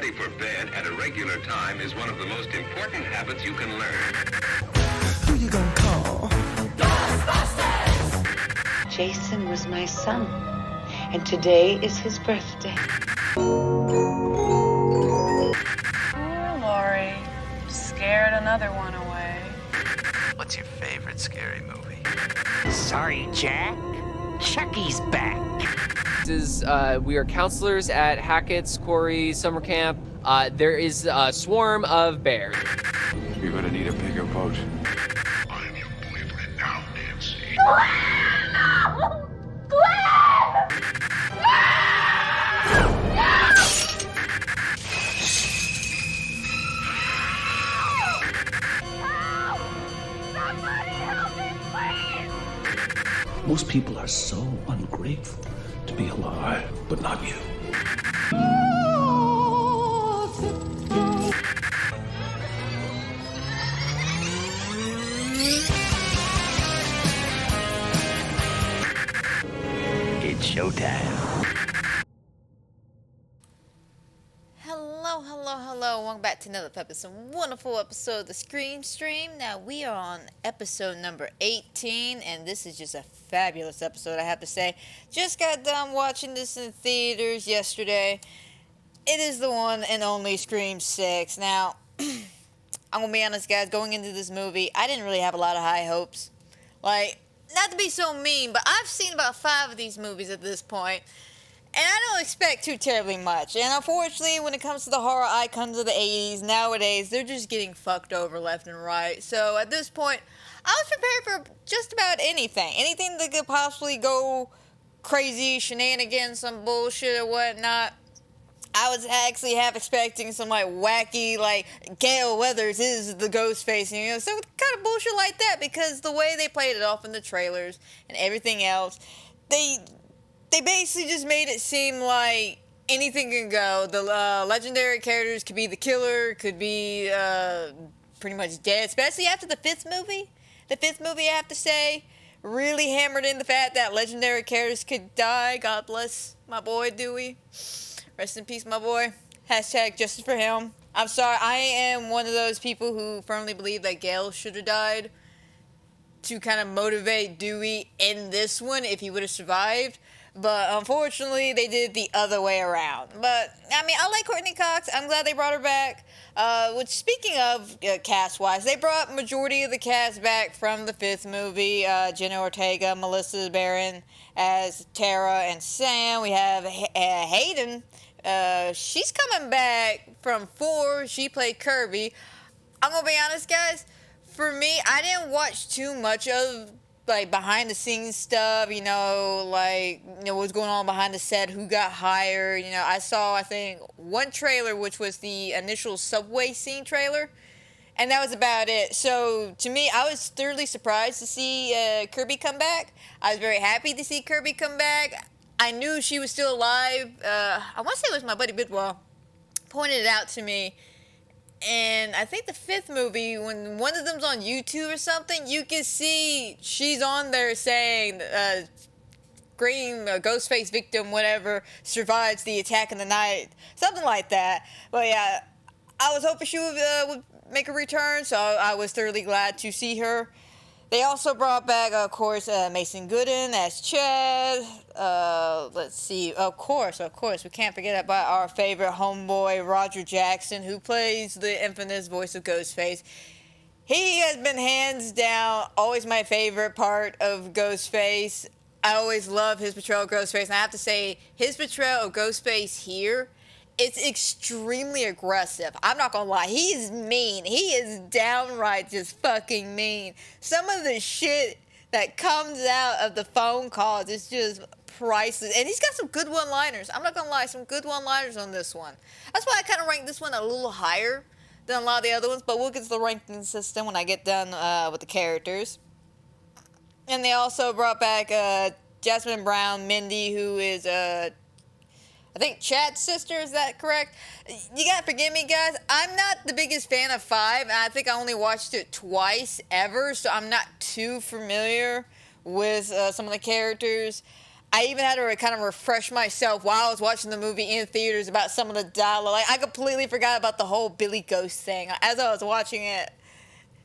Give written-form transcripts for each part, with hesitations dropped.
ready for bed at a regular time is one of the most important habits you can learn. Who you gonna call? Jason was my son, and today is his birthday. Oh, Lori, scared another one away. What's your favorite scary movie? Sorry, Jack. Chucky's back. We are counselors at Hackett's Quarry Summer Camp. There is a swarm of bears. You're gonna need a bigger boat. I'm your boyfriend now, Nancy. Most people are so ungrateful to be alive, but not you. It's showtime. Hello. Welcome back to another episode. Wonderful episode of the Scream Stream. Now, we are on episode number 18, and this is just a fabulous episode, I have to say. Just got done watching this in theaters yesterday. It is the one and only Scream 6. Now, I'm going to be honest, guys, going into this movie, I didn't really have a lot of high hopes. Like, not to be so mean, but I've seen about 5 of these movies at this point. And I don't expect too terribly much. And unfortunately, when it comes to the horror icons of the 80s, nowadays, they're just getting fucked over left and right. So at this point, I was prepared for just about anything. Anything that could possibly go crazy, shenanigans, some bullshit or whatnot. I was actually half expecting some, like, wacky, like, Gale Weathers is the Ghostface, you know, some kind of bullshit like that, because the way they played it off in the trailers and everything else, they basically just made it seem like anything can go. The legendary characters could be the killer, could be pretty much dead, especially after the 5th movie. The 5th movie, I have to say, really hammered in the fact that legendary characters could die. God bless my boy Dewey. Rest in peace, my boy. Hashtag justice for him. I'm sorry, I am one of those people who firmly believe that Gale should have died to kind of motivate Dewey in this one if he would have survived. But unfortunately, they did the other way around. But, I mean, I like Courtney Cox. I'm glad they brought her back. Which, speaking of cast-wise, they brought majority of the cast back from the 5th movie. Jenna Ortega, Melissa Barron as Tara and Sam. We have Hayden. She's coming back from 4. She played Kirby. I'm going to be honest, guys. For me, I didn't watch too much of, like, behind the scenes stuff, you know, like, you know, what's going on behind the set, who got hired, you know. I saw, I think, one trailer, which was the initial subway scene trailer, and that was about it. So, to me, I was thoroughly surprised to see Kirby come back. I was very happy to see Kirby come back. I knew she was still alive. I want to say it was my buddy Bidwell pointed it out to me. And I think the 5th movie, when one of them's on YouTube or something, you can see she's on there saying, Scream, Ghostface victim, whatever, survives the attack in the night. Something like that. But yeah, I was hoping she would make a return, so I was thoroughly glad to see her. They also brought back, of course, Mason Gooden as Chad. Let's see. Of course, we can't forget about our favorite homeboy, Roger Jackson, who plays the infamous voice of Ghostface. He has been hands down always my favorite part of Ghostface. I always love his portrayal of Ghostface. And I have to say, his portrayal of Ghostface here, it's extremely aggressive. I'm not gonna lie. He is mean. He is downright just fucking mean. Some of the shit that comes out of the phone calls is just priceless. And he's got some good one-liners. I'm not gonna lie. Some good one-liners on this one. That's why I kind of rank this one a little higher than a lot of the other ones. But we'll get to the ranking system when I get done with the characters. And they also brought back Jasmine Brown, Mindy, who is I think Chad's sister, is that correct? You gotta forgive me, guys. I'm not the biggest fan of 5, and I think I only watched it twice ever, so I'm not too familiar with some of the characters. I even had to kind of refresh myself while I was watching the movie in theaters about some of the dialogue. Like, I completely forgot about the whole Billy Ghost thing as I was watching it.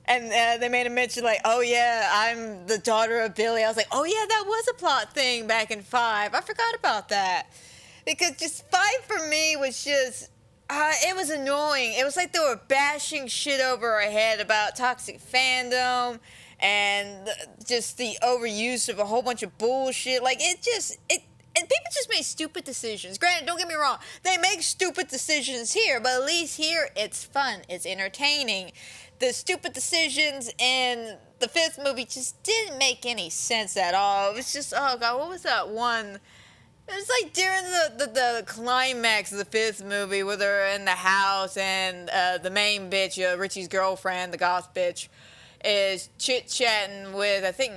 And they made a mention like, oh yeah, I'm the daughter of Billy. I was like, oh yeah, that was a plot thing back in 5. I forgot about that. Because just 5 for me was just, it was annoying. It was like they were bashing shit over our head about toxic fandom and just the overuse of a whole bunch of bullshit. Like, and people just made stupid decisions. Granted, don't get me wrong, they make stupid decisions here, but at least here it's fun, it's entertaining. The stupid decisions in the 5th movie just didn't make any sense at all. It was just, oh god, what was that one? It was like during the climax of the 5th movie where they're in the house and the main bitch, Richie's girlfriend, the goth bitch, is chit-chatting with, I think,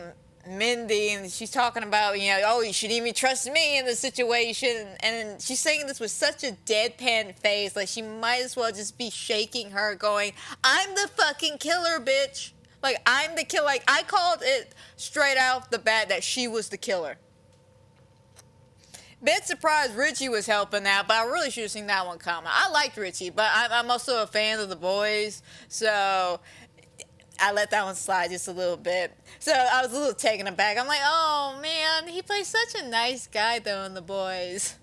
Mindy, and she's talking about, oh, you shouldn't even trust me in this situation, and she's saying this with such a deadpan face, like she might as well just be shaking her, going, I'm the fucking killer, bitch. Like, I'm the killer. Like, I called it straight out the bat that she was the killer. Bit surprised Richie was helping out, but I really should have seen that one coming. I liked Richie, but I'm also a fan of the boys, so I let that one slide just a little bit. So I was a little taken aback. I'm like, oh man, he plays such a nice guy though in the boys.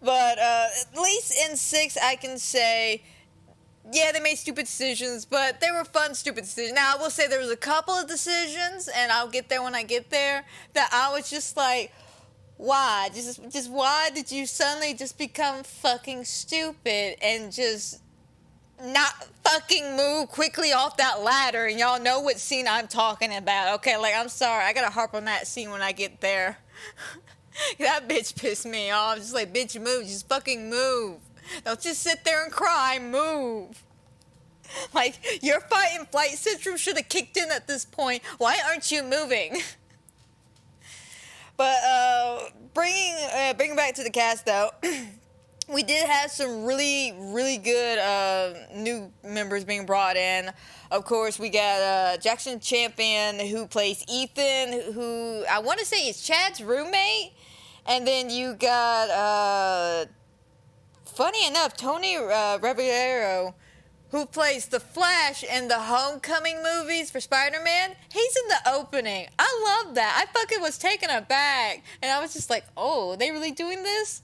But at least in 6, I can say, yeah, they made stupid decisions, but they were fun stupid decisions. Now, I will say there was a couple of decisions, and I'll get there when I get there, that I was just like, why? Just why did you suddenly just become fucking stupid and just not fucking move quickly off that ladder? And y'all know what scene I'm talking about. Okay, like, I'm sorry, I gotta harp on that scene when I get there. That bitch pissed me off. Just like, bitch, move. Just fucking move. Don't just sit there and cry. Move. Like, your fight and flight syndrome should have kicked in at this point. Why aren't you moving? But bringing back to the cast though, we did have some really, really good new members being brought in. Of course, we got Jackson Champion, who plays Ethan, who I want to say is Chad's roommate. And then you got, funny enough, Tony Ribeiro, who plays the Flash in the Homecoming movies for Spider-Man. He's in the opening. I love that. I fucking was taken aback. And I was just like, oh, they really doing this?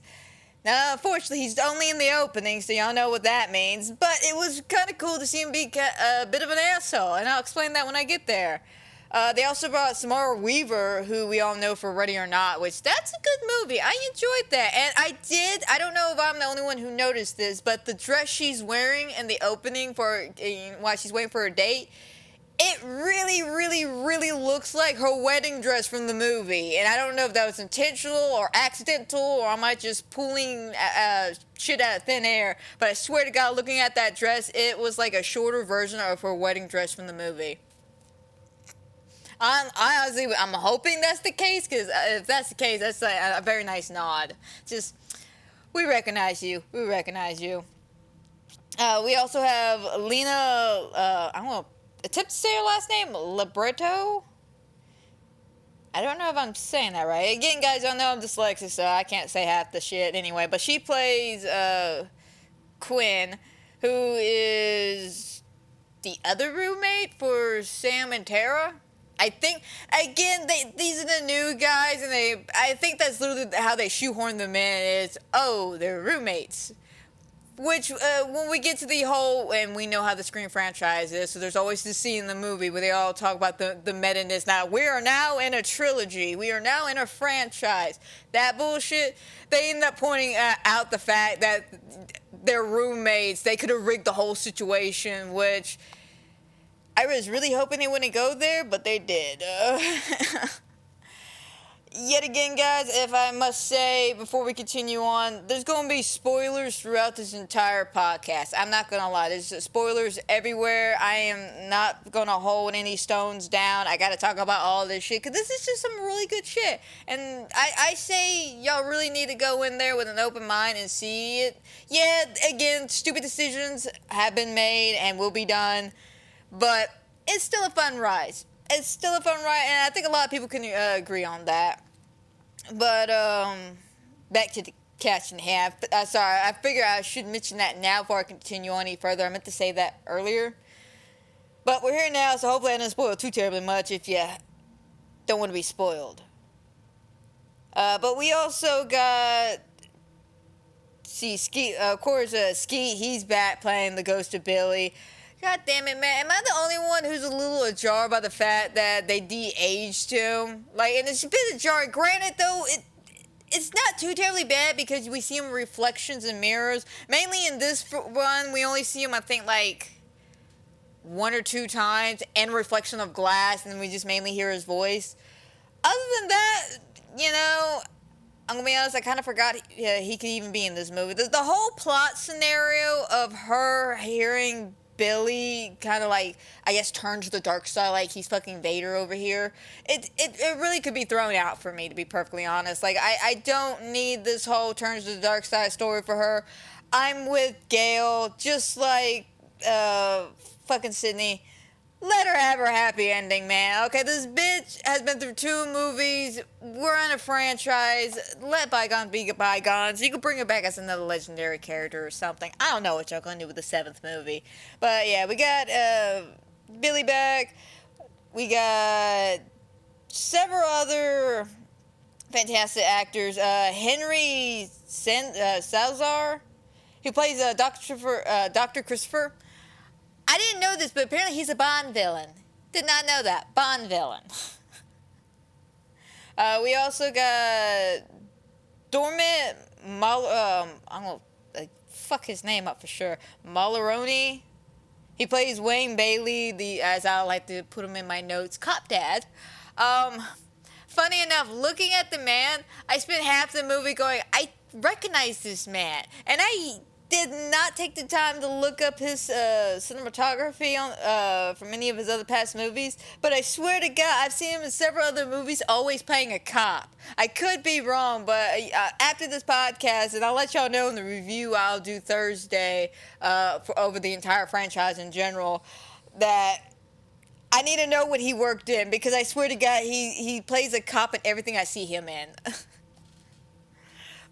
Now, unfortunately, he's only in the opening, so y'all know what that means. But it was kind of cool to see him be a bit of an asshole, and I'll explain that when I get there. They also brought Samara Weaver, who we all know for Ready or Not, which that's a good movie. I enjoyed that. And I don't know if I'm the only one who noticed this, but the dress she's wearing in the opening while she's waiting for her date, it really, really, really looks like her wedding dress from the movie. And I don't know if that was intentional or accidental, or am I just pulling shit out of thin air. But I swear to God, looking at that dress, it was like a shorter version of her wedding dress from the movie. I honestly, I'm hoping that's the case, because if that's the case, that's a very nice nod. Just, we recognize you. We recognize you. We also have Lena, I'm going to attempt to say her last name, Libretto? I don't know if I'm saying that right. Again, guys, y'all know I'm dyslexic, so I can't say half the shit anyway. But she plays Quinn, who is the other roommate for Sam and Tara. I think, again, these are the new guys, and I think that's literally how they shoehorn them in, is, oh, they're roommates. Which, when we get to the whole, and we know how the Scream franchise is, so there's always this scene in the movie where they all talk about the meta-ness. Now, we are now in a trilogy. We are now in a franchise. That bullshit, they end up pointing out the fact that they're roommates. They could have rigged the whole situation, which I was really hoping they wouldn't go there, but they did. Yet again, guys, if I must say, before we continue on, there's going to be spoilers throughout this entire podcast. I'm not going to lie. There's spoilers everywhere. I am not going to hold any stones down. I got to talk about all this shit, because this is just some really good shit. And I say y'all really need to go in there with an open mind and see it. Yeah, again, stupid decisions have been made and will be done. But it's still a fun ride. It's still a fun ride, and I think a lot of people can agree on that. But back to the Cast in Half. Sorry, I figure I should mention that now before I continue on any further. I meant to say that earlier. But we're here now, so hopefully I didn't spoil too terribly much if you don't want to be spoiled. But we also got, Skeet, of course, Skeet, he's back playing the ghost of Billy. God damn it, man. Am I the only one who's a little ajar by the fact that they de-aged him? Like, and it's a bit ajarring. Granted, though, it's not too terribly bad because we see him reflections in mirrors. Mainly in this one, we only see him, I think, like, 1 or 2 times, and reflection of glass, and then we just mainly hear his voice. Other than that, you know, I'm gonna be honest, I kind of forgot he could even be in this movie. The whole plot scenario of her hearing Billy kind of like, I guess, turn to the dark side like he's fucking Vader over here, it really could be thrown out for me, to be perfectly honest. Like, I don't need this whole turn to the dark side story for her. I'm with Gail, just like fucking Sydney. Let her have her happy ending, man. Okay, this bitch has been through 2 movies. We're in a franchise. Let bygones be bygones. You could bring her back as another legendary character or something. I don't know what y'all gonna do with the 7th movie. But yeah, we got Billy back. We got several other fantastic actors. Henry Salazar, who plays Dr. Christopher. I didn't know this, but apparently he's a Bond villain. Did not know that. Bond villain. We also got Dormant I'm gonna fuck his name up for sure. Mulroney. He plays Wayne Bailey, as I like to put him in my notes, cop dad. Funny enough, looking at the man, I spent half the movie going, I recognize this man, and I did not take the time to look up his cinematography from any of his other past movies, but I swear to God, I've seen him in several other movies always playing a cop. I could be wrong, but after this podcast, and I'll let y'all know in the review I'll do Thursday over the entire franchise in general, that I need to know what he worked in, because I swear to God, he plays a cop in everything I see him in.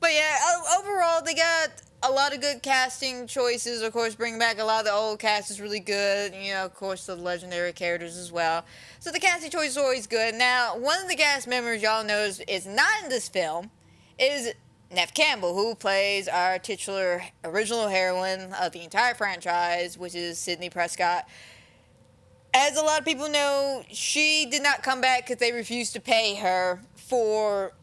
But yeah, overall, they got a lot of good casting choices. Of course, bringing back a lot of the old cast is really good. You know, of course, the legendary characters as well. So the casting choice is always good. Now, one of the cast members y'all know is not in this film is Neve Campbell, who plays our titular original heroine of the entire franchise, which is Sidney Prescott. As a lot of people know, she did not come back because they refused to pay her for...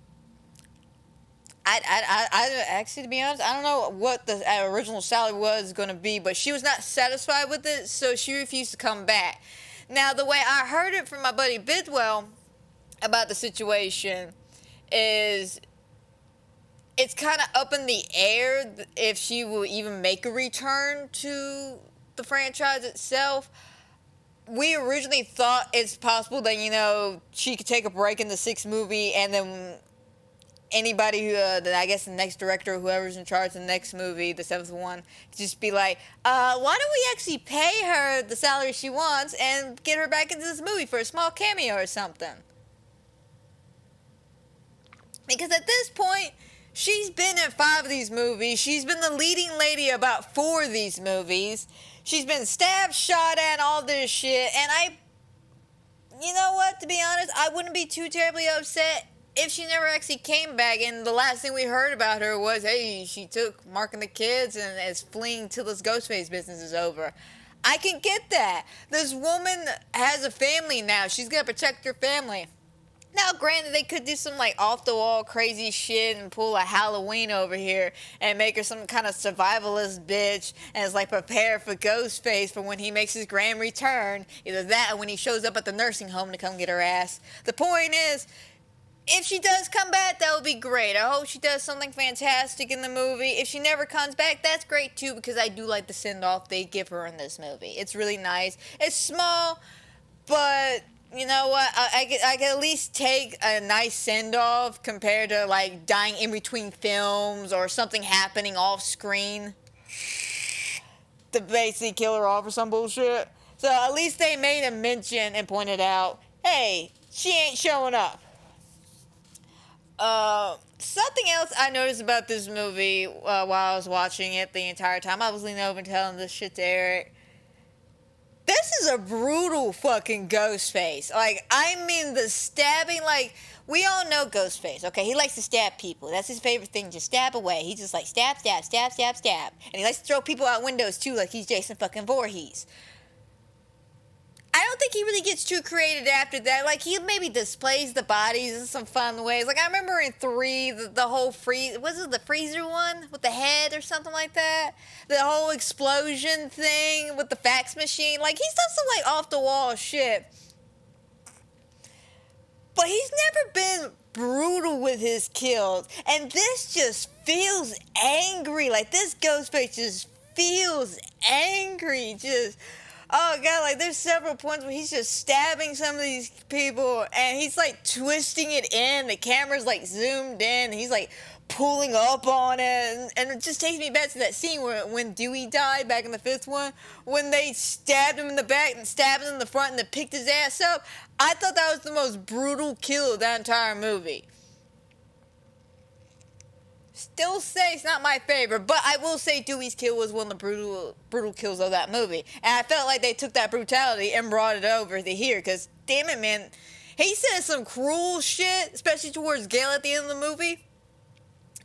I actually, to be honest, I don't know what the original salary was going to be, but she was not satisfied with it, so she refused to come back. Now, the way I heard it from my buddy Bidwell about the situation is it's kind of up in the air if she will even make a return to the franchise itself. We originally thought it's possible that, you know, she could take a break in the 6th movie and then anybody who, I guess the next director or whoever's in charge of the next movie, the 7th one, just be like, why don't we actually pay her the salary she wants and get her back into this movie for a small cameo or something? Because at this point, she's been in 5 of these movies. She's been the leading lady about 4 of these movies. She's been stabbed, shot at, all this shit. And you know what, to be honest, I wouldn't be too terribly upset if she never actually came back, and the last thing we heard about her was, hey, she took Mark and the kids and is fleeing till this Ghostface business is over. I can get that. This woman has a family now. She's going to protect her family. Now, granted, they could do some, like, off-the-wall crazy shit and pull a Halloween over here and make her some kind of survivalist bitch and is, like, prepare for Ghostface for when he makes his grand return. Either that or when he shows up at the nursing home to come get her ass. The point is, if she does come back, that would be great. I hope she does something fantastic in the movie. If she never comes back, that's great too, because I do like the send-off they give her in this movie. It's really nice. It's small, but you know what? I can at least take a nice send-off compared to, like, dying in between films or something happening off-screen to basically kill her off or some bullshit. So at least they made a mention and pointed out, hey, she ain't showing up. Something else I noticed about this movie while I was watching it the entire time, I was leaning over and telling this shit to Eric. This is a brutal fucking Ghostface. Like, I mean, the stabbing, like, we all know Ghostface, okay? He likes to stab people. That's his favorite thing, just stab away. He just like stab, stab, stab, stab, stab. And he likes to throw people out windows too, like he's Jason fucking Voorhees. I don't think he really gets too creative after that. Like, he maybe displays the bodies in some fun ways. Like, I remember in 3, the whole was it the freezer one with the head or something like that? The whole explosion thing with the fax machine. Like, he's done some, like, off-the-wall shit. But he's never been brutal with his kills. And this just feels angry. Like, this Ghostface just feels angry. Just... oh god, like there's several points where he's just stabbing some of these people and he's like twisting it in. The camera's like zoomed in. And he's like pulling up on it. And it just takes me back to that scene where when Dewey died back in the 5th one, when they stabbed him in the back and stabbed him in the front and then picked his ass up. I thought that was the most brutal kill of that entire movie. Still say it's not my favorite, but I will say Dewey's kill was one of the brutal kills of that movie. And I felt like they took that brutality and brought it over to here, because damn it, man, he says some cruel shit, especially towards Gale at the end of the movie.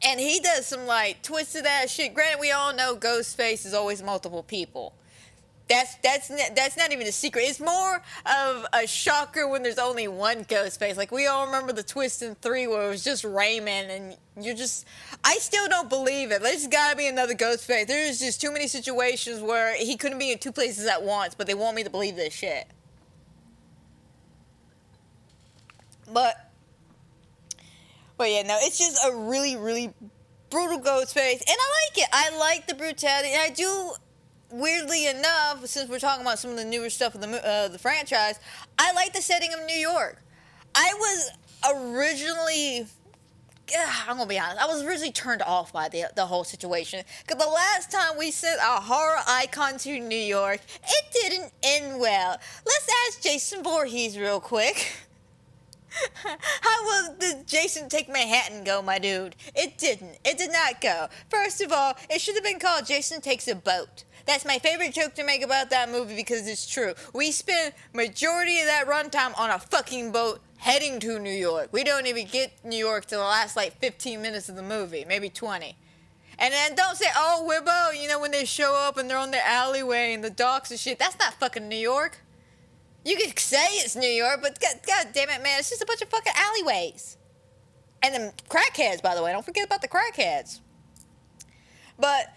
And he does some like twisted ass shit. Granted, we all know Ghostface is always multiple people. That's not even a secret. It's more of a shocker when there's only one Ghostface. Like, we all remember the twist in 3 where it was just Raymond, and you're just... I still don't believe it. There's gotta be another Ghostface. There's just too many situations where he couldn't be in 2 places at once, but they want me to believe this shit. But yeah, no, it's just a really, really brutal Ghostface, and I like it. I like the brutality, and I do... weirdly enough, since we're talking about some of the newer stuff of the franchise, I like the setting of New York. I was originally, I'm gonna be honest, I was originally turned off by the whole situation. Because the last time we sent a horror icon to New York, it didn't end well. Let's ask Jason Voorhees real quick. How did Jason Take Manhattan go, my dude? It didn't. It did not go. First of all, it should have been called Jason Takes a Boat. That's my favorite joke to make about that movie because it's true. We spend majority of that runtime on a fucking boat heading to New York. We don't even get New York to the last like 15 minutes of the movie, maybe 20. And then don't say, oh, Wibbo, you know, when they show up and they're on the alleyway and the docks and shit. That's not fucking New York. You could say it's New York, but god damn it, man, it's just a bunch of fucking alleyways. And the crackheads, by the way. Don't forget about the crackheads. But...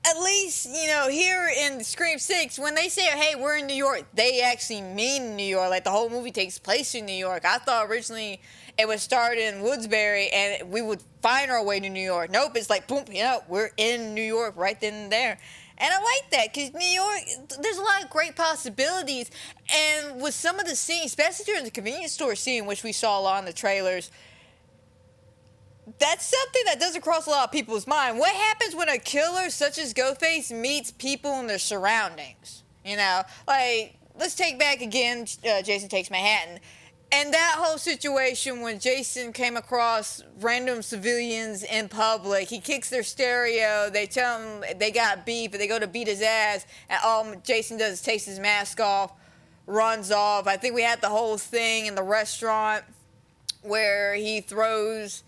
at least, you know, here in Scream 6, when they say, hey, we're in New York, they actually mean New York. Like, the whole movie takes place in New York. I thought originally it would start in Woodsbury and we would find our way to New York. Nope, it's like, boom, you know, we're in New York right then and there. And I like that, because New York, there's a lot of great possibilities. And with some of the scenes, especially during the convenience store scene, which we saw a lot in the trailers, that's something that doesn't cross a lot of people's mind. What happens when a killer such as Ghostface meets people in their surroundings? You know, like, let's take back again Jason Takes Manhattan. And that whole situation when Jason came across random civilians in public, he kicks their stereo, they tell him they got beef, and they go to beat his ass, and all Jason does is takes his mask off, runs off. I think we had the whole thing in the restaurant where he throws...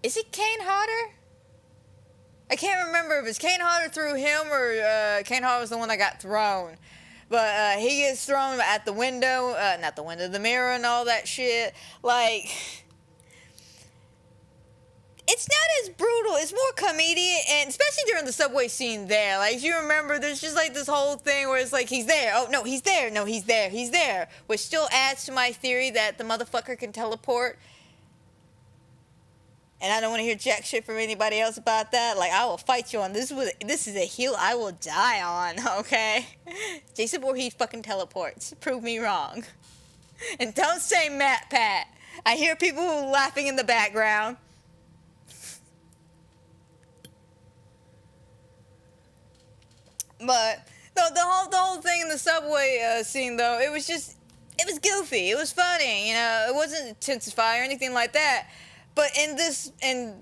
is it Kane Hodder? I can't remember if it's Kane Hodder threw him or Kane Hodder was the one that got thrown. But he gets thrown at the window, not the window, the mirror and all that shit. Like, it's not as brutal. It's more comedic, and especially during the subway scene there. Like, if you remember, there's just like this whole thing where it's like, he's there. Oh, no, he's there. No, he's there. He's there. Which still adds to my theory that the motherfucker can teleport. And I don't want to hear jack shit from anybody else about that. Like, I will fight you on this. This is a hill I will die on, okay? Jason Voorhees fucking teleports. Prove me wrong. And don't say Matt Pat. I hear people laughing in the background. But the whole thing in the subway scene, though, it was just... it was goofy. It was funny. You know, it wasn't intensify or anything like that. But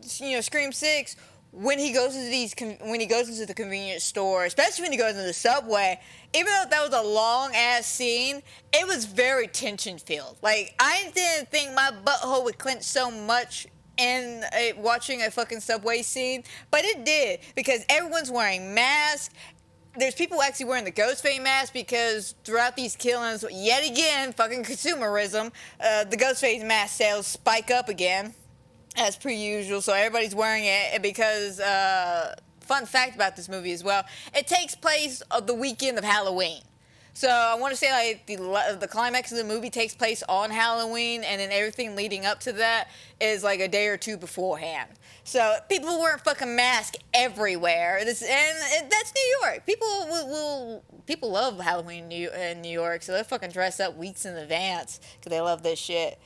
Scream 6, when he goes into the convenience store, especially when he goes into the subway, even though that was a long ass scene, it was very tension filled. Like, I didn't think my butthole would clench so much in watching a fucking subway scene, but it did, because everyone's wearing masks. There's people actually wearing the Ghostface mask, because throughout these killings, yet again, fucking consumerism, the Ghostface mask sales spike up again, as per usual, so everybody's wearing it, because, fun fact about this movie as well, it takes place of the weekend of Halloween. So I want to say, like, the climax of the movie takes place on Halloween, and then everything leading up to that is like a day or two beforehand. So people wearing fucking masks everywhere. That's New York. People love Halloween in New York, so they fucking dress up weeks in advance because they love this shit.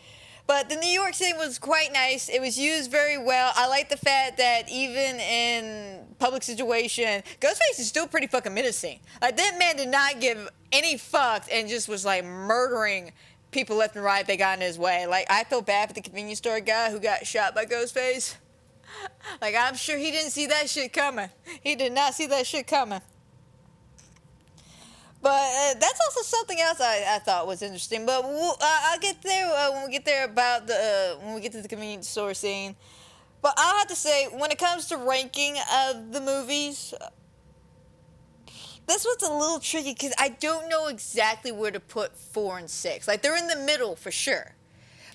But the New York City was quite nice. It was used very well. I like the fact that even in public situation, Ghostface is still pretty fucking menacing. Like, that man did not give any fucks and just was, like, murdering people left and right if they got in his way. Like, I feel bad for the convenience store guy who got shot by Ghostface. Like, I'm sure he didn't see that shit coming. He did not see that shit coming. But that's also something else I thought was interesting. But I'll get there when we get there when we get to the convenience store scene. But I'll have to say, when it comes to ranking of the movies, this was a little tricky because I don't know exactly where to put 4 and 6. Like, they're in the middle for sure.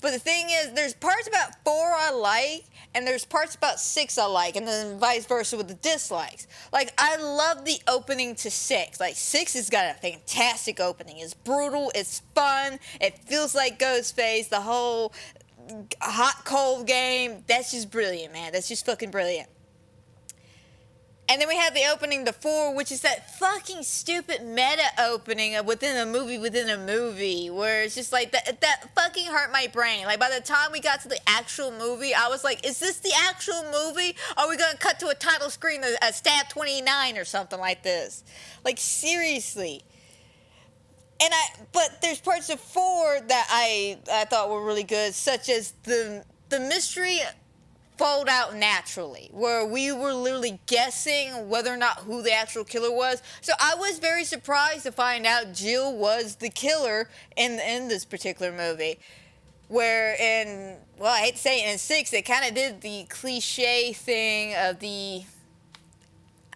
But the thing is, there's parts about 4 I like, and there's parts about 6 I like, and then vice versa with the dislikes. Like, I love the opening to 6. Like, 6 has got a fantastic opening. It's brutal, it's fun, it feels like Ghostface, the whole hot cold game. That's just brilliant, man. That's just fucking brilliant. And then we have the opening to 4, which is that fucking stupid meta opening of within a movie, where it's just like, that fucking hurt my brain. Like, by the time we got to the actual movie, I was like, is this the actual movie? Or are we going to cut to a title screen at Stab 29 or something like this? Like, seriously. But there's parts of 4 that I thought were really good, such as the mystery fold out naturally, where we were literally guessing whether or not who the actual killer was. So I was very surprised to find out Jill was the killer in this particular movie. Where I hate to say it, in 6, they kind of did the cliche thing of the,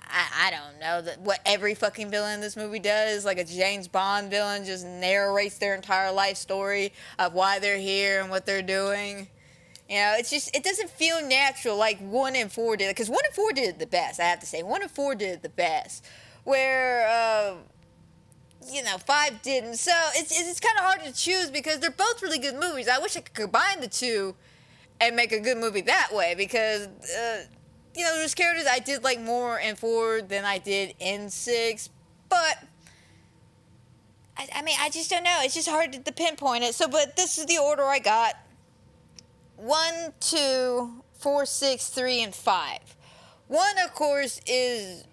I don't know, what every fucking villain in this movie does, like a James Bond villain just narrates their entire life story of why they're here and what they're doing. You know, it's just, it doesn't feel natural like 1 and 4 did. Because 1 and 4 did it the best, I have to say. 1 and 4 did it the best. Where, 5 didn't. So, it's kind of hard to choose because they're both really good movies. I wish I could combine the two and make a good movie that way. Because, there's characters I did like more in 4 than I did in 6. But I just don't know. It's just hard to pinpoint it. So, but this is the order I got. 1, 2, 4, 6, 3, and 5. 1, of course, is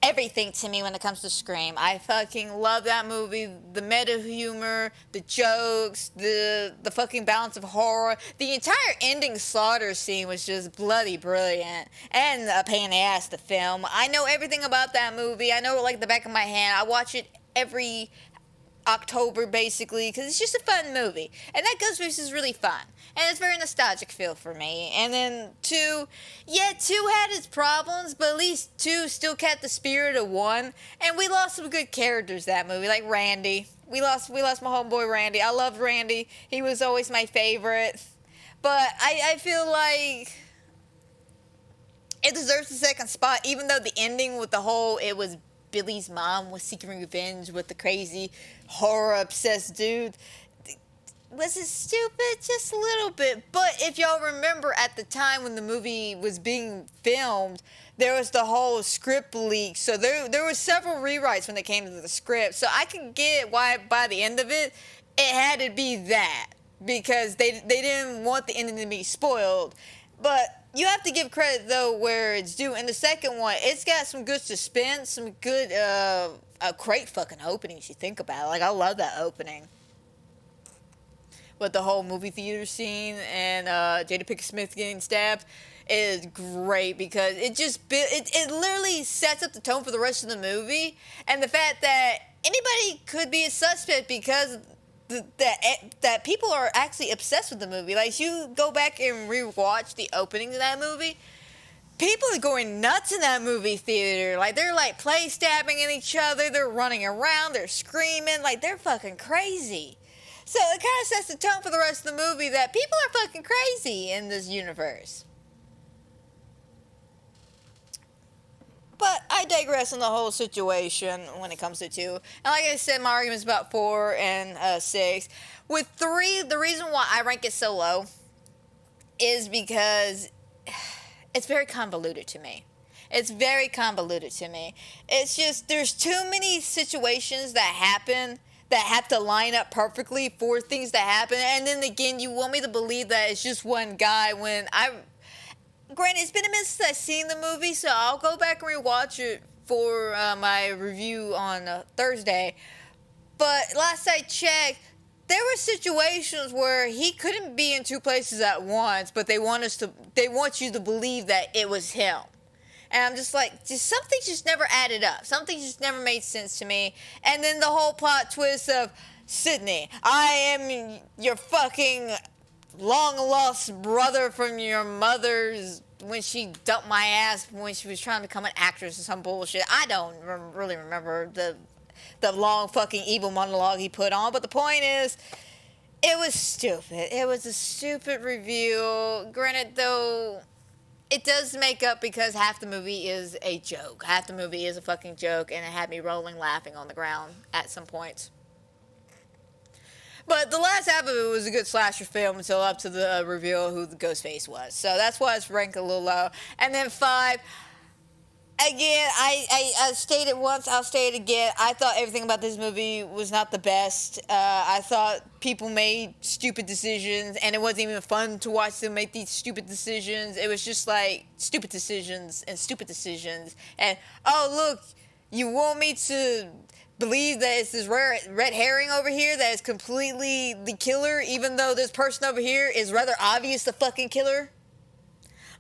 everything to me when it comes to Scream. I fucking love that movie. The meta humor, the jokes, the fucking balance of horror. The entire ending slaughter scene was just bloody brilliant. And a pain in the ass to film. I know everything about that movie. I know it like the back of my hand. I watch it every October, basically, because it's just a fun movie. And that Ghostface is really fun. And it's very nostalgic feel for me. And then 2 had its problems, but at least 2 still kept the spirit of 1. And we lost some good characters that movie, like Randy. We lost my homeboy Randy. I loved Randy. He was always my favorite. But I feel like it deserves the second spot, even though the ending with the whole, it was Billy's mom was seeking revenge with the crazy horror-obsessed dude. Was it stupid? Just a little bit. But if y'all remember at the time when the movie was being filmed, there was the whole script leak. So there were several rewrites when it came to the script. So I can get why by the end of it, it had to be that. Because they didn't want the ending to be spoiled. But you have to give credit, though, where it's due. In the second one, it's got some good suspense, some good, a great fucking opening, if you think about it. Like, I love that opening. but the whole movie theater scene and Jada Pinkett Smith getting stabbed is great because it literally sets up the tone for the rest of the movie, and the fact that anybody could be a suspect because that people are actually obsessed with the movie. Like, you go back and rewatch the opening of that movie, people are going nuts in that movie theater. Like, they're like play stabbing at each other, they're running around, they're screaming, like they're fucking crazy. So it kind of sets the tone for the rest of the movie that people are fucking crazy in this universe. But I digress on the whole situation when it comes to 2. And like I said, my argument's about 4 and 6. With 3, the reason why I rank it so low is because it's very convoluted to me. It's very convoluted to me. It's just, there's too many situations that happen that have to line up perfectly for things to happen. And then again, you want me to believe that it's just one guy when granted, it's been a minute since I've seen the movie, so I'll go back and rewatch it for my review on Thursday. But last I checked, there were situations where he couldn't be in 2 places at once, but they want you to believe that it was him. And I'm just like, something just never added up. Something just never made sense to me. And then the whole plot twist of, Sydney, I am your fucking long-lost brother from your mother's, when she dumped my ass when she was trying to become an actress or some bullshit. I don't really remember the long fucking evil monologue he put on. But the point is, it was stupid. It was a stupid review. Granted, though, it does make up because half the movie is a joke. Half the movie is a fucking joke, and it had me rolling laughing on the ground at some points. But the last half of it was a good slasher film until up to the reveal of who the Ghostface was. So that's why it's ranked a little low. And then 5, again, I stated once, I'll say it again. I thought everything about this movie was not the best. I thought people made stupid decisions, and it wasn't even fun to watch them make these stupid decisions. It was just like stupid decisions and stupid decisions. And, oh, look, you want me to believe that it's this red herring over here that is completely the killer, even though this person over here is rather obvious the fucking killer?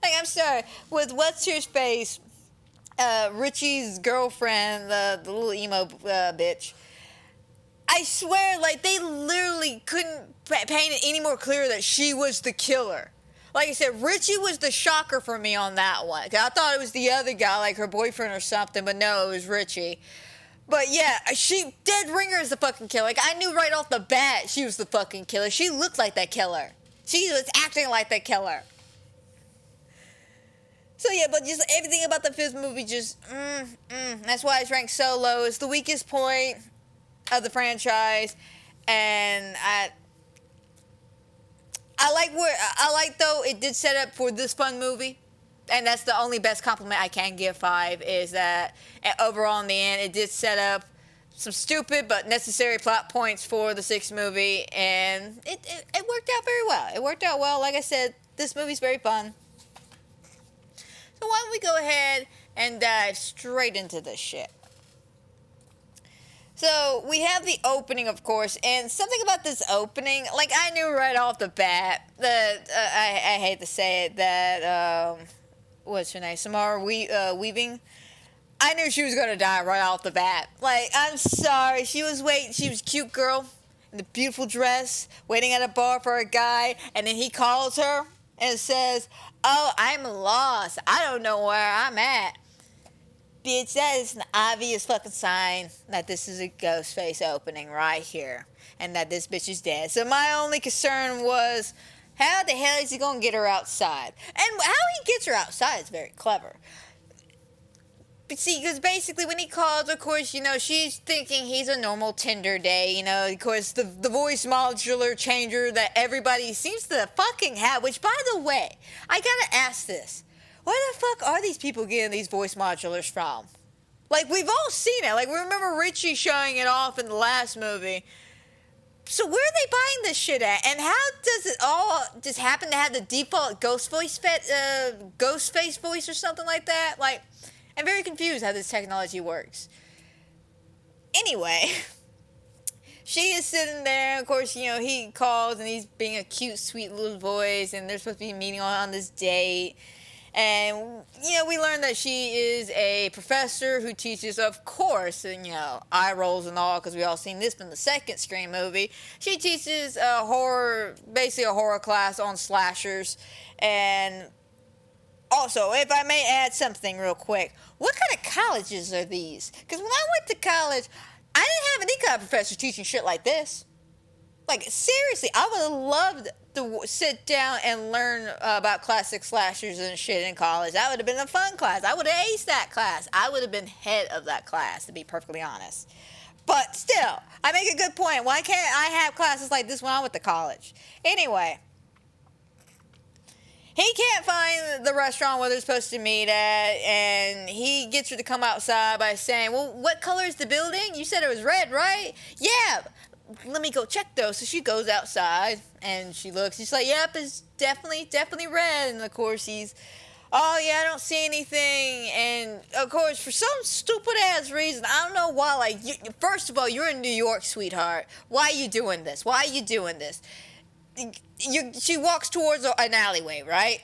Like, I'm sorry, with what's her face, Richie's girlfriend, the little emo bitch, I swear, like, they literally couldn't paint it any more clear that she was the killer. Like I said, Richie was the shocker for me on that one. I thought it was the other guy, like her boyfriend or something, but no, it was Richie. But yeah, Dead Ringer is the fucking killer. Like, I knew right off the bat she was the fucking killer. She looked like that killer. She was acting like that killer. So yeah, but just everything about the 5th movie just, that's why it's ranked so low. It's the weakest point of the franchise, and I like though it did set up for this fun movie. And that's the only best compliment I can give 5, is that overall in the end, it did set up some stupid but necessary plot points for the 6th movie, and it worked out very well. It worked out well. Like I said, this movie's very fun. So why don't we go ahead and dive straight into this shit. So we have the opening, of course, and something about this opening, like, I knew right off the bat that, I hate to say it, that, what's her name, Samara Weaving, I knew she was going to die right off the bat. Like, I'm sorry, she was a cute girl in the beautiful dress, waiting at a bar for a guy, and then he calls her and says, oh, I'm lost, I don't know where I'm at. Bitch, that is an obvious fucking sign that this is a Ghostface opening right here, and that this bitch is dead. So my only concern was, how the hell is he going to get her outside? And how he gets her outside is very clever. But see, because basically when he calls, of course, you know, she's thinking he's a normal Tinder day, you know, of course, the voice modular changer that everybody seems to fucking have, which, by the way, I gotta ask this. Where the fuck are these people getting these voice modulars from? Like, we've all seen it. Like, we remember Richie showing it off in the last movie. So where are they buying this shit at? And how does it all just happen to have the default Ghostface voice or something like that? Like, I'm very confused how this technology works. Anyway, she is sitting there. Of course, he calls and he's being a cute, sweet little voice, and they're supposed to be meeting on this date. And, we learn that she is a professor who teaches, of course, and, eye rolls and all, because we all seen this from the second Scream movie. She teaches basically a horror class on slashers. And also, if I may add something real quick, what kind of colleges are these? Because when I went to college, I didn't have any kind of professor teaching shit like this. Like, seriously, I would have loved to sit down and learn about classic slashers and shit in college. That would have been a fun class. I would have aced that class. I would have been head of that class, to be perfectly honest. But still, I make a good point. Why can't I have classes like this when I went to college? Anyway, he can't find the restaurant where they're supposed to meet at, and he gets her to come outside by saying, well, what color is the building? You said it was red, right? Yeah. Let me go check though. So she goes outside and she looks. She's like, yep, it's definitely red. And of course oh yeah, I don't see anything. And of course, for some stupid ass reason, I don't know why. Like, first of all, you're in New York, sweetheart. Why are you doing this? She walks towards an alleyway, right?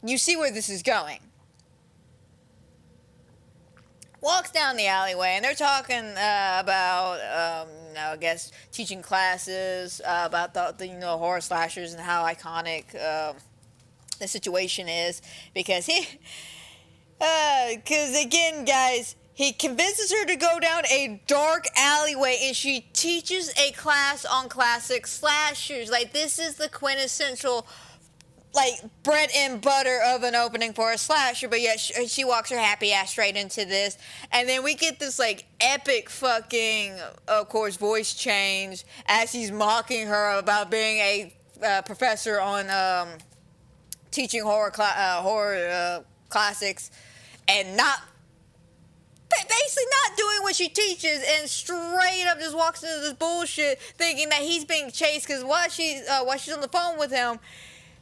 You see where this is going. Walks down the alleyway, and they're talking about, I guess, teaching classes about the horror slashers and how iconic the situation is. Because again, guys, he convinces her to go down a dark alleyway, and she teaches a class on classic slashers. Like, this is the quintessential, like, bread and butter of an opening for a slasher, but yet she walks her happy ass straight into this. And then we get this, like, epic fucking, of course, voice change as he's mocking her about being a professor on teaching horror classics and basically not doing what she teaches, and straight up just walks into this bullshit thinking that he's being chased, because while she's on the phone with him,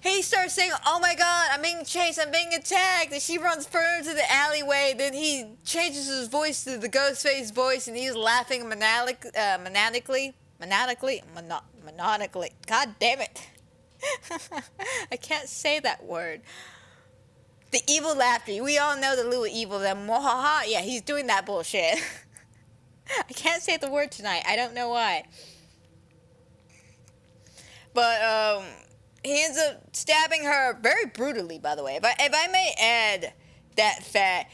he starts saying, oh my god, I'm being chased, I'm being attacked, and she runs further into the alleyway. Then he changes his voice to the Ghostface voice, and he's laughing maniacally. God damn it. I can't say that word. The evil laughter. We all know the little evil, the mwahaha. Yeah, he's doing that bullshit. I can't say the word tonight. I don't know why. But, he ends up stabbing her very brutally, by the way. If I may add that fact,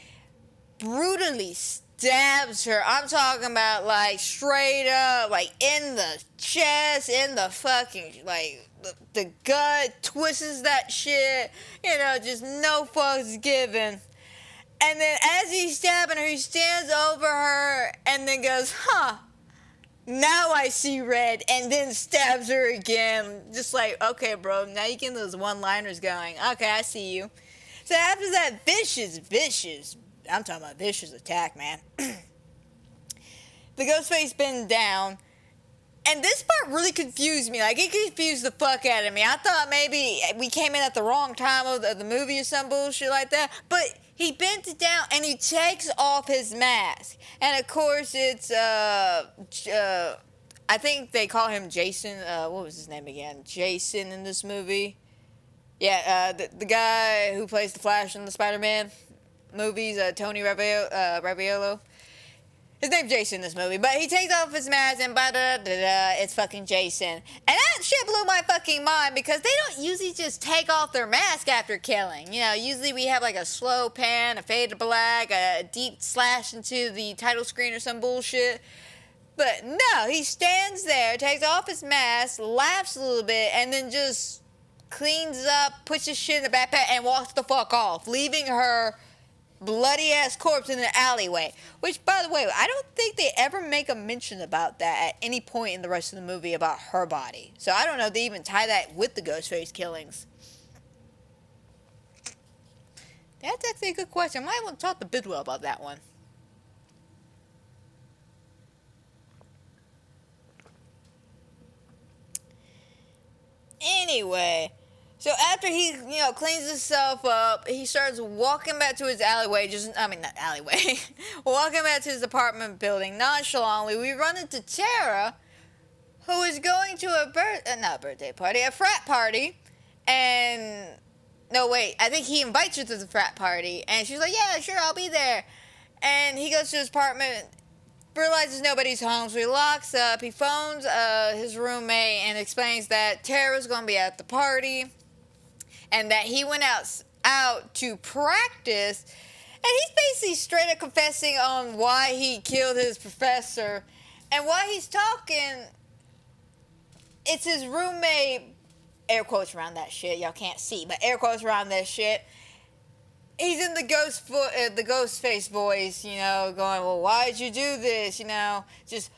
brutally stabs her. I'm talking about, like, straight up, like, in the chest, in the fucking, like, the gut, twists that shit, just no fucks given. And then as he's stabbing her, he stands over her and then goes, now I see red, and then stabs her again. Just like, okay, bro, now you get those one-liners going. Okay, I see you. So after that vicious, I'm talking about vicious attack, man. The Ghostface bends down, and this part really confused me. Like, it confused the fuck out of me. I thought maybe we came in at the wrong time of the movie or some bullshit like that, but he bends down and he takes off his mask. And of course, it's, I think they call him Jason. What was his name again? Jason in this movie. Yeah, the guy who plays the Flash in the Spider-Man movies, Tony Raviolo. His name's Jason in this movie, but he takes off his mask and it's fucking Jason. And that shit blew my fucking mind, because they don't usually just take off their mask after killing. Usually we have like a slow pan, a fade to black, a deep slash into the title screen or some bullshit. But no, he stands there, takes off his mask, laughs a little bit, and then just cleans up, puts his shit in the backpack, and walks the fuck off, leaving her bloody ass corpse in an alleyway. Which, by the way, I don't think they ever make a mention about that at any point in the rest of the movie about her body. So I don't know if they even tie that with the Ghostface killings. That's actually a good question. I might want to talk to Bidwell about that one. Anyway, so after he, cleans himself up, he starts walking back to his alleyway, walking back to his apartment building nonchalantly. We run into Tara, who is going to not a birthday party, a frat party, and no, wait, I think he invites her to the frat party, and she's like, yeah, sure, I'll be there. And he goes to his apartment, realizes nobody's home, so he locks up. He phones his roommate and explains that Tara's going to be at the party, and that he went out to practice. And he's basically straight up confessing on why he killed his professor. And while he's talking, it's his roommate, air quotes around that shit, y'all can't see, but air quotes around that shit. He's in the ghost face voice, you know, going, well, why'd you do this, you know, just,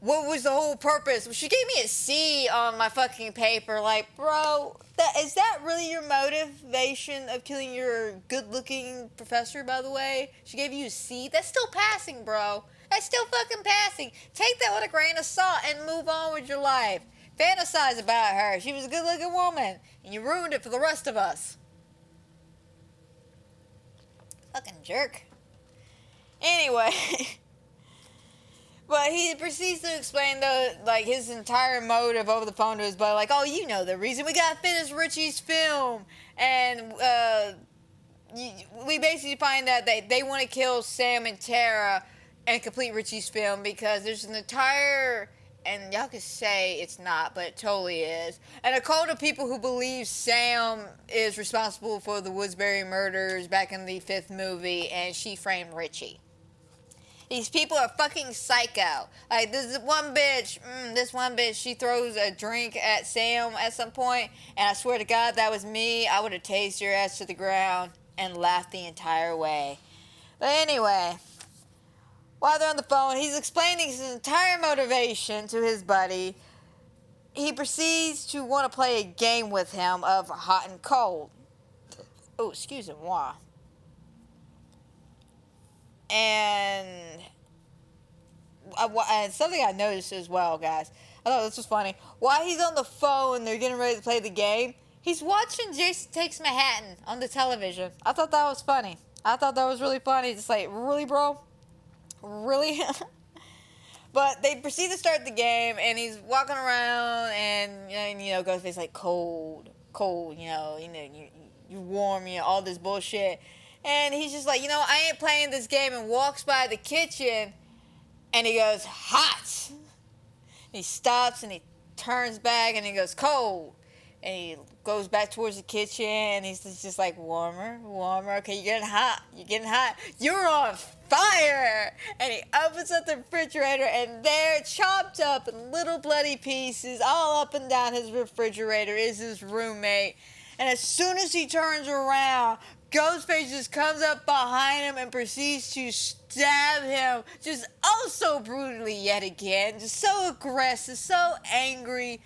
what was the whole purpose? Well, she gave me a C on my fucking paper, like, bro, is that really your motivation of killing your good-looking professor, by the way? She gave you a C? That's still passing, bro. That's still fucking passing. Take that with a grain of salt and move on with your life. Fantasize about her. She was a good-looking woman, and you ruined it for the rest of us. Fucking jerk. Anyway, but he proceeds to explain his entire motive over the phone to his buddy, like, oh, you know the reason we gotta finish Richie's film, and we basically find out that they want to kill Sam and Tara and complete Richie's film because there's an entire, and y'all could say it's not, but it totally is, and a cult of people who believe Sam is responsible for the Woodsbury murders back in the 5th movie, and she framed Richie. These people are fucking psycho. Like, this one bitch, she throws a drink at Sam at some point, and I swear to God, that was me. I would have tased your ass to the ground and laughed the entire way. But anyway, while they're on the phone, he's explaining his entire motivation to his buddy. He proceeds to want to play a game with him of hot and cold. Oh, excuse moi. And something I noticed as well, guys. I thought this was funny. While he's on the phone, they're getting ready to play the game. He's watching Jason Takes Manhattan on the television. I thought that was funny. I thought that was really funny. Just like, really, bro? Really? But they proceed to start the game, and he's walking around, and you know, Ghostface like cold, you're warm, all this bullshit. And he's just like, I ain't playing this game, and walks by the kitchen, and he goes, hot. And he stops, and he turns back, and he goes, cold. And he goes back towards the kitchen, and he's just like, warmer. Okay, you're getting hot. You're on fire. And he opens up the refrigerator, and there, chopped up in little bloody pieces, all up and down his refrigerator, is his roommate. And as soon as he turns around, Ghostface just comes up behind him and proceeds to stab him, just oh so brutally yet again, just so aggressive, so angry.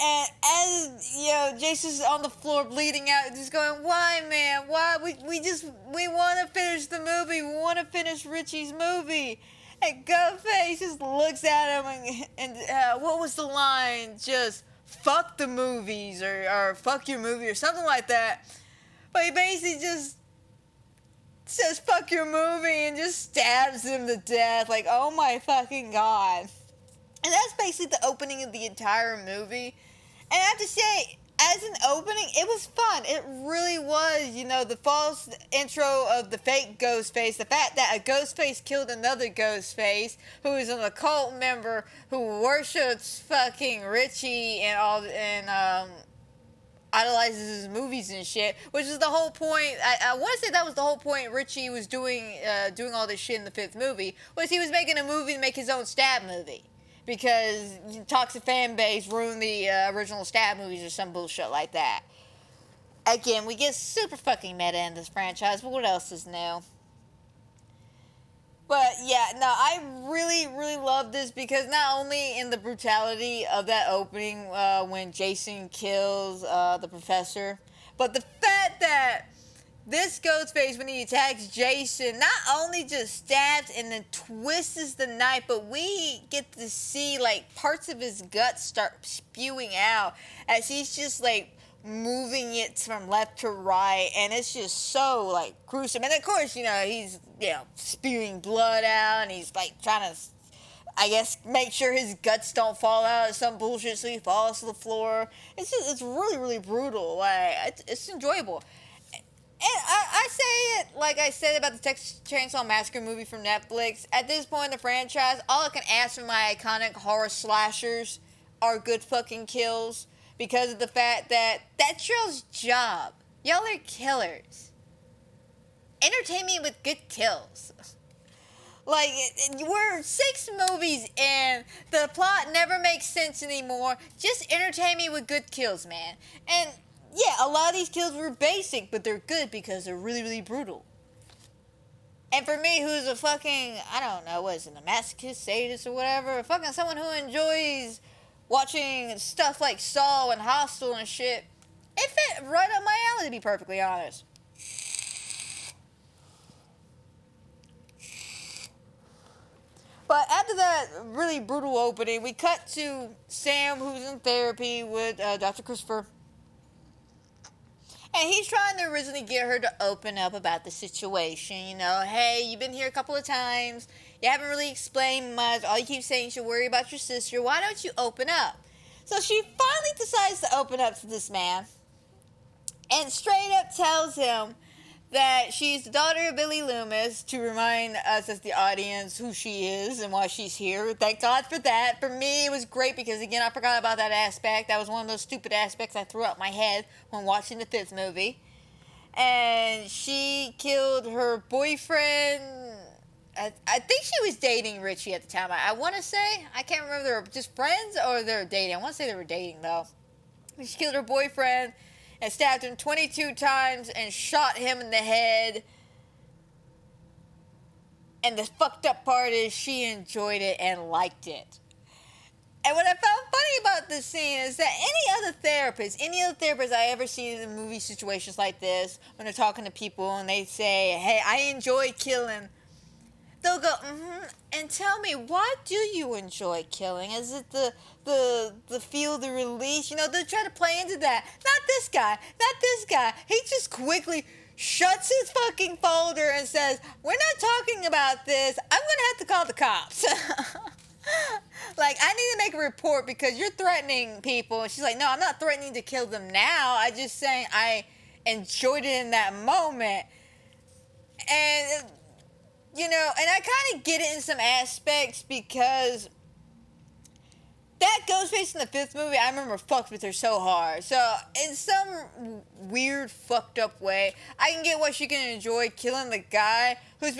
And as, Jason's on the floor bleeding out, just going, why, man? Why? We want to finish the movie. We want to finish Richie's movie. And Ghostface just looks at him and what was the line? Just, fuck the movies or fuck your movie or something like that. But he basically just says, fuck your movie, and just stabs him to death. Like, oh my fucking God. And that's basically the opening of the entire movie. And I have to say, as an opening, it was fun. It really was, the false intro of the fake Ghostface, the fact that a Ghostface killed another Ghostface, who is an occult member who worships fucking Richie and idolizes his movies and shit, which is the whole point. I want to say that was the whole point Richie was doing all this shit in the 5th movie, was he was making a movie to make his own stab movie. Because toxic fan base ruined the original stab movies or some bullshit like that. Again, we get super fucking meta in this franchise, but what else is new? But yeah, no, I really, really love this because not only in the brutality of that opening when Jason kills the professor, but the fact that this Ghostface, when he attacks Jason, not only just stabs and then twists the knife, but we get to see, parts of his guts start spewing out as he's just, moving it from left to right, and it's just so, gruesome. And, of course, he's, spewing blood out, and he's, trying to I guess make sure his guts don't fall out or some bullshit so he falls to the floor. It's really, really brutal. Like, it's enjoyable. And I say it like I said about the Texas Chainsaw Massacre movie from Netflix. At this point in the franchise, all I can ask for my iconic horror slashers are good fucking kills, because of the fact that that's y'all's job. Y'all are killers. Entertain me with good kills. Like, we're 6 movies and the plot never makes sense anymore. Just entertain me with good kills, man. And yeah, a lot of these kills were basic, but they're good because they're really, really brutal. And for me, who's a fucking, I don't know, what is it, a masochist, sadist, or whatever, fucking someone who enjoys watching stuff like Saw and Hostel and shit, it fit right up my alley, to be perfectly honest. But after that really brutal opening, we cut to Sam, who's in therapy with Dr. Christopher. And he's trying to originally get her to open up about the situation. You know, hey, you've been here a couple of times. You haven't really explained much. All you keep saying is you worry about your sister. Why don't you open up? So she finally decides to open up to this man. And straight up tells him that she's the daughter of Billy Loomis, to remind us as the audience who she is and why she's here. Thank God for that. For me, it was great because, again, I forgot about that aspect. That was one of those stupid aspects I threw out my head when watching the 5th movie. And she killed her boyfriend. I think she was dating Richie at the time. I want to say. I can't remember if they were just friends or they were dating. I want to say they were dating, though. She killed her boyfriend and stabbed him 22 times and shot him in the head. And the fucked up part is she enjoyed it and liked it. And what I found funny about this scene is that any other therapist I ever seen in movie situations like this, when they're talking to people and they say, hey, I enjoy killing, they'll go, and tell me, why do you enjoy killing? Is it the feel, the release? You know, they'll try to play into that. Not this guy. He just quickly shuts his fucking folder and says, we're not talking about this. I'm going to have to call the cops. Like, I need to make a report because you're threatening people. And she's like, no, I'm not threatening to kill them now. I just saying I enjoyed it in that moment. And, you know, and I kind of get it in some aspects because that Ghostface in the 5th movie, I remember fucked with her so hard. So, in some weird, fucked up way, I can get why she can enjoy killing the guy who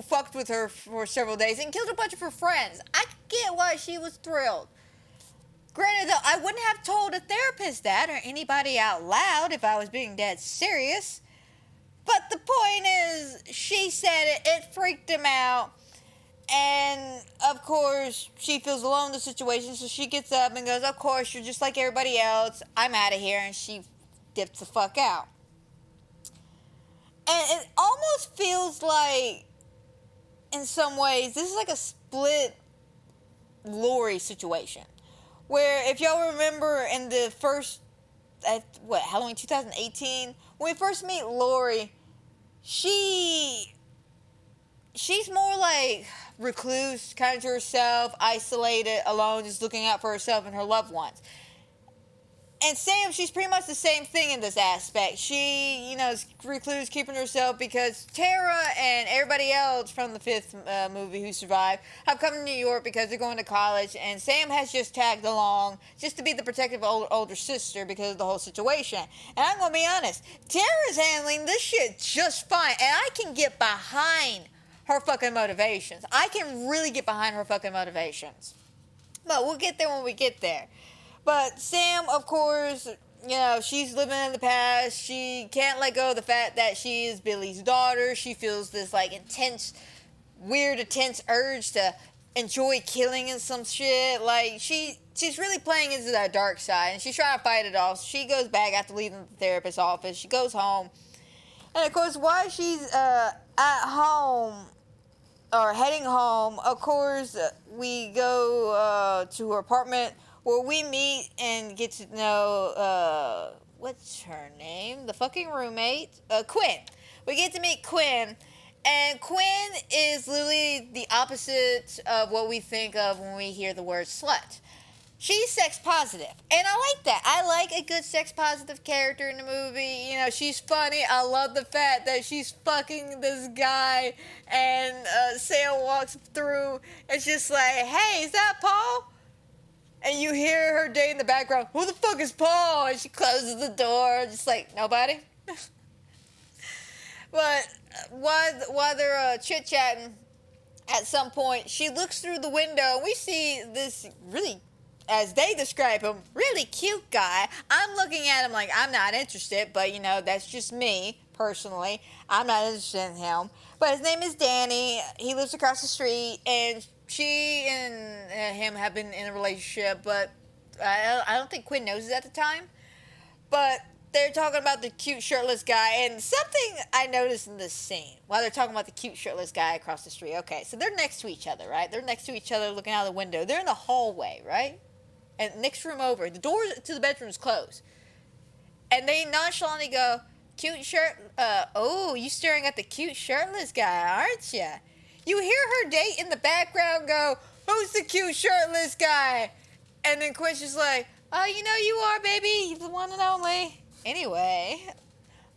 fucked with her for several days and killed a bunch of her friends. I get why she was thrilled. Granted, though, I wouldn't have told a therapist that or anybody out loud if I was being dead serious. But the point is, she said it freaked him out. And, of course, she feels alone in the situation, so she gets up and goes, of course, you're just like everybody else. I'm out of here. And she dips the fuck out. And it almost feels like, in some ways, this is like a split Laurie situation. Where, if y'all remember in the first, Halloween 2018, when we first meet Laurie, she's more like recluse, kind of to herself, isolated, alone, just looking out for herself and her loved ones. And Sam, she's pretty much the same thing in this aspect. She, you know, is recluse, keeping herself because Tara and everybody else from the 5th movie who survived have come to New York because they're going to college, and Sam has just tagged along just to be the protective older sister because of the whole situation. And I'm going to be honest, Tara's handling this shit just fine, and I can get behind her fucking motivations. I can really get behind her fucking motivations. But we'll get there when we get there. But Sam, of course, you know, she's living in the past. She can't let go of the fact that she is Billy's daughter. She feels this, like, intense urge to enjoy killing and some shit. Like, she's really playing into that dark side, and she's trying to fight it off. She goes back after leaving the therapist's office. She goes home. And, of course, while she's at home, or heading home, of course, we go to her apartment where we meet and get to know, what's her name? The fucking roommate? Quinn. We get to meet Quinn, And Quinn is literally the opposite of what we think of when we hear the word slut. She's sex positive, and I like that. I like a good sex positive character in the movie. You know, she's funny. I love the fact that she's fucking this guy, and Sam walks through. It's just like, hey, is that Paul? And you hear her day in the background, who the fuck is Paul? And she closes the door, just like, nobody? But while they're chit-chatting, at some point, she looks through the window, and we see this really, as they describe him, really cute guy. I'm looking at him like, I'm not interested, but, you know, that's just me, personally. I'm not interested in him. But his name is Danny. He lives across the street, and she and him have been in a relationship, but I don't think Quinn knows it at the time. But they're talking about the cute shirtless guy, and something I noticed in this scene while they're talking about the cute shirtless guy across the street. Okay, so they're next to each other, right? They're next to each other looking out the window. They're in the hallway, right? And next room over, the door to the bedroom is closed. And they nonchalantly go, cute shirt, oh, you staring at the cute shirtless guy, aren't you? You hear her date in the background go, who's the cute shirtless guy? And then Quinn's just like, oh, you know you are, baby. You're the one and only. Anyway,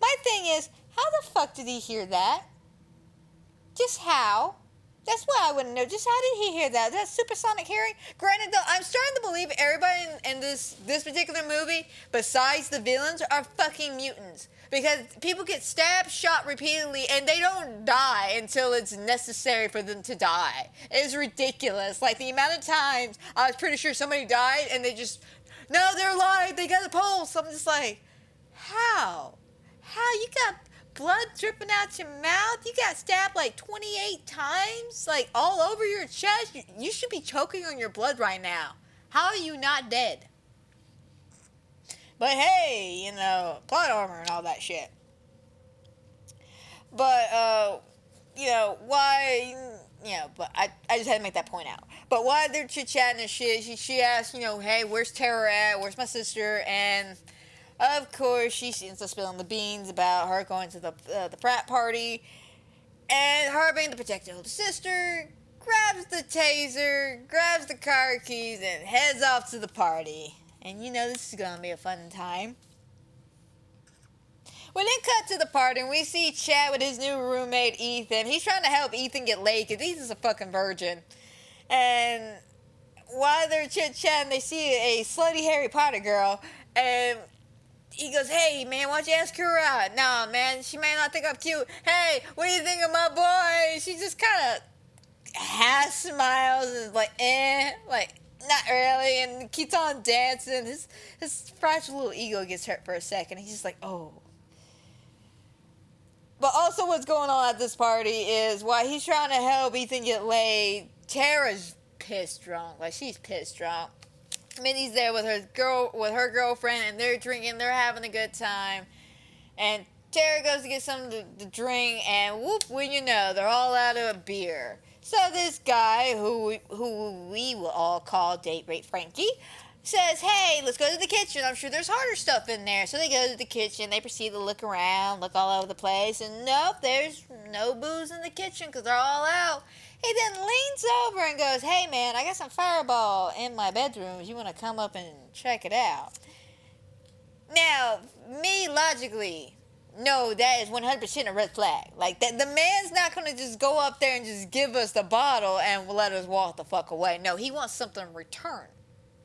my thing is, how the fuck did he hear that? Just how? That's what I want to know. Just how did he hear that? Is that supersonic hearing? Granted, though, I'm starting to believe everybody in this particular movie, besides the villains, are fucking mutants. Because people get stabbed, shot repeatedly, and they don't die until it's necessary for them to die. It's ridiculous. Like, the amount of times I was pretty sure somebody died, and they just, no, they're alive, they got a pulse. I'm just like, how? How? You got blood dripping out your mouth? You got stabbed like 28 times? Like, all over your chest? You should be choking on your blood right now. How are you not dead? But hey, you know, plot armor and all that shit. But, you know, why, you know, but I just had to make that point out. But while they're chit-chatting and shit, she asks, you know, hey, where's Tara at? Where's my sister? And, of course, she seems to spill the beans about her going to the frat party. And her being the protective older sister, grabs the taser, grabs the car keys, and heads off to the party. And you know this is going to be a fun time. We then cut to the party and we see Chad with his new roommate, Ethan. He's trying to help Ethan get laid because Ethan's a fucking virgin. And while they're chit-chatting, they see a slutty Harry Potter girl. And he goes, hey, man, why don't you ask her out? Nah, man, she may not think I'm cute. Hey, what do you think of my boy? She just kind of half smiles and is like, like, not really, and keeps on dancing. His fragile little ego gets hurt for a second. He's just like, oh. But also what's going on at this party is while he's trying to help Ethan get laid, Tara's pissed drunk. Like, she's pissed drunk. Minnie's there with her girlfriend, and they're drinking. They're having a good time. And Tara goes to get something to drink, and whoop, when you know, they're all out of beer. So this guy, who we will all call Date Rape Frankie, says, hey, let's go to the kitchen. I'm sure there's harder stuff in there. So they go to the kitchen. They proceed to look around, look all over the place. And nope, there's no booze in the kitchen because they're all out. He then leans over and goes, hey, man, I got some Fireball in my bedroom. You want to come up and check it out? Now, me logically, no, that is 100% a red flag. Like, that, the man's not going to just go up there and just give us the bottle and let us walk the fuck away. No, he wants something in return,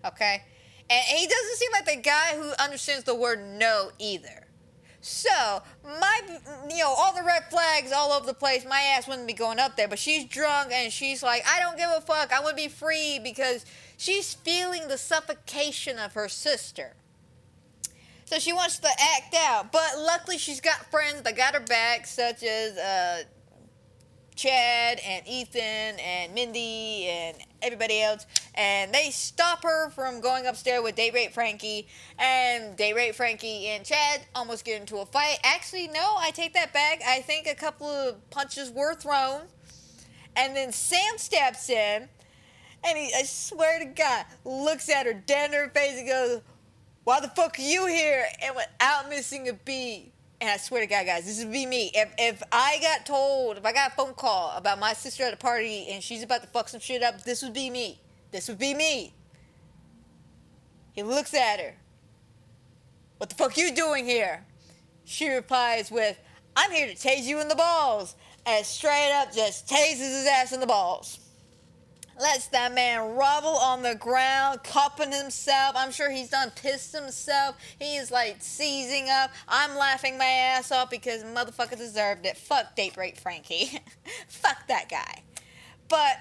okay? And he doesn't seem like the guy who understands the word no either. So, all the red flags all over the place, my ass wouldn't be going up there. But she's drunk and she's like, I don't give a fuck. I want to be free because she's feeling the suffocation of her sister. So she wants to act out, but luckily she's got friends that got her back, such as Chad and Ethan and Mindy and everybody else, and they stop her from going upstairs with Date Rape Frankie, and Date Rape Frankie and Chad almost get into a fight. Actually, no, I take that back. I think a couple of punches were thrown, and then Sam steps in, and he, I swear to God, looks at her dead in her face and goes, why the fuck are you here? And without missing a beat, And I swear to God, guys, this would be me. If I got a phone call about my sister at a party and she's about to fuck some shit up, this would be me. This would be me. He looks at her. What the fuck you doing here? She replies with, I'm here to tase you in the balls. And straight up just tases his ass in the balls. Lets that man grovel on the ground, cupping himself. I'm sure he's done pissed himself. He's like seizing up. I'm laughing my ass off because motherfucker deserved it. Fuck Date Rape Frankie. Fuck that guy. But,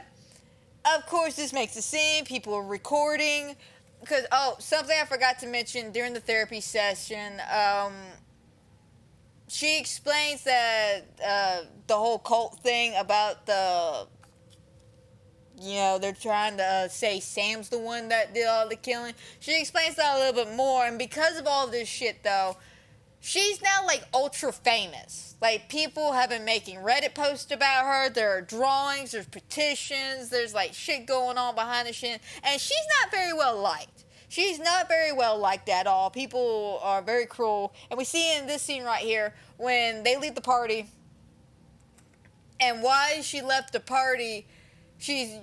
of course, this makes a scene. People are recording. Because, something I forgot to mention during the therapy session. She explains that the whole cult thing about they're trying to say Sam's the one that did all the killing. She explains that a little bit more, and because of all this shit, though, she's now, like, ultra famous. Like, people have been making Reddit posts about her. There are drawings, there's petitions, there's, like, shit going on behind the shit, and she's not very well liked. She's not very well liked at all. People are very cruel, and we see in this scene right here, when they leave the party, and why she left the party... she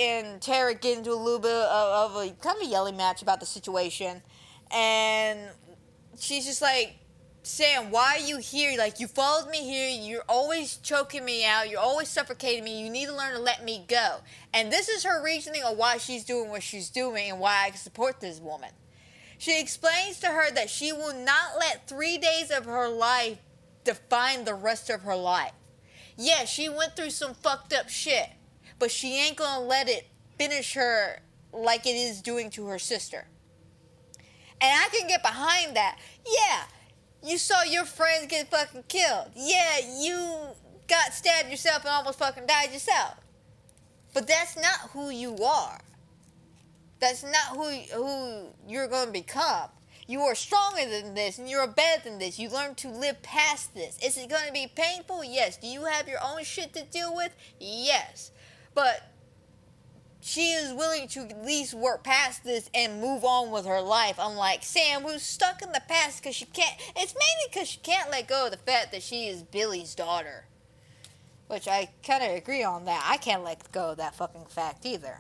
and Tara get into a little bit of a kind of a yelling match about the situation. And she's just like, Sam, why are you here? Like, you followed me here. You're always choking me out. You're always suffocating me. You need to learn to let me go. And this is her reasoning of why she's doing what she's doing and why I support this woman. She explains to her that she will not let 3 days of her life define the rest of her life. Yeah, she went through some fucked up shit. But she ain't gonna let it finish her like it is doing to her sister. And I can get behind that. Yeah, you saw your friends get fucking killed. Yeah, you got stabbed yourself and almost fucking died yourself. But that's not who you are. That's not who you're gonna become. You are stronger than this, and you're better than this. You learn to live past this. Is it gonna be painful? Yes. Do you have your own shit to deal with? Yes. But she is willing to at least work past this and move on with her life. Unlike Sam, who's stuck in the past because she can't. It's mainly because she can't let go of the fact that she is Billy's daughter. Which I kind of agree on that. I can't let go of that fucking fact either.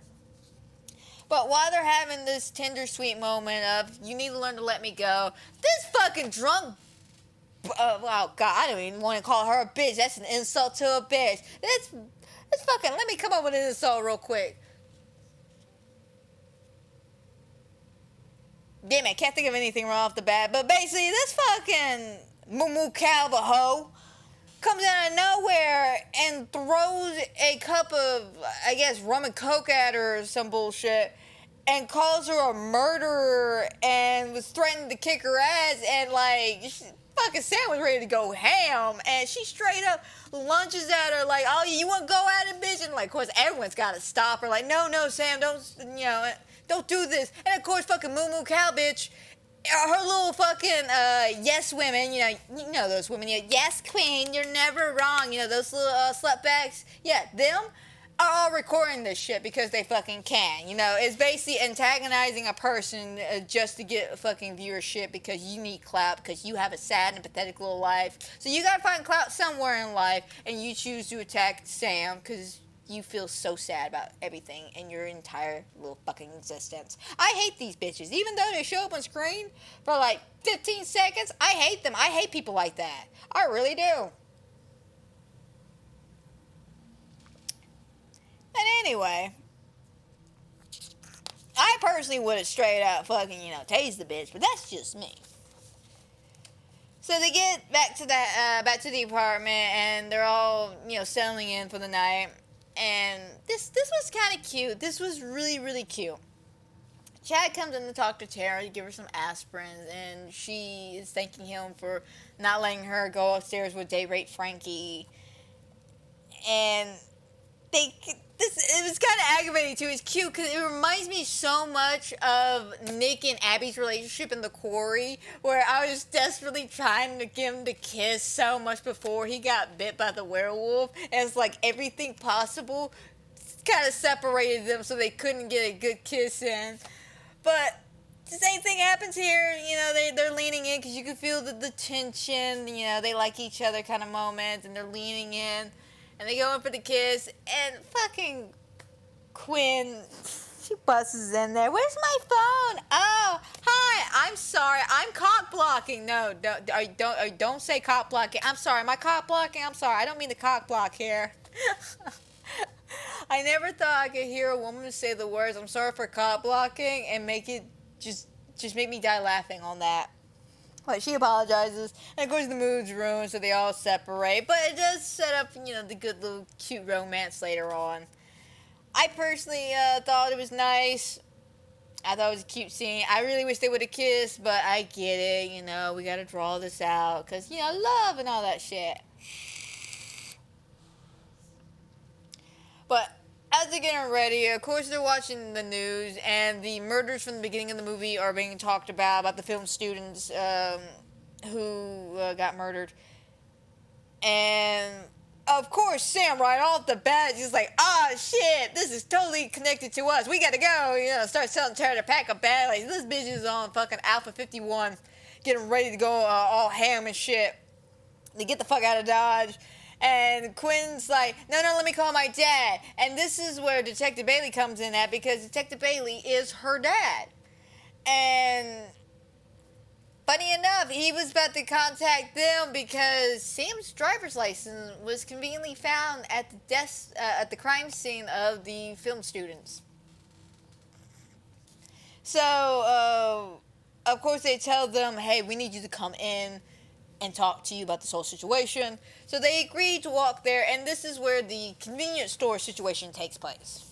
But while they're having this tender, sweet moment of, you need to learn to let me go, this fucking drunk. Oh, God, I don't even want to call her a bitch. That's an insult to a bitch. Let's fucking, let me come up with an insult real quick. Damn it, can't think of anything right off the bat. But basically, this fucking Moo Calva hoe comes out of nowhere and throws a cup of, I guess, rum and coke at her or some bullshit. And calls her a murderer and was threatening to kick her ass. And, like, fucking Sam was ready to go ham. And she straight up lunges at her like, oh, you want to go at it, bitch? And, like, of course, everyone's got to stop her. Like, no, Sam, don't do this. And, of course, fucking Moo Cow, bitch, her little fucking yes women, you know those women, yes queen, you're never wrong, those little slutbags, yeah, them are all recording this shit because they fucking can, it's basically antagonizing a person just to get fucking viewership because you need clout, because you have a sad and pathetic little life, so you gotta find clout somewhere in life, and you choose to attack Sam because you feel so sad about everything in your entire little fucking existence. I hate these bitches. Even though they show up on screen for like 15 seconds, I hate them. I hate people like that. I really do. And anyway, I personally would have straight out fucking, tased the bitch, but that's just me. So they get back to the apartment, and they're all, settling in for the night. And this was kind of cute. This was really, really cute. Chad comes in to talk to Tara to give her some aspirins, and she is thanking him for not letting her go upstairs with Date Rape Frankie. And it was kind of aggravating too. It's cute because it reminds me so much of Nick and Abby's relationship in The Quarry, where I was desperately trying to get him to kiss so much before he got bit by the werewolf. And it's like everything possible kind of separated them so they couldn't get a good kiss in. But the same thing happens here. You know, they're leaning in because you can feel the tension. You know, they like each other kind of moment, and they're leaning in, and they go in for the kiss, and fucking Quinn, she busts in there. Where's my phone? Oh, hi. I'm sorry. I'm cock blocking. No, don't say cock blocking. I'm sorry. Am I cock blocking? I'm sorry. I don't mean to cock block here. I never thought I could hear a woman say the words "I'm sorry for cock blocking" and make it just make me die laughing on that. But she apologizes, and of course the mood's ruined, so they all separate. But it does set up, you know, the good little cute romance later on. I personally thought it was nice. I thought it was a cute scene. I really wish they would have kissed, but I get it. You know, we got to draw this out because, you know, love and all that shit. But as they're getting ready, of course they're watching the news, and the murders from the beginning of the movie are being talked about the film students who got murdered. And of course, Sam, right off the bat, is like, shit, this is totally connected to us. We gotta go, you know, start telling Tara to pack a bag. Like, this bitch is on fucking Alpha 51, getting ready to go all ham and shit to get the fuck out of Dodge. And Quinn's like, no, let me call my dad. And this is where Detective Bailey comes in at, because Detective Bailey is her dad. And funny enough, he was about to contact them because Sam's driver's license was conveniently found at the desk, at the crime scene of the film students. So, of course, they tell them, hey, we need you to come in and talk to you about this whole situation. So they agree to walk there, and this is where the convenience store situation takes place.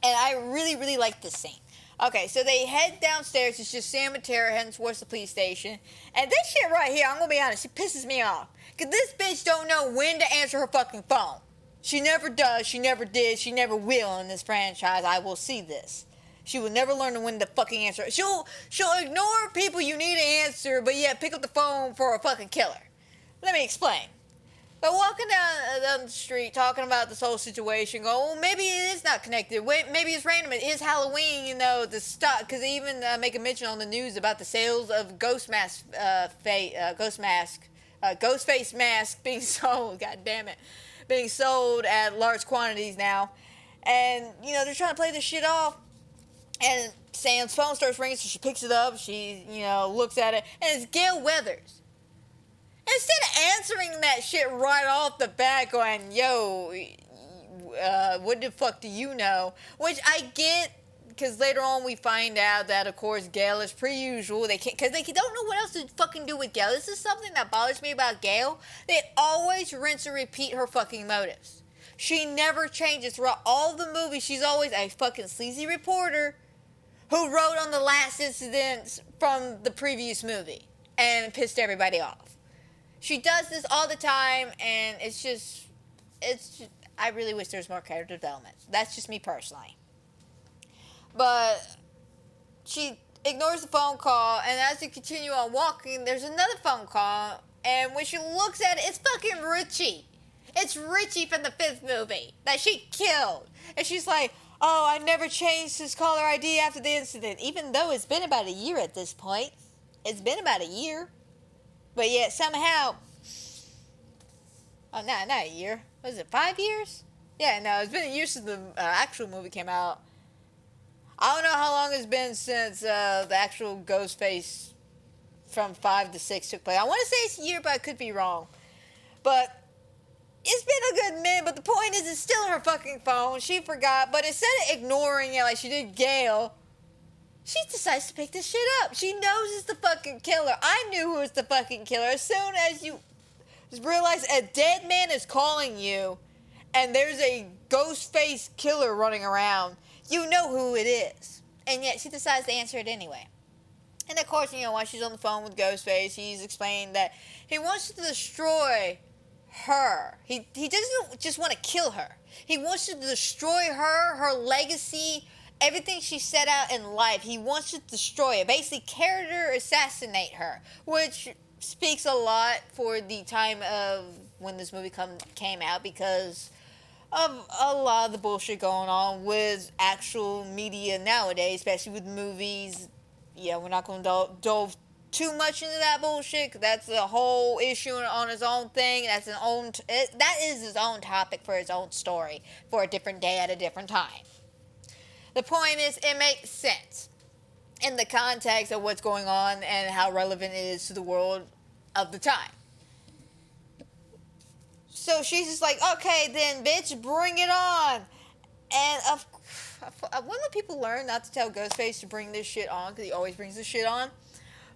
And I really, really like this scene. Okay, so they head downstairs. It's just Sam and Tara heading towards the police station. And this shit right here, I'm gonna be honest, she pisses me off. Because this bitch don't know when to answer her fucking phone. She never does, she never did, she never will in this franchise. I will see this. She will never learn when to fucking answer. She'll ignore people you need to answer, but yet pick up the phone for a fucking killer. Let me explain. But walking down the street, talking about this whole situation, going, well, maybe it is not connected. Maybe it's random. It is Halloween, you know, the stock. Because they even make a mention on the news about the sales of Ghostface mask being sold. God damn it, being sold at large quantities now. And you know they're trying to play this shit off. And Sam's phone starts ringing, so she picks it up. She, you know, looks at it, and it's Gale Weathers. Instead of answering that shit right off the bat, going, yo, what the fuck do you know? Which I get, because later on we find out that, of course, Gale is per usual. Because they don't know what else to fucking do with Gale. This is something that bothers me about Gale. They always rinse and repeat her fucking motives. She never changes. Throughout all the movies, she's always a fucking sleazy reporter who wrote on the last incidents from the previous movie and pissed everybody off. She does this all the time, and it's just, I really wish there was more character development. That's just me personally. But she ignores the phone call, and as they continue on walking, there's another phone call, and when she looks at it, it's fucking Richie. It's Richie from the 5th movie that she killed. And she's like, oh, I never changed his caller ID after the incident, even though it's been about a year at this point. It's been about a year. But yet somehow, oh, not a year. Was it 5 years? Yeah, no, it's been a year since the actual movie came out. I don't know how long it's been since the actual Ghostface from 5 to 6 took place. I want to say it's a year, but I could be wrong. But it's been a good minute, but the point is, it's still her fucking phone. She forgot, but instead of ignoring it like she did Gale, she decides to pick this shit up. She knows it's the fucking killer. I knew who was the fucking killer. As soon as you realize a dead man is calling you, and there's a ghost face killer running around, you know who it is. And yet she decides to answer it anyway. And of course, you know, while she's on the phone with Ghostface, he's explaining that he wants to destroy her. He doesn't just want to kill her. He wants to destroy her legacy, everything she set out in life. He wants to destroy it. Basically, character assassinate her, which speaks a lot for the time of when this movie came out, because of a lot of the bullshit going on with actual media nowadays, especially with movies. Yeah, we're not going to delve too much into that bullshit, 'cause that's a whole issue on its own thing. That is its own topic for its own story for a different day at a different time. The point is, it makes sense in the context of what's going on and how relevant it is to the world of the time. So she's just like, okay then, bitch, bring it on. And when will people learn not to tell Ghostface to bring this shit on? Because he always brings this shit on.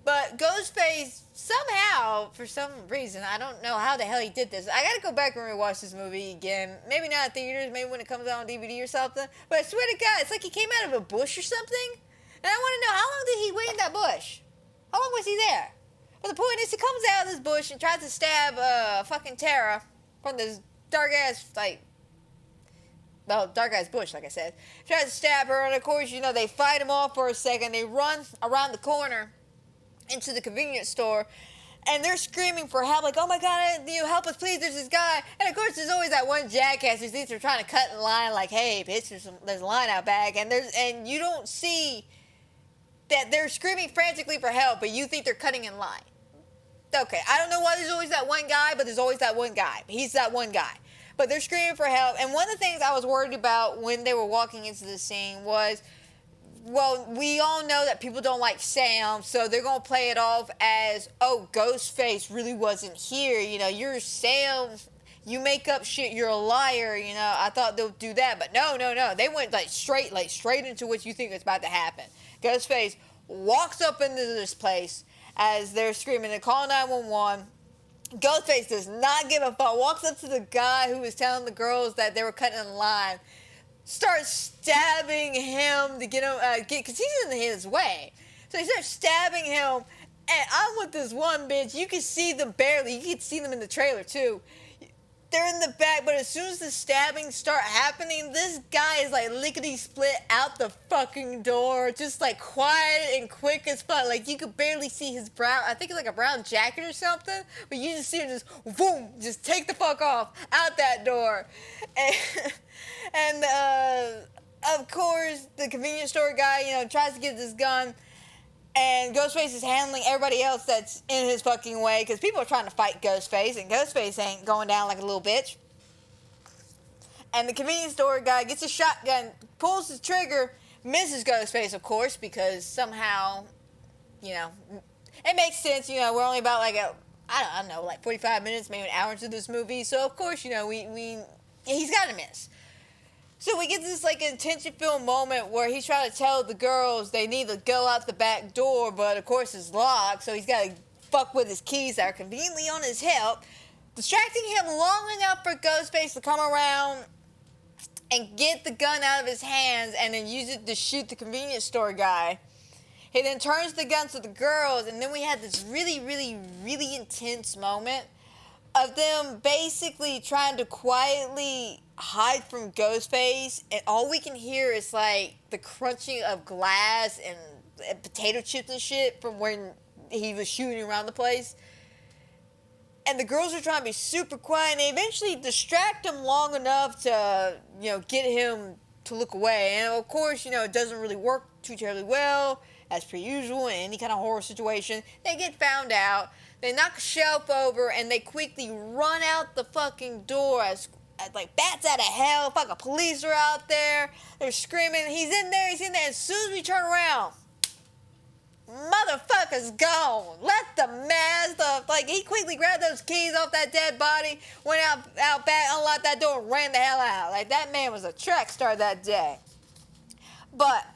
But Ghostface, somehow, for some reason, I don't know how the hell he did this. I gotta go back and rewatch this movie again. Maybe not in theaters, maybe when it comes out on DVD or something. But I swear to God, it's like he came out of a bush or something. And I want to know, how long did he wait in that bush? How long was he there? But the point is, he comes out of this bush and tries to stab fucking Tara from this dark-ass, dark-ass bush, like I said. Tries to stab her, and of course, they fight him off for a second. They run around the corner into the convenience store, and they're screaming for help, like, oh my God, help us, please, there's this guy. And of course, there's always that one jackass who thinks they're trying to cut in line, like, hey, bitch, there's a line out back, and you don't see that they're screaming frantically for help, but you think they're cutting in line. Okay, I don't know why there's always that one guy, but there's always that one guy. He's that one guy. But they're screaming for help, and one of the things I was worried about when they were walking into the scene was, well, we all know that people don't like Sam, so they're going to play it off as, oh, Ghostface really wasn't here. You're Sam. You make up shit. You're a liar. I thought they'll do that. But no. They went straight into what you think is about to happen. Ghostface walks up into this place as they're screaming and call 911. Ghostface does not give a fuck. Walks up to the guy who was telling the girls that they were cutting in line. Starts stabbing him to get him, because he's in his way. So he starts stabbing him, and I'm with this one bitch. You can see them barely. You can see them in the trailer, too. They're in the back, but as soon as the stabbings start happening, this guy is lickety-split out the fucking door, just quiet and quick as fuck. You could barely see his brown, I think it's a brown jacket or something, but you just see him just, boom, just take the fuck off out that door. And of course, the convenience store guy, tries to get this gun, and Ghostface is handling everybody else that's in his fucking way, because people are trying to fight Ghostface, and Ghostface ain't going down like a little bitch. And the convenience store guy gets a shotgun, pulls the trigger, misses Ghostface, of course, because somehow, it makes sense. We're only about I don't know, 45 minutes, maybe an hour into this movie, so of course, he's got to miss. So we get this attention-filled moment where he's trying to tell the girls they need to go out the back door, but of course it's locked, so he's got to fuck with his keys that are conveniently on his hip, distracting him long enough for Ghostface to come around and get the gun out of his hands and then use it to shoot the convenience store guy. He then turns the gun to the girls, and then we had this really, really, really intense moment of them basically trying to quietly hide from Ghostface, and all we can hear is the crunching of glass and potato chips and shit from when he was shooting around the place. And the girls are trying to be super quiet, and they eventually distract him long enough to, get him to look away. And of course, it doesn't really work too terribly well, as per usual in any kind of horror situation. They get found out. They knock a shelf over, and they quickly run out the fucking door as bats out of hell. Fucking police are out there. They're screaming, he's in there. As soon as we turn around, motherfucker's gone. Left the mask up. He quickly grabbed those keys off that dead body, went out back, unlocked that door, and ran the hell out. That man was a track star that day. But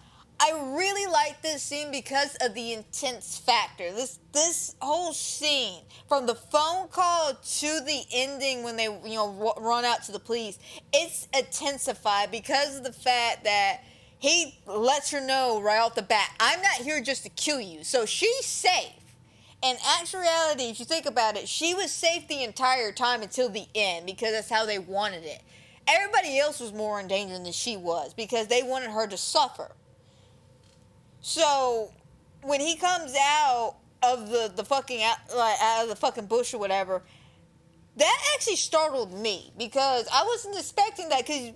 I really like this scene because of the intense factor. This whole scene, from the phone call to the ending when they run out to the police, it's intensified because of the fact that he lets her know right off the bat, I'm not here just to kill you. So she's safe. In actuality, if you think about it, she was safe the entire time until the end because that's how they wanted it. Everybody else was more in danger than she was because they wanted her to suffer. So when he comes out of the fucking out of the fucking bush or whatever, that actually startled me because I wasn't expecting that. Because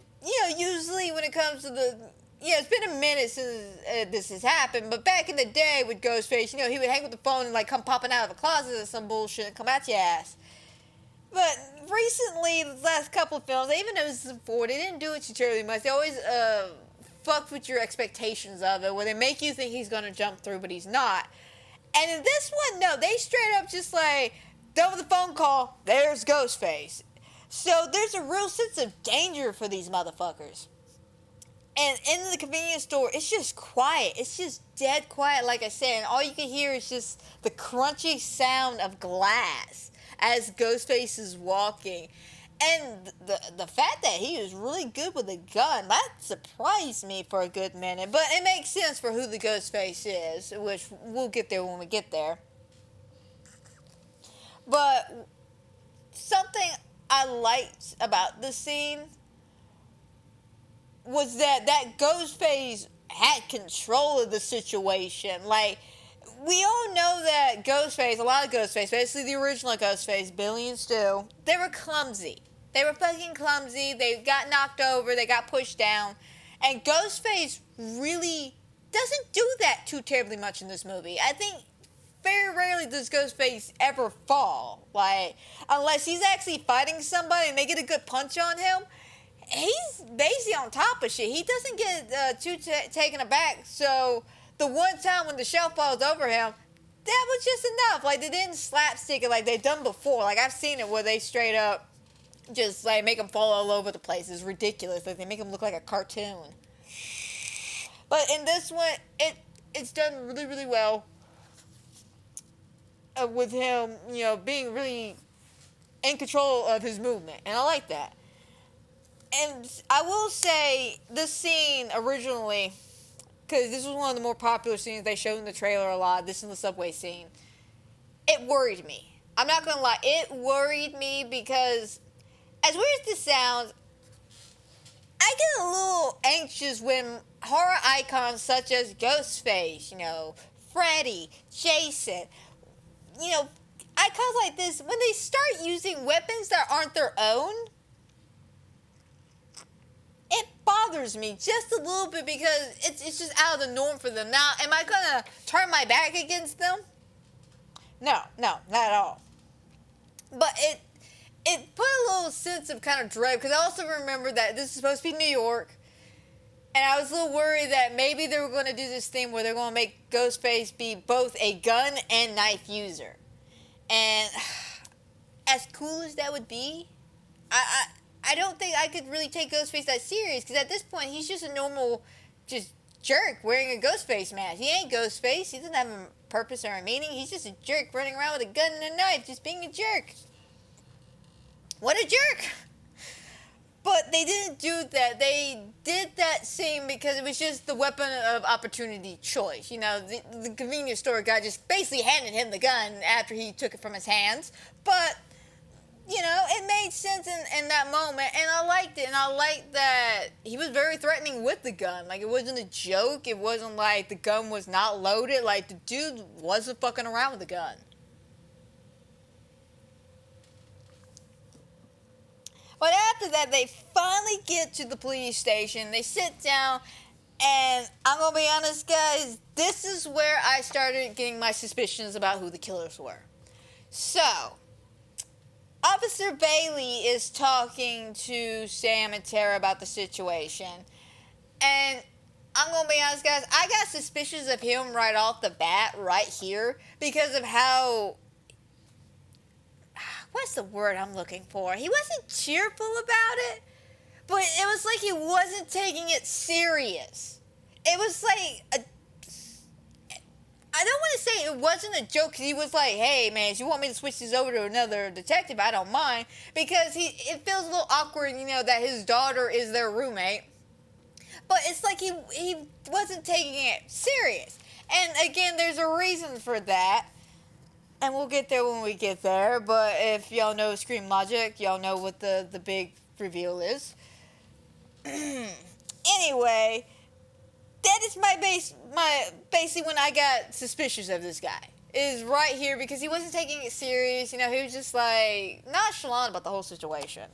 usually when it comes to it's been a minute since this has happened. But back in the day with Ghostface, he would hang with the phone and like come popping out of a closet or some bullshit and come at your ass. But recently, the last couple of films, even though this is before, they didn't do it too terribly much. They always fucked with your expectations of it, where they make you think he's gonna jump through, but he's not. And in this one, no, they straight up just like, done with the phone call, there's Ghostface. So there's a real sense of danger for these motherfuckers. And in the convenience store, it's just quiet. It's just dead quiet, like I said. And all you can hear is just the crunchy sound of glass as Ghostface is walking. And the fact that he was really good with a gun, that surprised me for a good minute. But it makes sense for who the Ghostface is, which we'll get there when we get there. But something I liked about this scene was that Ghostface had control of the situation. Like, we all know that Ghostface, a lot of Ghostface, basically the original Ghostface, Billy and Stu, they were clumsy. They were fucking clumsy. They got knocked over. They got pushed down. And Ghostface really doesn't do that too terribly much in this movie. I think very rarely does Ghostface ever fall. Like, unless he's actually fighting somebody and they get a good punch on him, he's basically on top of shit. He doesn't get too taken aback. So the one time when the shelf falls over him, that was just enough. Like, they didn't slapstick it like they've done before. Like, I've seen it where they straight up just like make him fall all over the place. It's ridiculous. Like, they make him look like a cartoon. But in this one, it's done really, really well. With him, being really in control of his movement. And I like that. And I will say, this scene originally, because this was one of the more popular scenes they showed in the trailer a lot, this and the subway scene, it worried me. I'm not going to lie. It worried me because, as weird as this sounds, I get a little anxious when horror icons such as Ghostface, Freddy, Jason, icons like this, when they start using weapons that aren't their own, it bothers me just a little bit because it's just out of the norm for them. Now, am I going to turn my back against them? No, not at all. But it put a little sense of kind of dread, because I also remember that this is supposed to be New York, and I was a little worried that maybe they were going to do this thing where they're going to make Ghostface be both a gun and knife user. And as cool as that would be, I don't think I could really take Ghostface that serious, because at this point, he's just a normal just jerk wearing a Ghostface mask. He ain't Ghostface. He doesn't have a purpose or a meaning. He's just a jerk running around with a gun and a knife, just being a jerk. What a jerk! But they didn't do that. They did that scene because it was just the weapon of opportunity choice. The convenience store guy just basically handed him the gun after he took it from his hands. But, it made sense in that moment, and I liked it. And I liked that he was very threatening with the gun. Like, it wasn't a joke. It wasn't like the gun was not loaded. Like, the dude wasn't fucking around with the gun. But after that, they finally get to the police station. They sit down, and I'm going to be honest, guys, this is where I started getting my suspicions about who the killers were. So, Officer Bailey is talking to Sam and Tara about the situation. And I'm going to be honest, guys, I got suspicions of him right off the bat, right here, because of how... What's the word I'm looking for? He wasn't cheerful about it, but it was like he wasn't taking it serious. It was like I don't want to say it wasn't a joke, because he was like, hey, man, if you want me to switch this over to another detective, I don't mind, because it feels a little awkward, that his daughter is their roommate, but it's like he wasn't taking it serious. And again, there's a reason for that. And we'll get there when we get there, but if y'all know Scream Logic, y'all know what the big reveal is. Anyway, that is my basically when I got suspicious of this guy. is right here because he wasn't taking it serious. You know, he was just like nonchalant about the whole situation.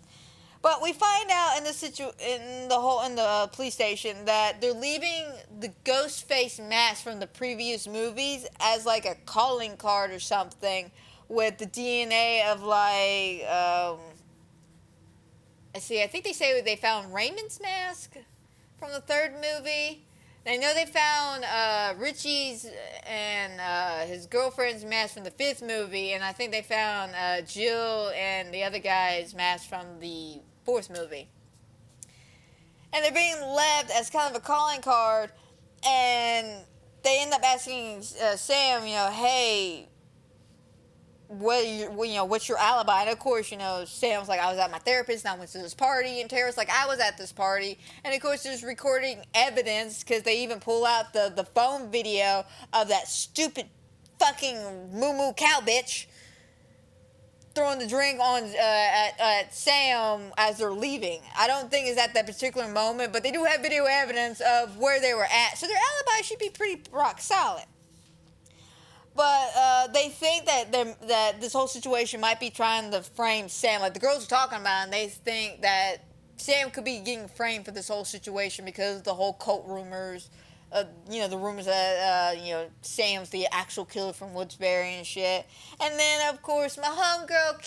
But we find out in the police station that they're leaving the ghost face mask from the previous movies as like a calling card or something with the DNA of like I think they say they found Raymond's mask from the third movie. I know they found Richie's and his girlfriend's mask from the fifth movie, and I think they found Jill and the other guy's mask from the fourth movie. And they're being left as kind of a calling card, and they end up asking Sam, hey, what's your alibi? And of course, Sam's like, I was at my therapist and I went to this party, and Tara's like, I was at this party. And of course there's recording evidence because they even pull out the phone video of that stupid fucking moo cow bitch throwing the drink on at Sam as they're leaving. I don't think it's at that particular moment, but they do have video evidence of where they were at, so their alibi should be pretty rock solid. But they think that this whole situation might be trying to frame Sam. Like the girls are talking about, and they think that Sam could be getting framed for this whole situation because of the whole cult rumors. The rumors that Sam's the actual killer from Woodsbury and shit. And then of course my homegirl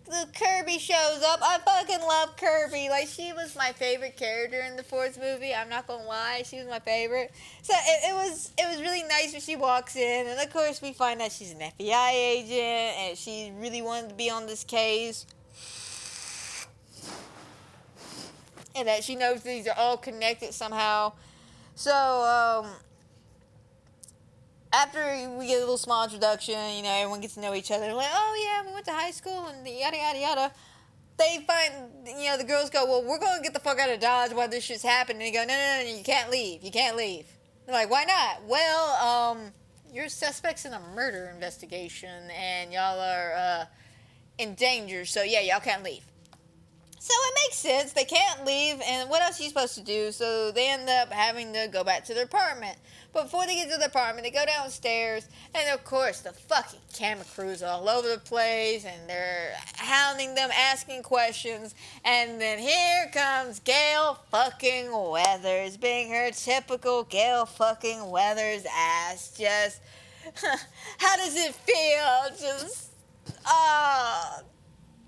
Kirby shows up. I fucking love Kirby. Like, she was my favorite character in the fourth movie. I'm not gonna lie, she was my favorite. So it was really nice when she walks in, and of course we find out she's an FBI agent and she really wanted to be on this case, and that she knows these are all connected somehow. So after we get a little small introduction, everyone gets to know each other. Like, oh yeah, we went to high school and yada yada yada. They find, the girls go, well, we're going to get the fuck out of Dodge while this shit's happening. And they go, no, you can't leave. You can't leave. They're like, why not? Well, you're suspects in a murder investigation and y'all are in danger. So yeah, y'all can't leave. So it makes sense. They can't leave, and what else are you supposed to do? So they end up having to go back to their apartment. But before they get to their apartment, they go downstairs, and of course, the fucking camera crews are all over the place, and they're hounding them, asking questions, and then here comes Gale fucking Weathers, being her typical Gale fucking Weathers ass. Just, how does it feel? Just,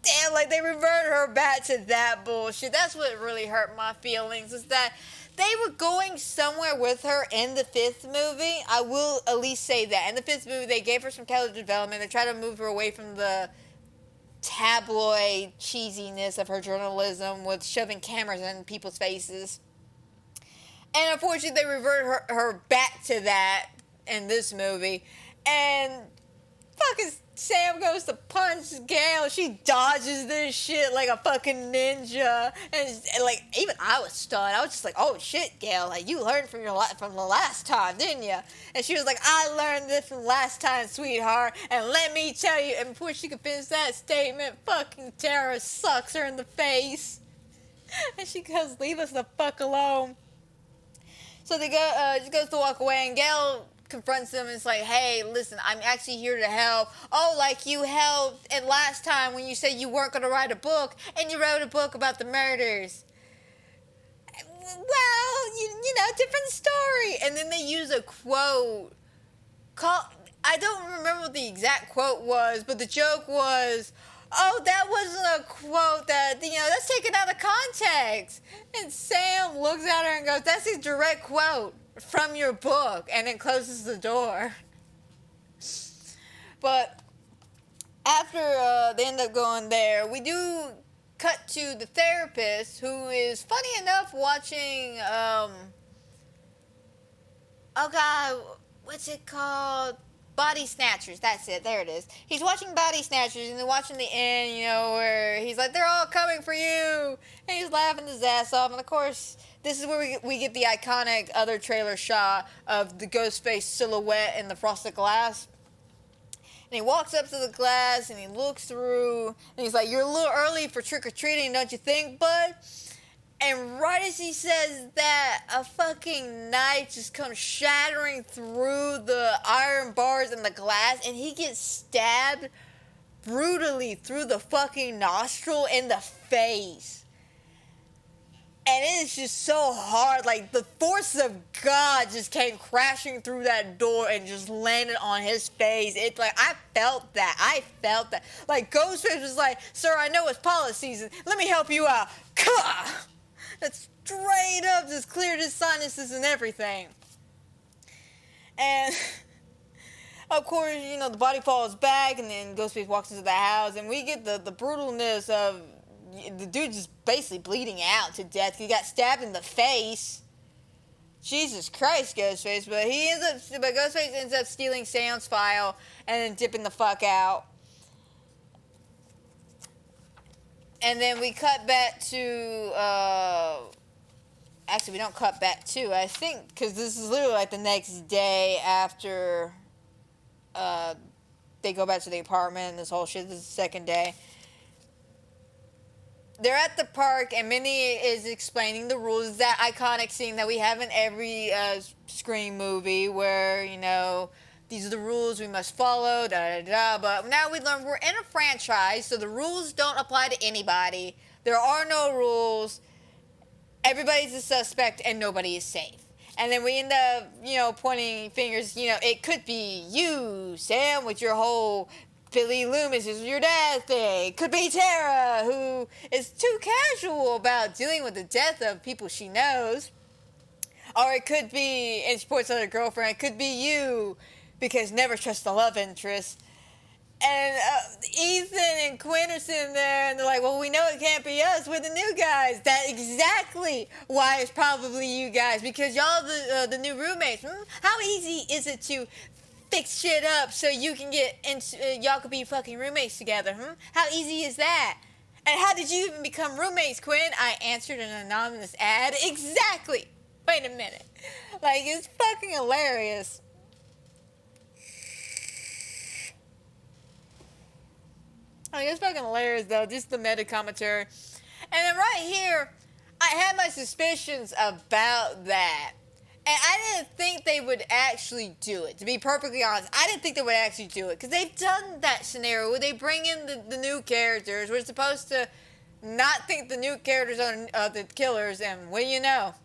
damn, like they reverted her back to that bullshit. That's what really hurt my feelings, is that they were going somewhere with her in the fifth movie. I will at least say that. In the fifth movie, they gave her some character development. They tried to move her away from the tabloid cheesiness of her journalism with shoving cameras in people's faces. And unfortunately, they reverted her back to that in this movie. And fucking Sam goes to punch Gale. She dodges this shit like a fucking ninja. And like, even I was stunned. I was just like, oh shit, Gale. Like, you learned from the last time, didn't you? And she was like, I learned this from last time, sweetheart. And let me tell you, and before she could finish that statement, fucking Tara sucks her in the face. And she goes, leave us the fuck alone. So they go, she goes to walk away, and Gale confronts them and it's like, hey, listen, I'm actually here to help. Oh, like you helped and last time when you said you weren't going to write a book, and you wrote a book about the murders. Well, you know, different story. And then they use a quote I don't remember what the exact quote was, but the joke was, oh, that wasn't a quote that, that's taken out of context. And Sam looks at her and goes, that's a direct quote from your book, and then closes the door. But after they end up going there, we do cut to the therapist, who is, funny enough, watching, oh god, what's it called? Body Snatchers. That's it. There it is. He's watching Body Snatchers, and they're watching the end, where he's like, they're all coming for you, and he's laughing his ass off. And of course, this is where we get the iconic other trailer shot of the Ghostface silhouette in the frosted glass. And he walks up to the glass, and he looks through, and he's like, you're a little early for trick-or-treating, don't you think, bud? And right as he says that, a fucking knife just comes shattering through the iron bars and the glass, and he gets stabbed brutally through the fucking nostril in the face. And it is just so hard, like the force of God just came crashing through that door and just landed on his face. It's like, I felt that. Like Ghostface was like, sir, I know it's pollen season. Let me help you out. That's straight up just cleared his sinuses and everything. And of course, you know, the body falls back and then Ghostface walks into the house and we get the brutalness of the dude just basically bleeding out to death. He got stabbed in the face. Jesus Christ, Ghostface. But Ghostface ends up stealing Sam's file and then dipping the fuck out. And then we cut back to, actually we don't cut back to, I think, because this is literally like the next day after, they go back to the apartment and this whole shit. This is the second day. They're at the park, and Minnie is explaining the rules. That iconic scene that we have in every Scream movie where, you know, these are the rules we must follow, da-da-da. But now we learn we're in a franchise, so the rules don't apply to anybody. There are no rules. Everybody's a suspect, and nobody is safe. And then we end up, you know, pointing fingers. You know, it could be you, Sam, with your whole Billy Loomis is your dad thing. Could be Tara, who is too casual about dealing with the death of people she knows. Or it could be, and she points at her girlfriend, it could be you, because never trust the love interest. And Ethan and Quinn are sitting there, and they're like, well, we know it can't be us. We're the new guys. That's exactly why it's probably you guys, because y'all the new roommates. How easy is it to fix shit up so you can get y'all could be fucking roommates together? How easy is that? And how did you even become roommates, Quinn? I answered an anonymous ad. Exactly. Wait a minute. Like, it's fucking hilarious. Like, it's fucking hilarious, though. Just the meta commentary. And then right here, I had my suspicions about that. And I didn't think they would actually do it. To be perfectly honest, I didn't think they would actually do it. Because they've done that scenario where they bring in the new characters. We're supposed to not think the new characters are the killers. And what do you know?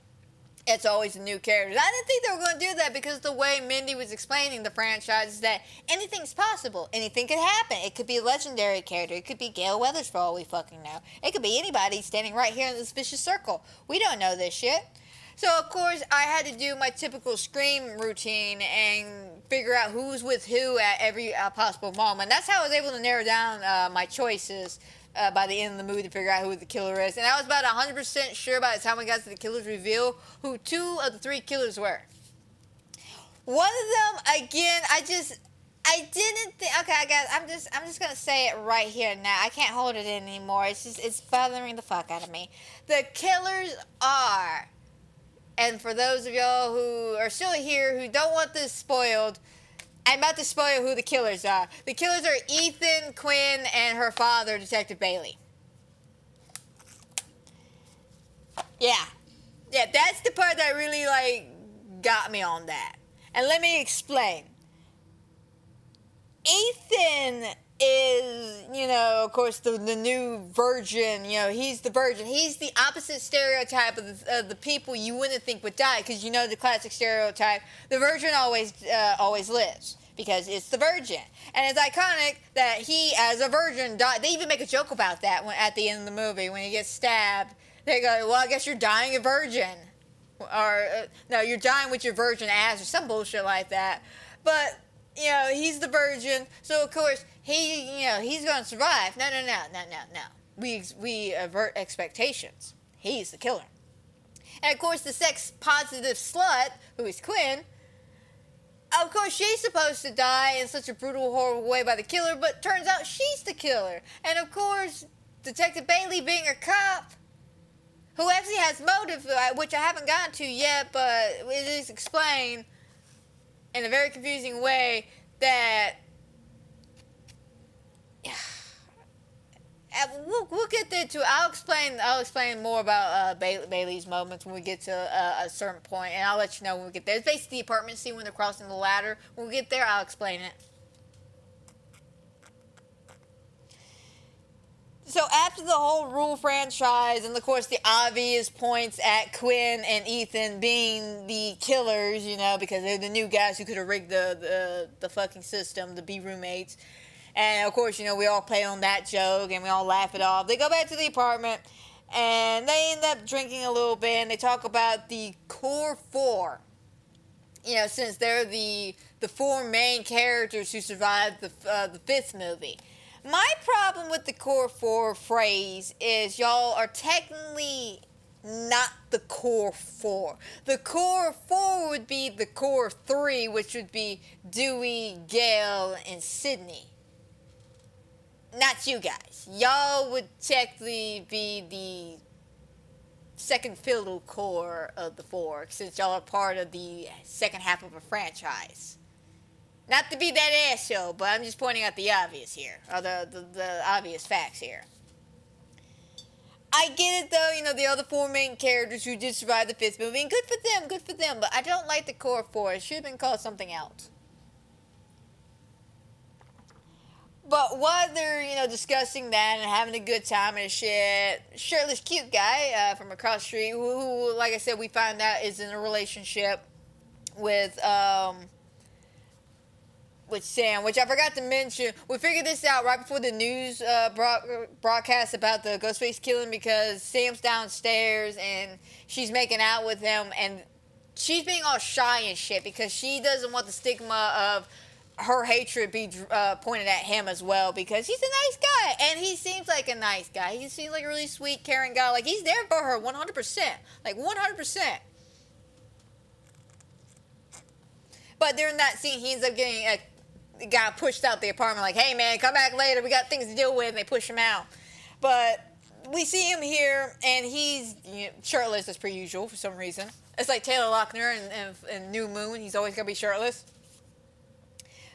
It's always the new characters. I didn't think they were going to do that because the way Mindy was explaining the franchise is that anything's possible. Anything could happen. It could be a legendary character. It could be Gale Weathers for all we fucking know. It could be anybody standing right here in this vicious circle. We don't know this shit. So, of course, I had to do my typical Scream routine and figure out who's with who at every possible moment. That's how I was able to narrow down my choices by the end of the movie to figure out who the killer is. And I was about 100% sure by the time we got to the killer's reveal who 2 of the 3 killers were. One of them, again, I didn't think, okay, guys, I'm just going to say it right here now. I can't hold it in anymore. It's bothering the fuck out of me. The killers are... And for those of y'all who are still here, who don't want this spoiled, I'm about to spoil who the killers are. The killers are Ethan, Quinn, and her father, Detective Bailey. Yeah, that's the part that really, like, got me on that. And let me explain. Ethan is, you know, of course, the new virgin. You know, he's the virgin. He's the opposite stereotype of the people you wouldn't think would die, because you know the classic stereotype: the virgin always lives because it's the virgin. And it's iconic that he, as a virgin, died. They even make a joke about that at the end of the movie when he gets stabbed. They go, "Well, I guess you're dying a virgin," or "No, you're dying with your virgin ass," or some bullshit like that. But you know, he's the virgin, so of course he's going to survive. No. We avert expectations. He's the killer. And of course, the sex-positive slut, who is Quinn, of course, she's supposed to die in such a brutal, horrible way by the killer, but turns out she's the killer. And of course, Detective Bailey, being a cop, who actually has motive, which I haven't gotten to yet, but it is explained in a very confusing way, that we'll get there too. I'll explain more about Bailey's moments when we get to a certain point, and I'll let you know when we get there. It's basically the apartment scene when they're crossing the ladder. When we get there, I'll explain it. So after the whole Rule franchise, and of course the obvious points at Quinn and Ethan being the killers, you know, because they're the new guys who could have rigged the fucking system to be roommates. And of course, you know, we all play on that joke and we all laugh it off. They go back to the apartment and they end up drinking a little bit, and they talk about the core four. You know, since they're the four main characters who survived the fifth movie. My problem with the core four phrase is y'all are technically not the core four. The core four would be the core three, which would be Dewey, Gale, and Sydney. Not you guys. Y'all would technically be the second fiddle core of the four, since y'all are part of the second half of a franchise. Not to be that asshole, but I'm just pointing out the obvious here, or the obvious facts here. I get it though, you know, the other four main characters who did survive the fifth movie, and good for them, but I don't like the core four. It should have been called something else. But while they're, you know, discussing that and having a good time and shit, shirtless cute guy from across the street, who, like I said, we find out is in a relationship with Sam, which I forgot to mention. We figured this out right before the news broadcast about the Ghostface killing, because Sam's downstairs and she's making out with him, and she's being all shy and shit because she doesn't want the stigma of her hatred be pointed at him as well, because he's a nice guy, and he seems like a nice guy. He seems like a really sweet, caring guy. Like, he's there for her 100%. Like, 100%. But during that scene, he ends up getting got pushed out the apartment, like, hey man, come back later, we got things to deal with, and they push him out. But we see him here, and he's, you know, shirtless as per usual for some reason. It's like Taylor Lautner in New Moon. He's always gonna be shirtless.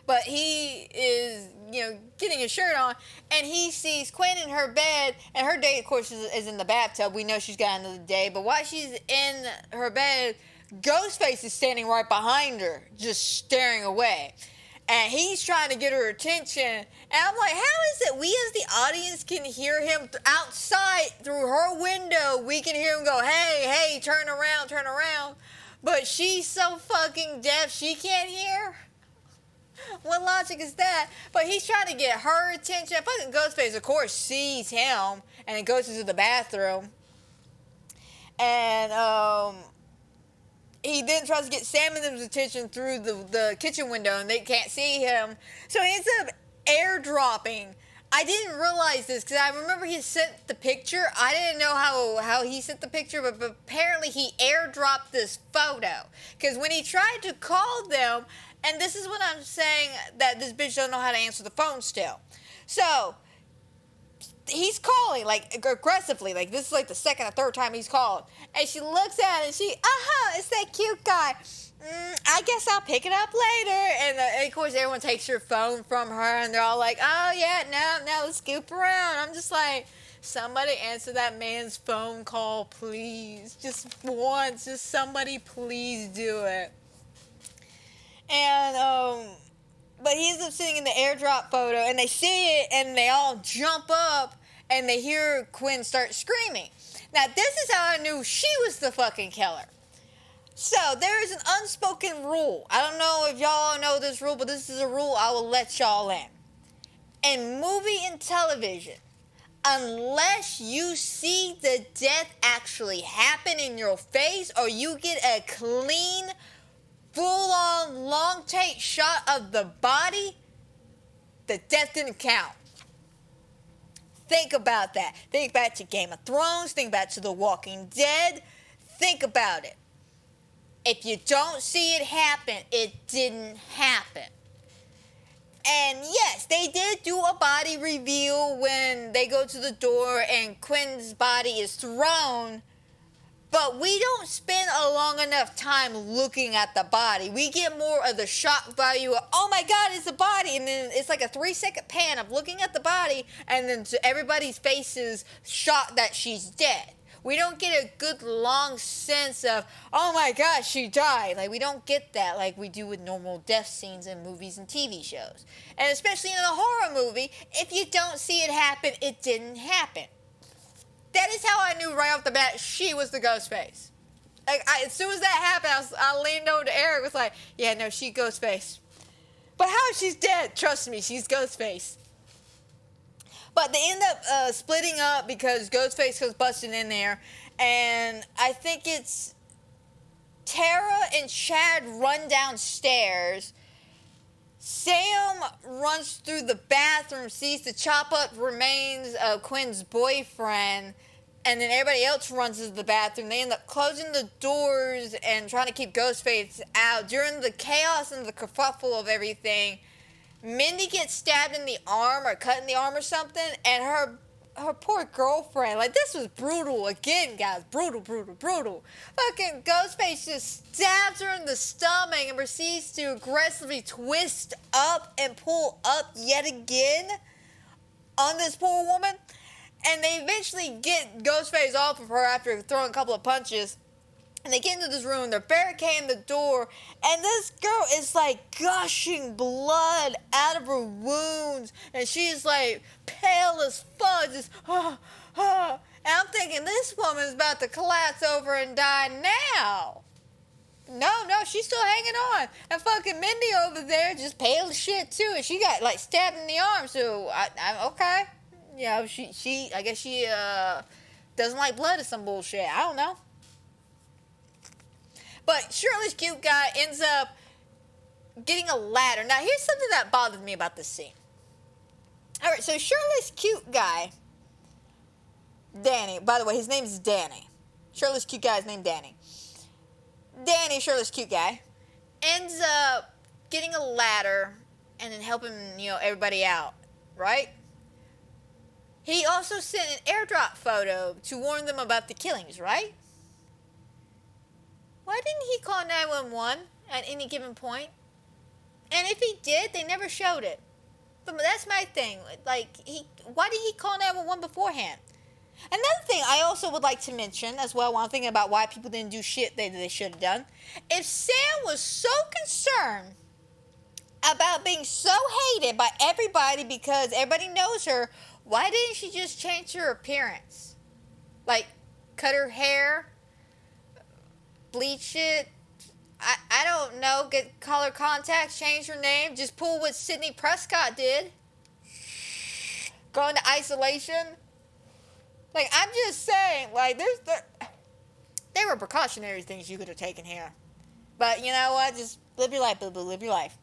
But he is, you know, getting his shirt on, and he sees Quinn in her bed, and her date, of course, is in the bathtub. We know she's got another day, but while she's in her bed, Ghostface is standing right behind her, just staring away. And he's trying to get her attention. And I'm like, how is it we as the audience can hear him outside through her window? We can hear him go, hey, turn around. But she's so fucking deaf, she can't hear? What logic is that? But he's trying to get her attention. Fucking Ghostface, of course, sees him and goes into the bathroom. And, he then tries to get Sam and them's attention through the kitchen window, and they can't see him. So he ends up airdropping. I didn't realize this because I remember he sent the picture. I didn't know how he sent the picture, but apparently he airdropped this photo. Because when he tried to call them, and this is what I'm saying, that this bitch doesn't know how to answer the phone still. So he's calling, like, aggressively. Like, this is like the second or third time he's called. And she looks at it and she, it's that cute guy. I guess I'll pick it up later. And of course, everyone takes her phone from her, and they're all like, oh yeah, now let's scoop around. I'm just like, somebody answer that man's phone call, please. Just once, just somebody please do it. And, but he ends up sitting in the airdrop photo, and they see it, and they all jump up, and they hear Quinn start screaming. Now, this is how I knew she was the fucking killer. So, there is an unspoken rule. I don't know if y'all know this rule, but this is a rule I will let y'all in. In movie and television, unless you see the death actually happen in your face, or you get a clean, full-on, long-take shot of the body, the death didn't count. Think about that. Think back to Game of Thrones. Think back to The Walking Dead. Think about it. If you don't see it happen, it didn't happen. And yes, they did do a body reveal when they go to the door and Quinn's body is thrown But we don't spend a long enough time looking at the body. We get more of the shock value of, oh my God, it's a body. And then it's like a 3-second pan of looking at the body, and then everybody's faces shocked that she's dead. We don't get a good long sense of, oh my God, she died. Like, we don't get that like we do with normal death scenes in movies and TV shows. And especially in a horror movie, if you don't see it happen, it didn't happen. That is how I knew right off the bat she was the Ghostface. Like, as soon as that happened, I leaned over to Eric, was like, yeah, no, she Ghostface. But how if she's dead? Trust me, she's Ghostface. But they end up splitting up because Ghostface goes busting in there. And I think it's Tara and Chad run downstairs. Sam runs through the bathroom, sees the chop up remains of Quinn's boyfriend, and then everybody else runs into the bathroom. They end up closing the doors and trying to keep Ghostface out. During the chaos and the kerfuffle of everything, Mindy gets stabbed in the arm or cut in the arm or something, and her poor girlfriend, like, this was brutal again, guys. Brutal. Fucking Ghostface just stabs her in the stomach and proceeds to aggressively twist up and pull up yet again on this poor woman. And they eventually get Ghostface off of her after throwing a couple of punches. And they get into this room, they're barricading the door, and this girl is like gushing blood out of her wounds, and she's like pale as fuck, just and I'm thinking, this woman's about to collapse over and die now. No, she's still hanging on. And fucking Mindy over there just pale as shit too, and she got like stabbed in the arm, so I'm okay. Yeah, she I guess she doesn't like blood or some bullshit. I don't know. But Shirley's cute guy ends up getting a ladder. Now, here's something that bothered me about this scene. All right, so Shirley's cute guy, Danny, by the way, his name is Danny. Shirley's cute guy is named Danny. Danny, Shirley's cute guy, ends up getting a ladder and then helping, everybody out, right? He also sent an airdrop photo to warn them about the killings, right? Why didn't he call 911 at any given point? And if he did, they never showed it. But that's my thing. Like, why did he call 911 beforehand? Another thing I also would like to mention as well, while I'm thinking about why people didn't do shit they should have done. If Sam was so concerned about being so hated by everybody because everybody knows her, why didn't she just change her appearance? Like, cut her hair? Bleach it, I don't know, get color contacts, change her name, just pull what Sidney Prescott did. Go into isolation. Like, I'm just saying, like, there were precautionary things you could have taken here. But you know what, just live your life, boo-boo, live your life.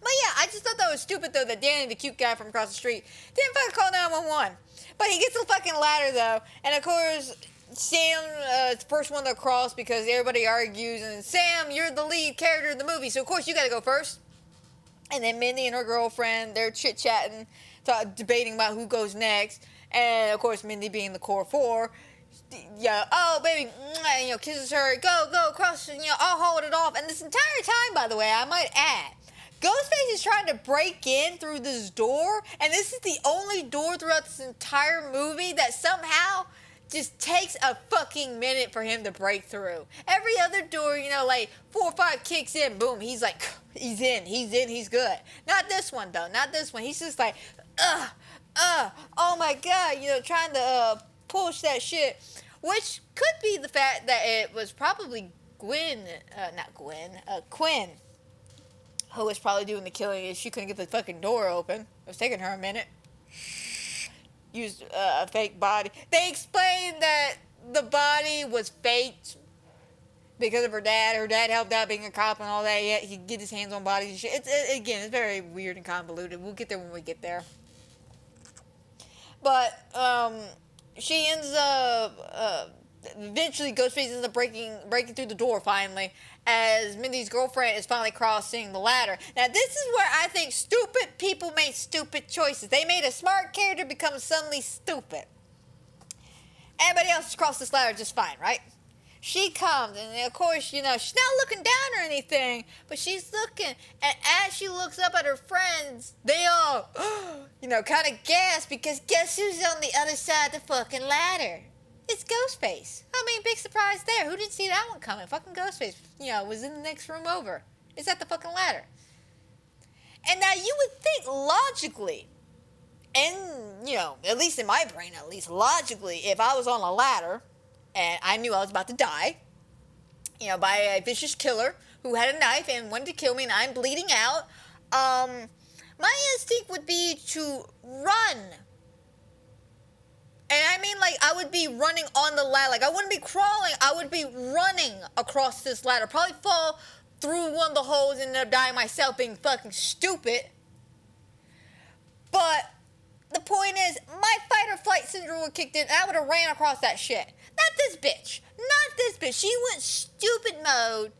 But yeah, I just thought that was stupid, though, that Danny, the cute guy from across the street, didn't fucking call 911. But he gets the fucking ladder, though, and of course, Sam is the first one to cross because everybody argues, and Sam, you're the lead character in the movie, so of course you gotta go first. And then Mindy and her girlfriend, they're chit-chatting, debating about who goes next, and of course Mindy being the core four, oh baby, kisses her, go, cross, I'll hold it off. And this entire time, by the way, I might add, Ghostface is trying to break in through this door, and this is the only door throughout this entire movie that somehow just takes a fucking minute for him to break through. Every other door, like 4 or 5 kicks in, boom, he's like, he's in, he's good. Not this one, though, not this one. He's just like, oh my God, trying to push that shit. Which could be the fact that it was probably Quinn, who was probably doing the killing, and she couldn't get the fucking door open. It was taking her a minute. Used a fake body. They explained that the body was faked because of her dad. Her dad helped out being a cop and all that. Yeah, he could get his hands on bodies and shit. It's very weird and convoluted. We'll get there when we get there. But she ends up eventually Ghostface ends up breaking through the door finally, as Mindy's girlfriend is finally crossing the ladder. Now this is where I think stupid people made stupid choices. They made a smart character become suddenly stupid. Everybody else has crossed this ladder just fine, right? She comes, and of course, you know, she's not looking down or anything, but she's looking, and as she looks up at her friends, they all, you know, kind of gasp, because guess who's on the other side of the fucking ladder? It's Ghostface. I mean, big surprise there. Who didn't see that one coming? Fucking Ghostface, you know, was in the next room over. It's at the fucking ladder. And now you would think logically, and, you know, at least in my brain, at least logically, if I was on a ladder, and I knew I was about to die, you know, by a vicious killer who had a knife and wanted to kill me, and I'm bleeding out, my instinct would be to run. And I mean, like, I would be running on the ladder. Like, I wouldn't be crawling. I would be running across this ladder. Probably fall through one of the holes and end up dying myself, being fucking stupid. But the point is, my fight or flight syndrome would kicked in, and I would have ran across that shit. Not this bitch. Not this bitch. She went stupid mode.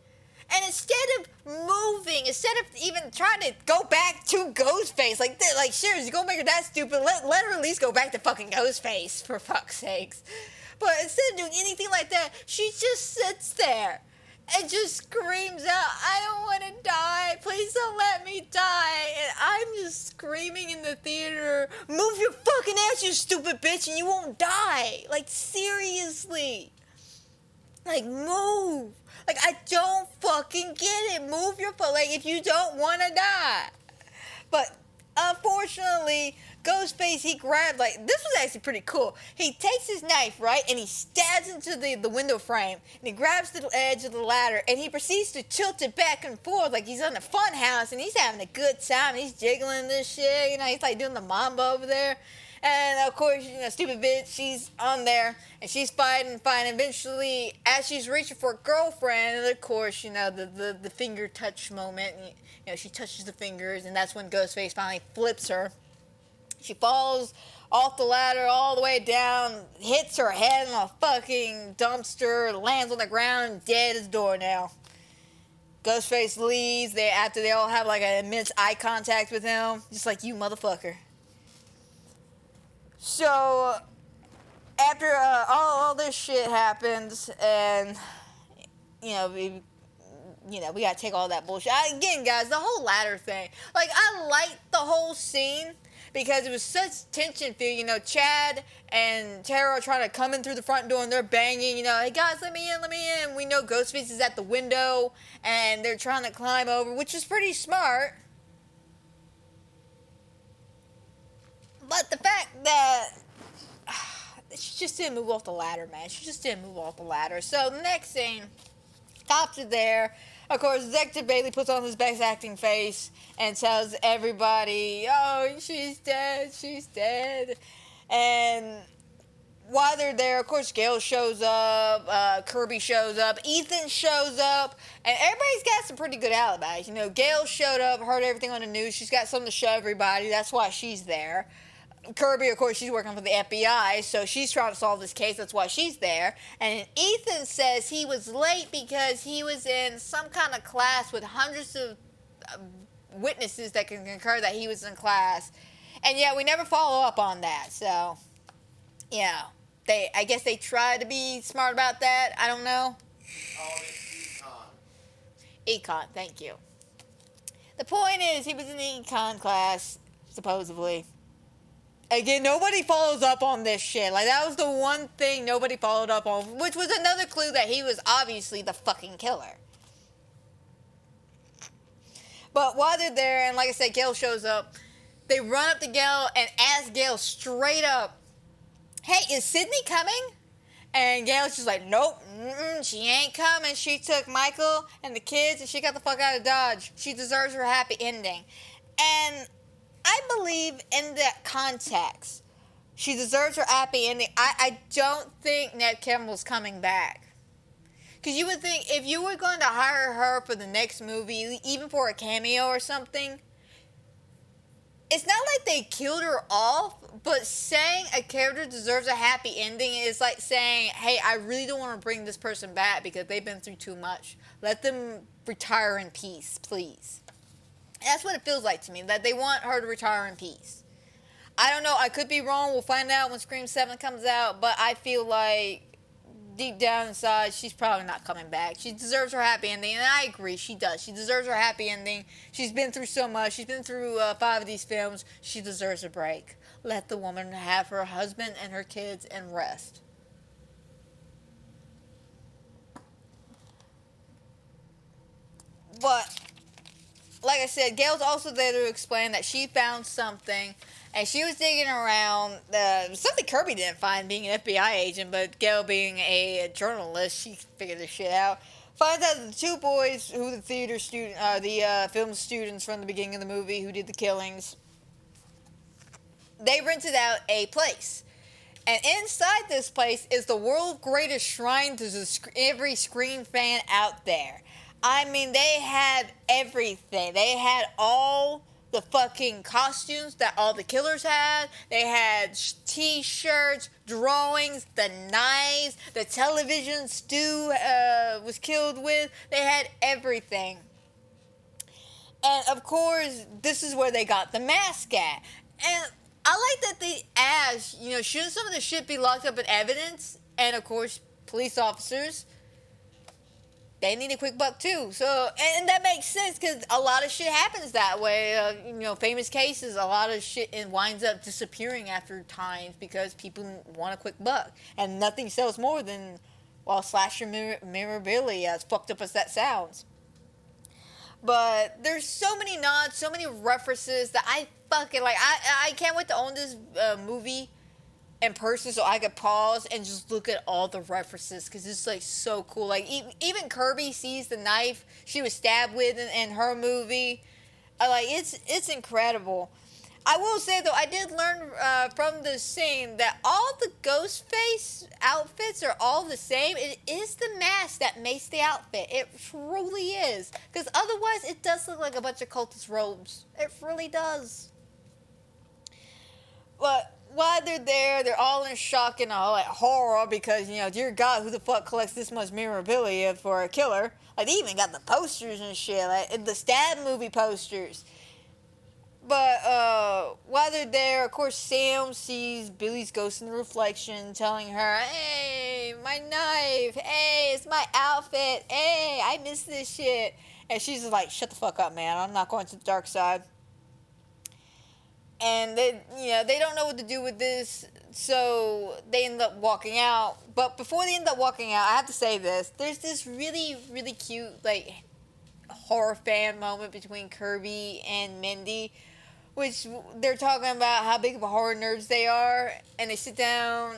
And instead of moving, instead of even trying to go back to Ghostface, like seriously, go make her that stupid. Let her at least go back to fucking Ghostface, for fuck's sakes. But instead of doing anything like that, she just sits there and just screams out, I don't want to die. Please don't let me die. And I'm just screaming in the theater, move your fucking ass, you stupid bitch, and you won't die. Like, seriously. Like, move. Like, I don't fucking get it. Move your foot. Like, if you don't want to die. But, unfortunately, Ghostface, he grabbed, like, this was actually pretty cool. He takes his knife, right, and he stabs into the window frame, and he grabs the edge of the ladder, and he proceeds to tilt it back and forth like he's on a fun house, and he's having a good time. He's jiggling this shit, you know, he's like doing the mamba over there. And of course, you know, stupid bitch, she's on there, and she's fighting. Eventually, as she's reaching for a girlfriend, and of course, you know, the finger touch moment, and, you know, she touches the fingers, and that's when Ghostface finally flips her. She falls off the ladder all the way down, hits her head in a fucking dumpster, lands on the ground, dead as a doornail. Ghostface leaves after they all have like an immense eye contact with him, just like, you motherfucker. So, after all this shit happens, and, you know, we gotta take all that bullshit. Again, guys, the whole ladder thing. Like, I liked the whole scene because it was such tension feel. You know, Chad and Tara are trying to come in through the front door, and they're banging, you know, hey guys, let me in. We know Ghostface is at the window, and they're trying to climb over, which is pretty smart. But the fact that she just didn't move off the ladder, man. She just didn't move off the ladder. So the next scene, cops are there. Of course, Detective Bailey puts on his best acting face and tells everybody, oh, she's dead. And while they're there, of course, Gale shows up, Kirby shows up, Ethan shows up, and everybody's got some pretty good alibis. You know, Gale showed up, heard everything on the news. She's got something to show everybody. That's why she's there. Kirby, of course, she's working for the FBI, so she's trying to solve this case. That's why she's there. And Ethan says he was late because he was in some kind of class with hundreds of witnesses that can concur that he was in class. And yeah, we never follow up on that. So, yeah, I guess they tried to be smart about that. I don't know. Oh, it's Econ, thank you. The point is, he was in the econ class, supposedly. Again, nobody follows up on this shit. Like, that was the one thing nobody followed up on, which was another clue that he was obviously the fucking killer. But while they're there, and like I said, Gale shows up, they run up to Gale and ask Gale straight up, hey, is Sydney coming? And Gale's just like, nope, she ain't coming. She took Michael and the kids, and she got the fuck out of Dodge. She deserves her happy ending. And I believe in that context, she deserves her happy ending. I don't think Neve Campbell's coming back. Because you would think if you were going to hire her for the next movie, even for a cameo or something, it's not like they killed her off, but saying a character deserves a happy ending is like saying, hey, I really don't want to bring this person back because they've been through too much. Let them retire in peace, please. That's what it feels like to me, that they want her to retire in peace. I don't know, I could be wrong, we'll find out when Scream 7 comes out, but I feel like deep down inside, she's probably not coming back. She deserves her happy ending, and I agree, she does. She deserves her happy ending. She's been through so much. She's been through 5 of these films. She deserves a break. Let the woman have her husband and her kids and rest. But, like I said, Gail's also there to explain that she found something, and she was digging around, something Kirby didn't find, being an FBI agent, but Gail being a journalist, she figured this shit out. Finds out that the 2 boys who the film students from the beginning of the movie who did the killings, they rented out a place. And inside this place is the world's greatest shrine to every Scream fan out there. I mean, they had everything. They had all the fucking costumes that all the killers had. They had t-shirts, drawings, the knives, the television Stu was killed with. They had everything. And of course, this is where they got the mask at. And I like that they asked, shouldn't some of the shit be locked up in evidence? And of course, police officers, they need a quick buck too. So, and that makes sense because a lot of shit happens that way. Famous cases, a lot of shit winds up disappearing after times because people want a quick buck. And nothing sells more than, slasher memorabilia, as fucked up as that sounds. But there's so many nods, so many references that I fucking like. I can't wait to own this movie in person so I could pause and just look at all the references because it's like so cool. Like even Kirby sees the knife she was stabbed with in her movie. It's incredible. I will say though, I did learn from the scene that all the Ghostface outfits are all the same. It is the mask that makes the outfit. It truly is. Because otherwise it does look like a bunch of cultist robes. It really does. But while they're there, they're all in shock and horror because, dear God, who the fuck collects this much memorabilia for a killer? Like, they even got the posters and shit, like the Stab movie posters. But while they're there, of course, Sam sees Billy's ghost in the reflection telling her, hey, my knife, hey, it's my outfit, hey, I miss this shit. And she's just like, shut the fuck up, man, I'm not going to the dark side. And they don't know what to do with this, so they end up walking out. But before they end up walking out, I have to say this. There's this really, really cute, horror fan moment between Kirby and Mindy, which they're talking about how big of a horror nerds they are, and they sit down.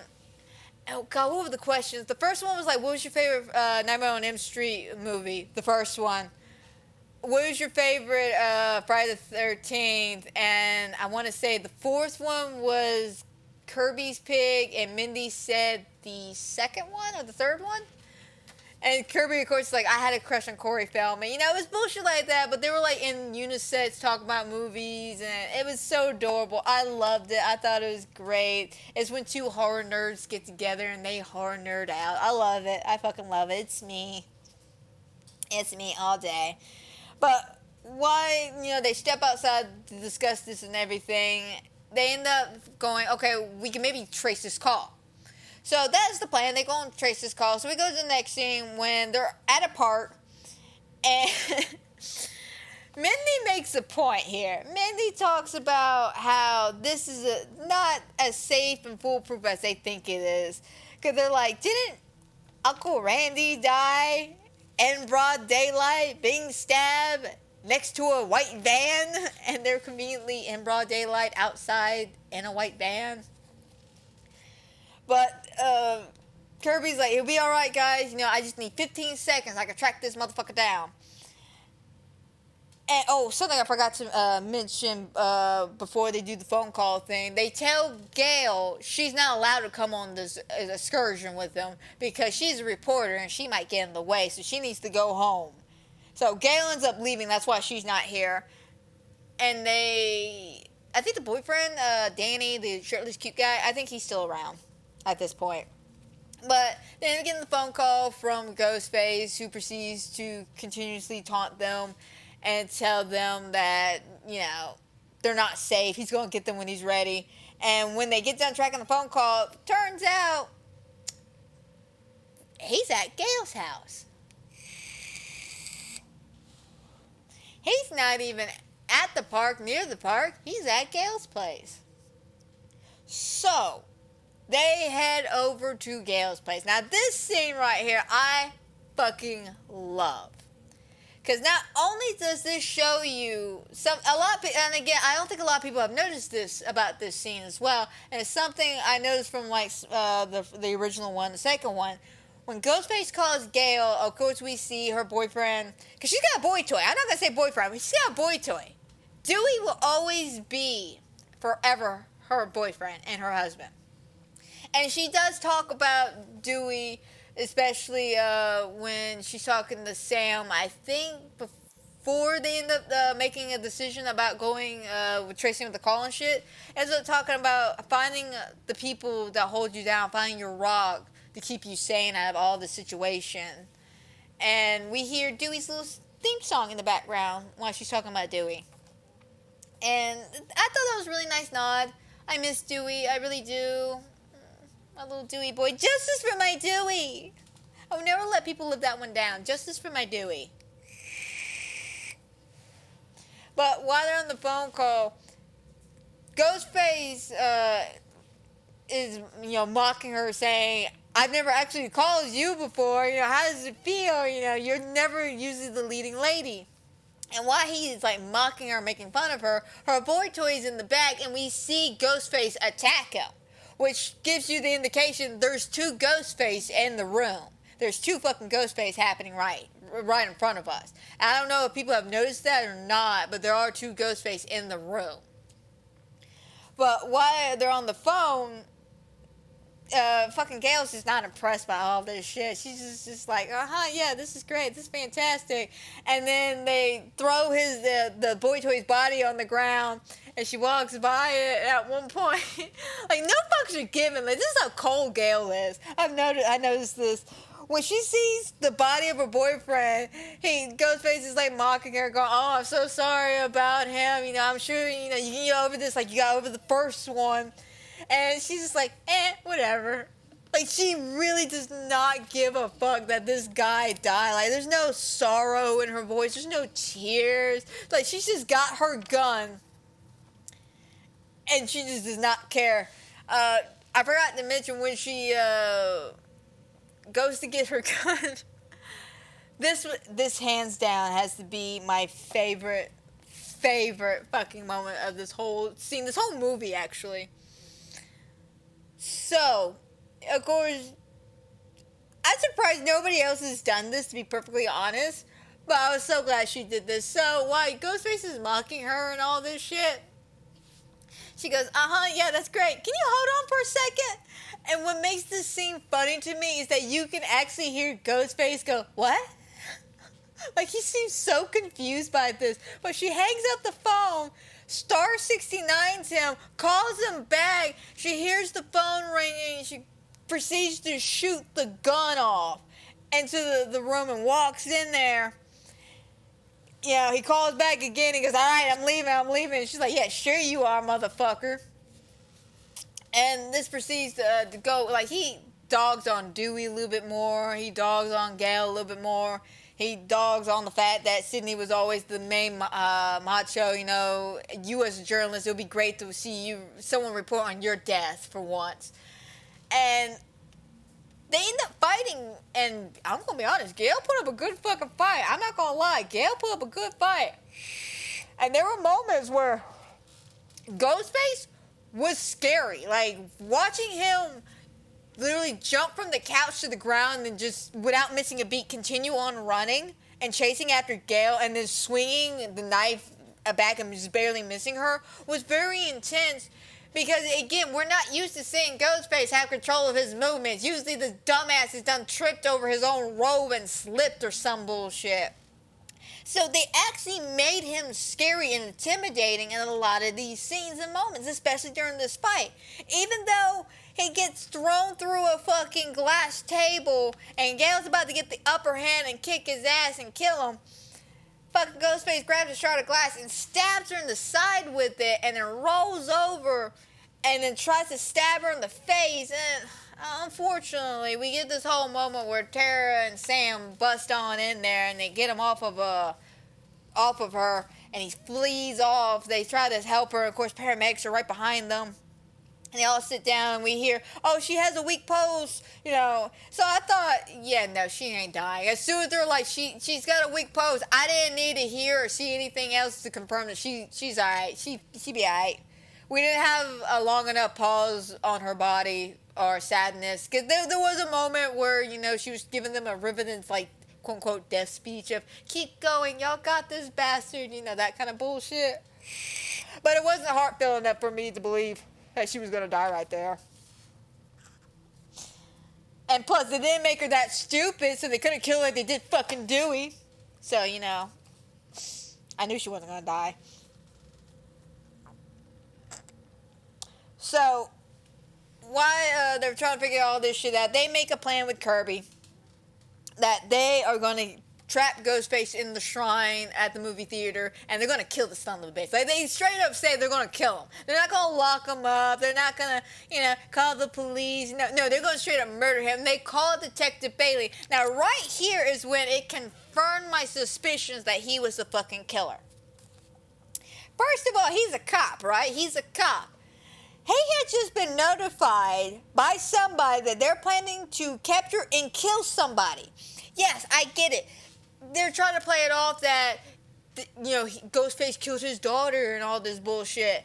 Oh, God, what were the questions? The first one was what was your favorite Nightmare on Elm Street movie? The first one. What was your favorite Friday the 13th? And I want to say the fourth one was Kirby's Pig, and Mindy said the second one or the third one? And Kirby, of course, is like, I had a crush on Corey Feldman. It was bullshit like that, but they were in unisets talking about movies, and it was so adorable. I loved it. I thought it was great. It's when 2 horror nerds get together and they horror nerd out. I love it. I fucking love it. It's me. It's me all day. But why, they step outside to discuss this and everything, they end up going, okay, we can maybe trace this call. So that's the plan. They go and trace this call. So we go to the next scene when they're at a park, and Mindy makes a point here. Mindy talks about how this is not as safe and foolproof as they think it is. Because they're like, didn't Uncle Randy die in broad daylight, being stabbed next to a white van? And they're conveniently in broad daylight outside in a white van. But Kirby's like, it'll be alright, guys. I just need 15 seconds. I can track this motherfucker down. And, something I forgot to mention before they do the phone call thing. They tell Gail she's not allowed to come on this excursion with them because she's a reporter and she might get in the way, so she needs to go home. So Gail ends up leaving. That's why she's not here. And I think the boyfriend, Danny, the shirtless cute guy, I think he's still around at this point. But then we get the phone call from Ghostface, who proceeds to continuously taunt them and tell them that, they're not safe. He's going to get them when he's ready. And when they get done tracking the phone call, turns out he's at Gail's house. He's not even at the park, near the park. He's at Gail's place. So, they head over to Gail's place. Now, this scene right here, I fucking love. Because not only does this show you and again, I don't think a lot of people have noticed this about this scene as well. And it's something I noticed from like the original one, the second one. When Ghostface calls Gail, of course we see her boyfriend, because she's got a boy toy. I'm not going to say boyfriend, but she's got a boy toy. Dewey will always be forever her boyfriend and her husband. And she does talk about Dewey, especially when she's talking to Sam, I think before they end up making a decision about going with tracing with the call and shit. Ends up talking about finding the people that hold you down, finding your rock to keep you sane out of all the situation. And we hear Dewey's little theme song in the background while she's talking about Dewey. And I thought that was a really nice nod. I miss Dewey, I really do. My little Dewey boy. Justice for my Dewey! I would never let people live that one down. Justice for my Dewey. But while they're on the phone call, Ghostface is, mocking her, saying, I've never actually called you before. How does it feel? You're never usually the leading lady. And while he's like mocking her, making fun of her, her boy toy is in the back, and we see Ghostface attack him, which gives you the indication there's two Ghostface in the room. There's two fucking Ghostface happening right in front of us. And I don't know if people have noticed that or not, but there are two Ghostface in the room. But while they're on the phone, fucking Gail's just not impressed by all this shit. She's just like, yeah, this is great, this is fantastic. And then they throw the boy toy's body on the ground, and she walks by it at one point. Like, no fucks are given. Like, this is how cold Gail is. I noticed this. When she sees the body of her boyfriend, Ghostface is like mocking her, going, "Oh, I'm so sorry about him. I'm sure you can get over this. Like, you got over the first one." And she's just like, whatever. Like, she really does not give a fuck that this guy died. Like, there's no sorrow in her voice. There's no tears. Like, she's just got her gun. And she just does not care. I forgot to mention when she goes to get her gun. This hands down has to be my favorite fucking moment of this whole scene. This whole movie, actually. So, of course, I'm surprised nobody else has done this, to be perfectly honest. But I was so glad she did this. So, while Ghostface is mocking her and all this shit, she goes, yeah, that's great. Can you hold on for a second? And what makes this scene funny to me is that you can actually hear Ghostface go, what? Like, he seems so confused by this. But she hangs up the phone, star 69's him, calls him back. She hears the phone ringing. She proceeds to shoot the gun off into the room and walks in there. He calls back again. He goes, all right, I'm leaving. And she's like, yeah, sure you are, motherfucker. And this proceeds to go, like, he dogs on Dewey a little bit more. He dogs on Gail a little bit more. He dogs on the fact that Sydney was always the main macho, you as a journalist, it would be great to see someone report on your death for once. And they end up fighting, and I'm going to be honest, Gail put up a good fucking fight. I'm not going to lie, Gail put up a good fight. And there were moments where Ghostface was scary. Like, watching him literally jump from the couch to the ground and just, without missing a beat, continue on running and chasing after Gail and then swinging the knife back and just barely missing her was very intense. Because, again, we're not used to seeing Ghostface have control of his movements. Usually the dumbass is done tripped over his own robe and slipped or some bullshit. So they actually made him scary and intimidating in a lot of these scenes and moments, especially during this fight. Even though he gets thrown through a fucking glass table and Gail's about to get the upper hand and kick his ass and kill him, fucking Ghostface grabs a shard of glass and stabs her in the side with it and then rolls over and then tries to stab her in the face. And unfortunately, we get this whole moment where Tara and Sam bust on in there, and they get him off of her, and he flees off. They try to help her. Of course, paramedics are right behind them. And they all sit down, and we hear, oh, she has a weak pulse, you know. So I thought, yeah, no, she ain't dying. As soon as they're like, she's got a weak pulse, I didn't need to hear or see anything else to confirm that she's all right. She be all right. We didn't have a long enough pause on her body or sadness. Because there was a moment where, you know, she was giving them a riveting, like, quote-unquote death speech of, keep going, y'all got this bastard, you know, that kind of bullshit. But it wasn't heartfelt enough for me to believe that she was going to die right there. And plus, they didn't make her that stupid, so they couldn't kill her like they did fucking Dewey. So, you know, I knew she wasn't going to die. So, why they're trying to figure all this shit out, they make a plan with Kirby that they are going to trap Ghostface in the shrine at the movie theater, and they're going to kill the son of a bitch. Like, they straight up say they're going to kill him. They're not going to lock him up. They're not going to, you know, call the police. No, they're going to straight up murder him. They call Detective Bailey. Now, right here is when it confirmed my suspicions that he was the fucking killer. First of all, he's a cop, right? He's a cop. He had just been notified by somebody that they're planning to capture and kill somebody. Yes, I get it. They're trying to play it off that, you know, Ghostface killed his daughter and all this bullshit.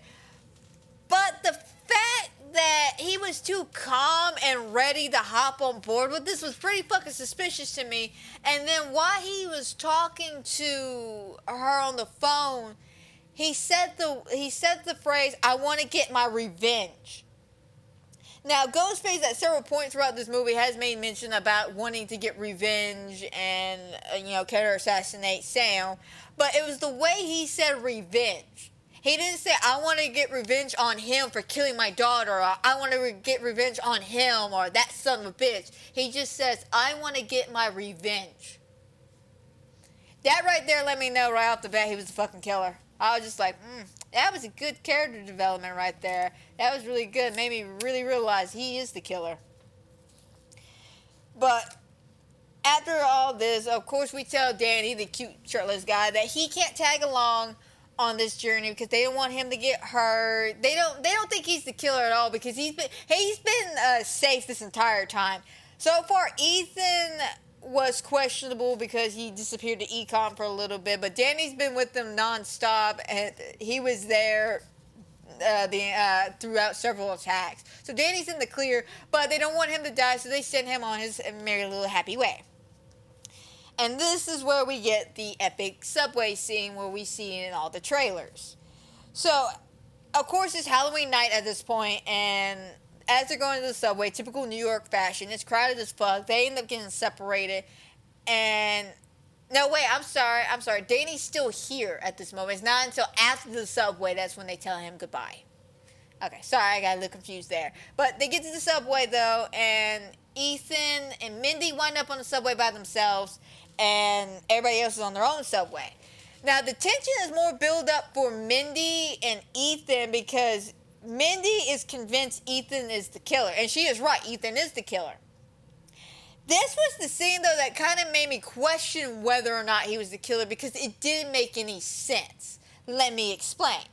But the fact that he was too calm and ready to hop on board with this was pretty fucking suspicious to me. And then while he was talking to her on the phone, he said the phrase, "I want to get my revenge." Now, Ghostface at several points throughout this movie has made mention about wanting to get revenge and, you know, kill or assassinate Sam. But it was the way he said revenge. He didn't say, I want to get revenge on him for killing my daughter, or I want to get revenge on him, or that son of a bitch. He just says, I want to get my revenge. That right there let me know right off the bat he was the fucking killer. I was just like, that was a good character development right there. That was really good. Made me really realize he is the killer. But after all this, of course, we tell Danny, the cute shirtless guy, that he can't tag along on this journey because they don't want him to get hurt. They don't think he's the killer at all because he's been safe this entire time. So far, Ethan was questionable because he disappeared to Econ for a little bit, but Danny's been with them nonstop, and he was there throughout several attacks. So Danny's in the clear, but they don't want him to die, so they send him on his merry little happy way. And this is where we get the epic subway scene where we see in all the trailers. So, of course, it's Halloween night at this point, and as they're going to the subway, typical New York fashion, it's crowded as fuck. They end up getting separated. And, no, wait, I'm sorry. Danny's still here at this moment. It's not until after the subway that's when they tell him goodbye. Okay, sorry, I got a little confused there. But they get to the subway, though, and Ethan and Mindy wind up on the subway by themselves, and everybody else is on their own subway. Now, the tension is more build up for Mindy and Ethan because Mindy is convinced Ethan is the killer. And she is right. Ethan is the killer. This was the scene, though, that kind of made me question whether or not he was the killer because it didn't make any sense. Let me explain.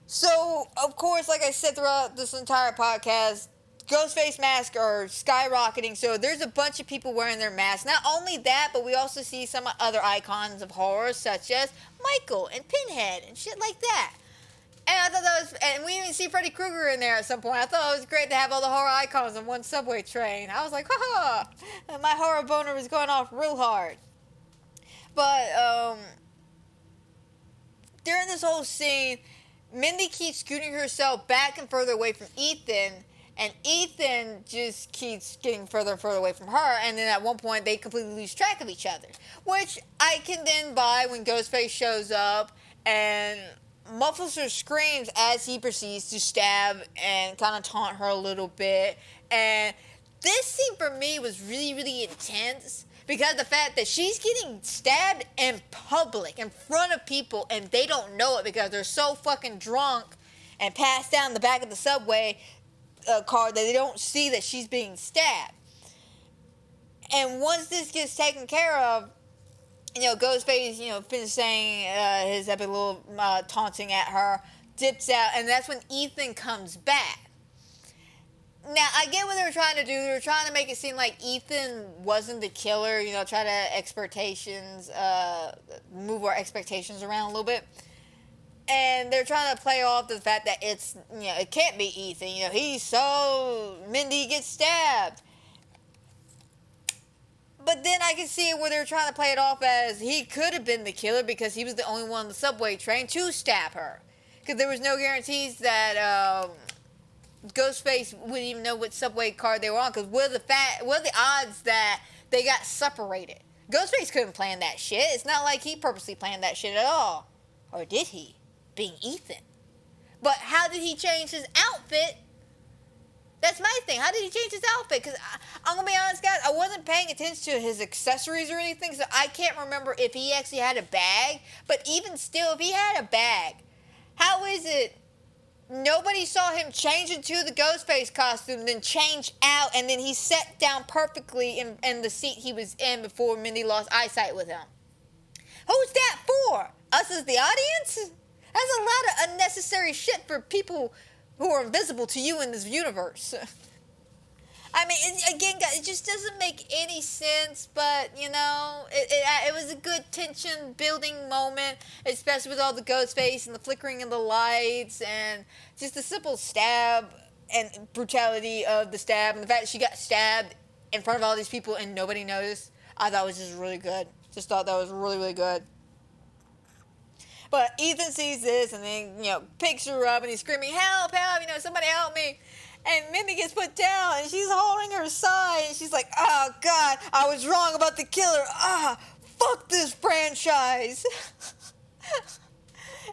So, of course, like I said throughout this entire podcast, Ghostface masks are skyrocketing. So there's a bunch of people wearing their masks. Not only that, but we also see some other icons of horror, such as Michael and Pinhead and shit like that. And I thought that was, and we even see Freddy Krueger in there at some point. I thought it was great to have all the horror icons on one subway train. I was like, ha ha! My horror boner was going off real hard. But, during this whole scene, Mindy keeps scooting herself back and further away from Ethan, and Ethan just keeps getting further and further away from her, and then at one point they completely lose track of each other. Which I can then buy when Ghostface shows up and muffles her screams as he proceeds to stab and kind of taunt her a little bit. And this scene for me was really, really intense because of the fact that she's getting stabbed in public, in front of people, and they don't know it because they're so fucking drunk and pass down the back of the subway car that they don't see that she's being stabbed. And once this gets taken care of, Ghostface, finishes saying his epic little taunting at her, dips out, and that's when Ethan comes back. Now, I get what they were trying to do. They were trying to make it seem like Ethan wasn't the killer, try to move our expectations around a little bit. And they're trying to play off the fact that it's, it can't be Ethan. He saw Mindy get stabbed. But then I can see where they're trying to play it off as he could have been the killer because he was the only one on the subway train to stab her. Because there was no guarantees that Ghostface wouldn't even know what subway car they were on. Because what are the odds that they got separated? Ghostface couldn't plan that shit. It's not like he purposely planned that shit at all. Or did he? Being Ethan. But how did he change his outfit? That's my thing. How did he change his outfit? Because I'm going to be honest, guys, I wasn't paying attention to his accessories or anything, so I can't remember if he actually had a bag. But even still, if he had a bag, how is it nobody saw him change into the Ghostface costume, then change out, and then he sat down perfectly in the seat he was in before Mindy lost eyesight with him? Who's that for? Us as the audience? That's a lot of unnecessary shit for people who are invisible to you in this universe. I mean, again, guys, it just doesn't make any sense, but, it was a good tension-building moment, especially with all the Ghostface and the flickering of the lights and just the simple stab and brutality of the stab and the fact that she got stabbed in front of all these people and nobody noticed. I thought it was just really good. Just thought that was really, really good. But Ethan sees this and then, picks her up and he's screaming, help, help, somebody help me. And Mindy gets put down and she's holding her side and she's like, oh, God, I was wrong about the killer. Fuck this franchise.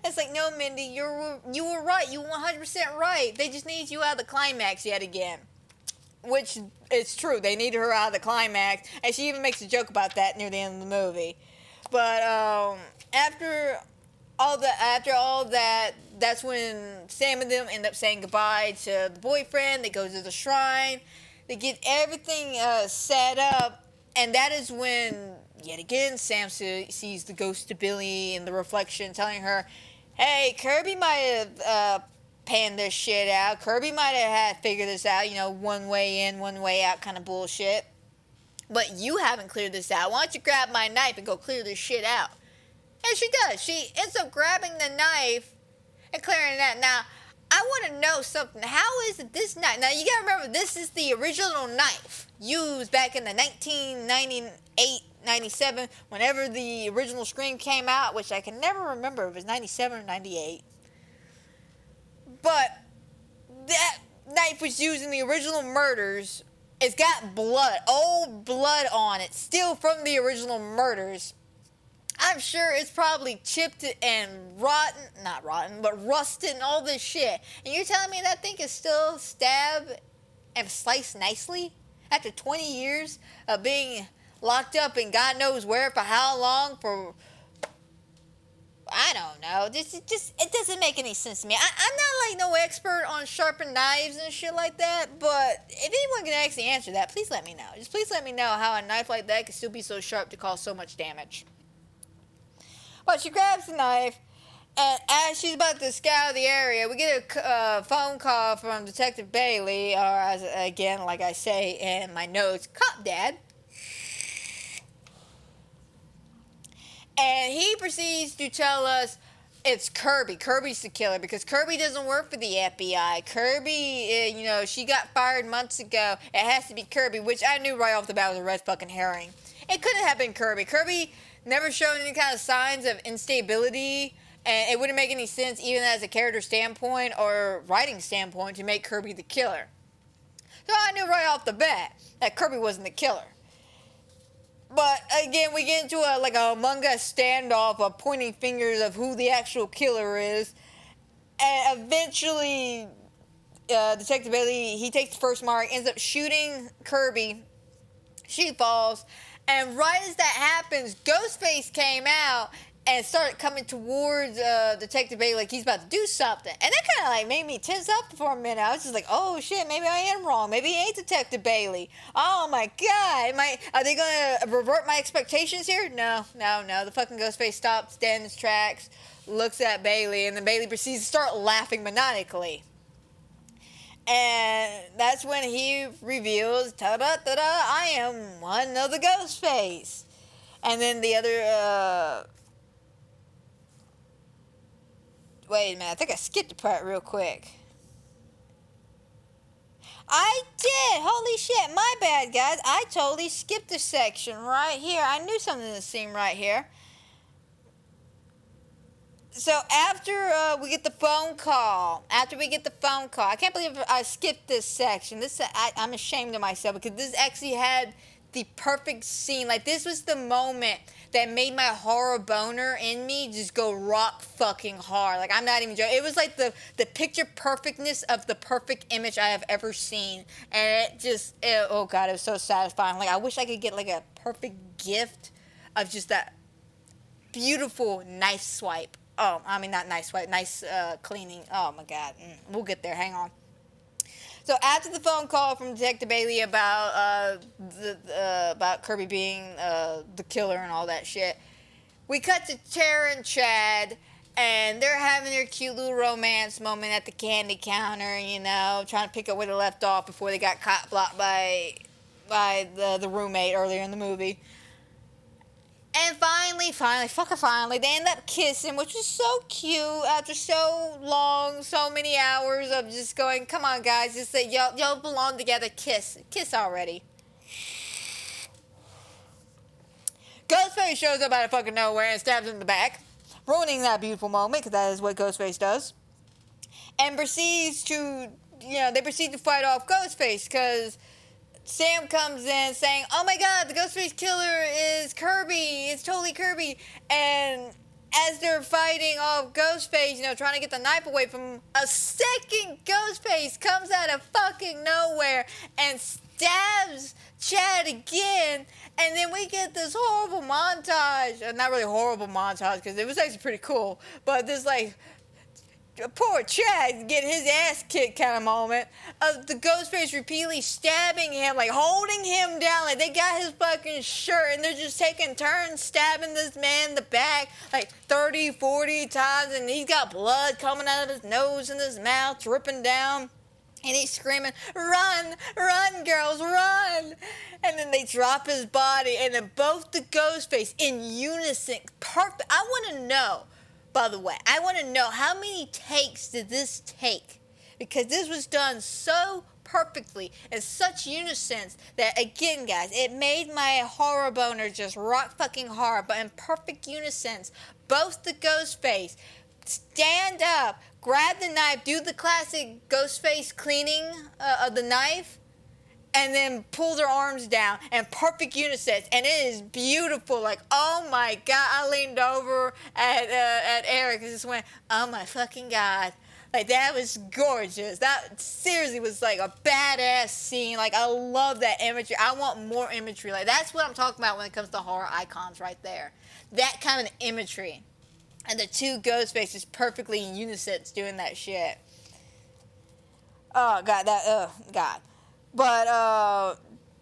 It's like, no, Mindy, you were right. You were 100% right. They just need you out of the climax yet again. Which is true. They needed her out of the climax. And she even makes a joke about that near the end of the movie. But after all that, that's when Sam and them end up saying goodbye to the boyfriend. They go to the shrine. They get everything set up. And that is when, yet again, Sam sees the ghost of Billy in the reflection telling her, hey, Kirby might have panned this shit out. Kirby might have had figured this out, one way in, one way out kind of bullshit. But you haven't cleared this out. Why don't you grab my knife and go clear this shit out? And she does. She ends up grabbing the knife and clearing that. Now, I want to know something. How is it this knife? Now, you got to remember, this is the original knife used back in the 1998, 97, whenever the original Scream came out, which I can never remember if it was 97 or 98. But that knife was used in the original murders. It's got blood, old blood on it, still from the original murders. I'm sure it's probably chipped and rusted and all this shit. And you're telling me that thing is still stabbed and sliced nicely? After 20 years of being locked up in God knows where for how long? I don't know. It doesn't make any sense to me. I'm not like no expert on sharpened knives and shit like that, but if anyone can actually answer that, please let me know. Just please let me know how a knife like that can still be so sharp to cause so much damage. But she grabs the knife, and as she's about to scour the area, we get a phone call from Detective Bailey, or again, like I say in my notes, Cop Dad. And he proceeds to tell us it's Kirby. Kirby's the killer because Kirby doesn't work for the FBI. Kirby, she got fired months ago. It has to be Kirby, which I knew right off the bat was a red fucking herring. It couldn't have been Kirby. Kirby never showed any kind of signs of instability, and it wouldn't make any sense even as a character standpoint or writing standpoint to make Kirby the killer. So I knew right off the bat that Kirby wasn't the killer. But again, we get into a Among Us standoff of pointing fingers of who the actual killer is, and eventually Detective Bailey, he takes the first mark, ends up shooting Kirby. She falls. And right as that happens, Ghostface came out and started coming towards Detective Bailey like he's about to do something. And that kind of like made me tense up for a minute. I was just like, oh shit, maybe I am wrong. Maybe he ain't Detective Bailey. Oh my god. Are they going to revert my expectations here? No. The fucking Ghostface stops dead in his tracks, looks at Bailey, and then Bailey proceeds to start laughing maniacally. And that's when he reveals, ta-da-ta-da, I am one of the Ghostface. And then the other, wait a minute, I think I skipped a part real quick. I did! Holy shit, my bad, guys. I totally skipped a section right here. I knew something in the scene right here. So after we get the phone call, I can't believe I skipped this section. I'm ashamed of myself because this actually had the perfect scene. Like, this was the moment that made my horror boner in me just go rock fucking hard. Like, I'm not even joking. It was like the picture perfectness of the perfect image I have ever seen. And oh god, it was so satisfying. Like, I wish I could get like a perfect gift of just that beautiful knife swipe. Oh, I mean, not knife swipe, nice cleaning. Oh my god. We'll get there. Hang on. So after the phone call from Detective Bailey about about Kirby being the killer and all that shit, we cut to Tara and Chad, and they're having their cute little romance moment at the candy counter, you know, trying to pick up where they left off before they got caught blocked by the roommate earlier in the movie. And finally, they end up kissing, which is so cute after so long, so many hours of just going, come on, guys, just say, y'all belong together, kiss already. Ghostface shows up out of fucking nowhere and stabs him in the back, ruining that beautiful moment, because that is what Ghostface does. And proceeds to fight off Ghostface, because Sam comes in saying, oh my god, the Ghostface killer is Kirby. It's totally Kirby. And as they're fighting off Ghostface, trying to get the knife away from him, a second Ghostface comes out of fucking nowhere and stabs Chad again. And then we get this horrible montage. Not really horrible montage, because it was actually pretty cool. But this, like, poor Chad get his ass kicked kind of moment of the Ghostface repeatedly stabbing him, like holding him down, like they got his fucking shirt and they're just taking turns stabbing this man in the back like 30, 40 times, and he's got blood coming out of his nose and his mouth dripping down. And he's screaming, run, girls, run. And then they drop his body, and then both the Ghostface in unison, perfect. I want to know, by the way, how many takes did this take? Because this was done so perfectly in such unison that, again, guys, it made my horror boner just rock fucking hard. But in perfect unison, both the Ghostface stand up, grab the knife, do the classic Ghostface cleaning of the knife, and then pull their arms down in perfect unison, and it is beautiful. Like, oh my god, I leaned over at Eric and just went, oh my fucking god. Like, that was gorgeous. That seriously was like a badass scene. Like, I love that imagery. I want more imagery. Like, that's what I'm talking about when it comes to horror icons right there. That kind of imagery. And the two Ghostfaces perfectly in unison doing that shit. Oh god, god. But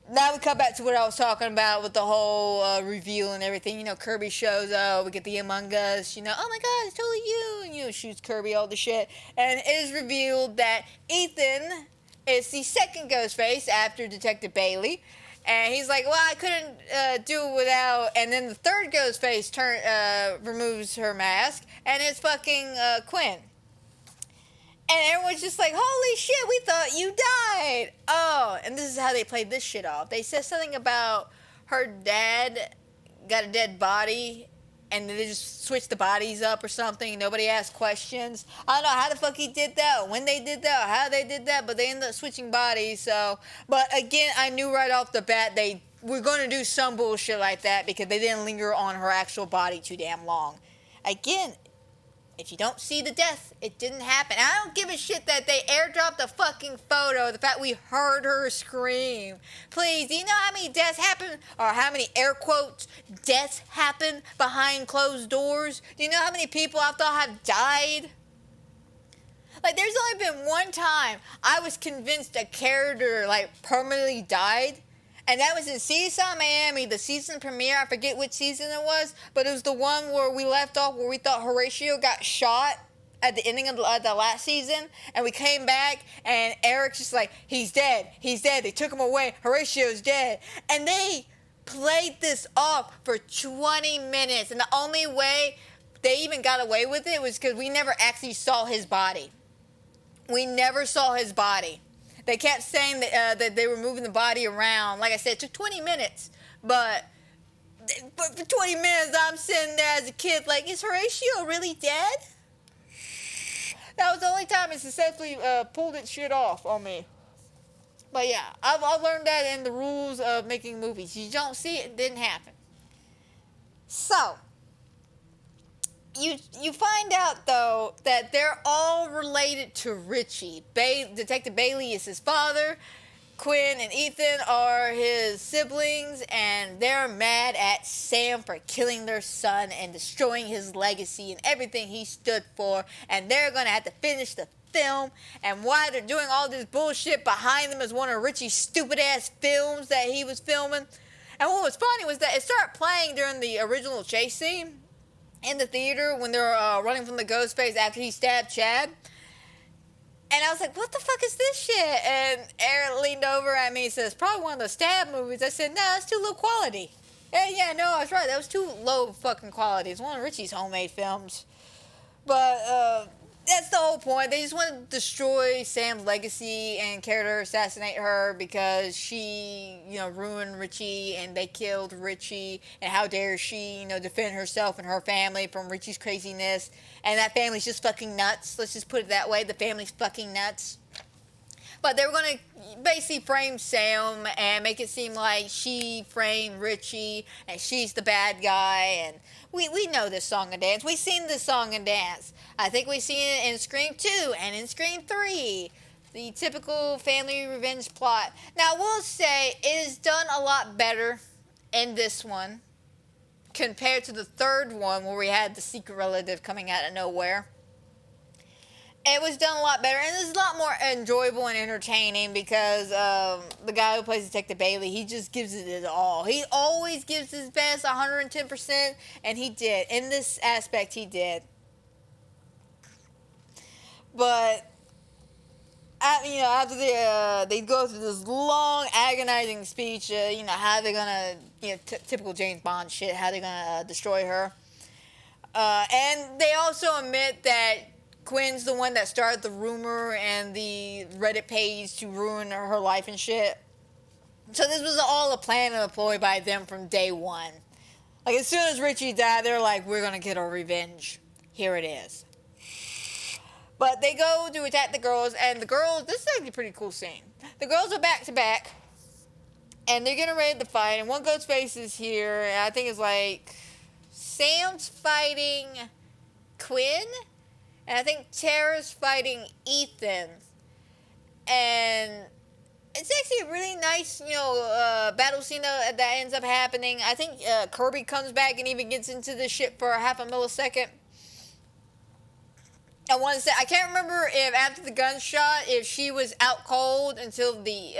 now we come back to what I was talking about with the whole reveal and everything. Kirby shows up. We get the Among Us. Oh my god, it's totally you. And shoots Kirby, all the shit. And it is revealed that Ethan is the second Ghostface after Detective Bailey. And he's like, well, I couldn't do it without. And then the third Ghostface removes her mask, and it's fucking Quinn. And everyone's just like, holy shit, we thought you died. Oh, and this is how they played this shit off. They said something about her dad got a dead body, and they just switched the bodies up or something. Nobody asked questions. I don't know how the fuck he did that, or when they did that, or how they did that, but they ended up switching bodies. So, but again, I knew right off the bat they were going to do some bullshit like that because they didn't linger on her actual body too damn long. Again, If you don't see the death, it didn't happen. I don't give a shit that they airdropped a fucking photo of the fact we heard her scream. Please, do you know how many deaths happen, or how many air quotes deaths happen behind closed doors? Do you know how many people I thought have died? Like, there's only been one time I was convinced a character, like, permanently died. And that was in CSI Miami, the season premiere. I forget which season it was, but it was the one where we left off where we thought Horatio got shot at the ending of the last season. And we came back, and Eric's just like, he's dead. He's dead. They took him away. Horatio's dead. And they played this off for 20 minutes. And the only way they even got away with it was because we never actually saw his body. We never saw his body. They kept saying that they were moving the body around. Like I said, it took 20 minutes. But for 20 minutes, I'm sitting there as a kid like, is Horatio really dead? That was the only time it successfully pulled its shit off on me. But yeah, I've learned that in the rules of making movies. You don't see it, it didn't happen. So, you find out, though, that they're all related to Richie. Detective Bailey is his father. Quinn and Ethan are his siblings, and they're mad at Sam for killing their son and destroying his legacy and everything he stood for, and they're going to have to finish the film. And while they're doing all this bullshit, behind them is one of Richie's stupid-ass films that he was filming. And what was funny was that it started playing during the original chase scene in the theater when they're running from the ghost face after he stabbed Chad. And I was like, what the fuck is this shit? And Eric leaned over at me and says, probably one of those stab movies. I said, no, that's too low quality. Yeah, no, I was right. That was too low fucking quality. It's one of Richie's homemade films. But that's the whole point. They just want to destroy Sam's legacy and character assassinate her because she, ruined Richie and they killed Richie. And how dare she, defend herself and her family from Richie's craziness. And that family's just fucking nuts. Let's just put it that way. The family's fucking nuts. But they were going to basically frame Sam and make it seem like she framed Richie and she's the bad guy. And we know this song and dance. We've seen this song and dance. I think we've seen it in Scream 2 and in Scream 3. The typical family revenge plot. Now, I will say it is done a lot better in this one compared to the third one where we had the secret relative coming out of nowhere. It was done a lot better, and it's a lot more enjoyable and entertaining because the guy who plays Detective Bailey, he just gives it his all. He always gives his best, 110%, and he did. In this aspect, he did. But, after they go through this long, agonizing speech, how they're going to, typical James Bond shit, how they're going to destroy her. And they also admit that Quinn's the one that started the rumor and the Reddit page to ruin her life and shit. So this was all a plan and a ploy by them from day one. Like, as soon as Richie died, they're like, we're going to get our revenge. Here it is. But they go to attack the girls, and the girls, this is actually a pretty cool scene. The girls are back to back, and they're getting ready to fight, and one ghost face is here, and I think it's like Sam's fighting Quinn, and I think Tara's fighting Ethan. And it's actually a really nice, battle scene that ends up happening. I think Kirby comes back and even gets into this shit for a half a millisecond. I want to say, I can't remember if after the gunshot, if she was out cold until the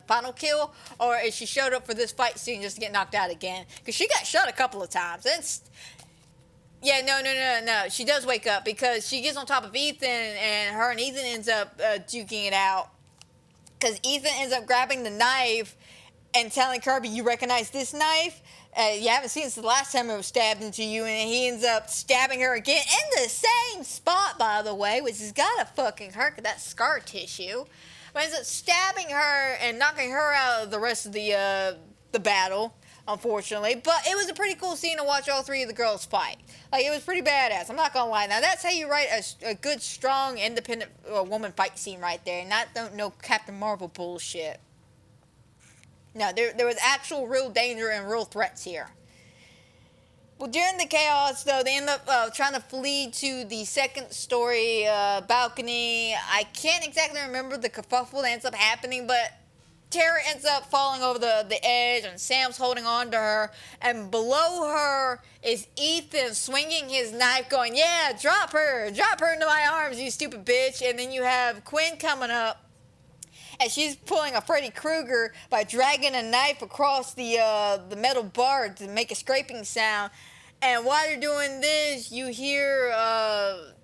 final kill, or if she showed up for this fight scene just to get knocked out again. Because she got shot a couple of times. Yeah, no. She does wake up because she gets on top of Ethan, and her and Ethan ends up duking it out. Because Ethan ends up grabbing the knife and telling Kirby, you recognize this knife? You haven't seen it since the last time it was stabbed into you, and he ends up stabbing her again in the same spot, by the way, which has got to fucking hurt, 'cause that's scar tissue. But ends up stabbing her and knocking her out of the rest of the battle, unfortunately. But it was a pretty cool scene to watch all three of the girls fight. Like, it was pretty badass. I'm not gonna lie. Now, that's how you write a good, strong, independent woman fight scene right there, and not no Captain Marvel bullshit. No, there was actual real danger and real threats here. Well, during the chaos, though, they end up trying to flee to the second story balcony. I can't exactly remember the kerfuffle that ends up happening, but Tara ends up falling over the edge, and Sam's holding on to her. And below her is Ethan swinging his knife, going, "Yeah, drop her into my arms, you stupid bitch." And then you have Quinn coming up, and she's pulling a Freddy Krueger by dragging a knife across the metal bar to make a scraping sound. And while you're doing this, you hear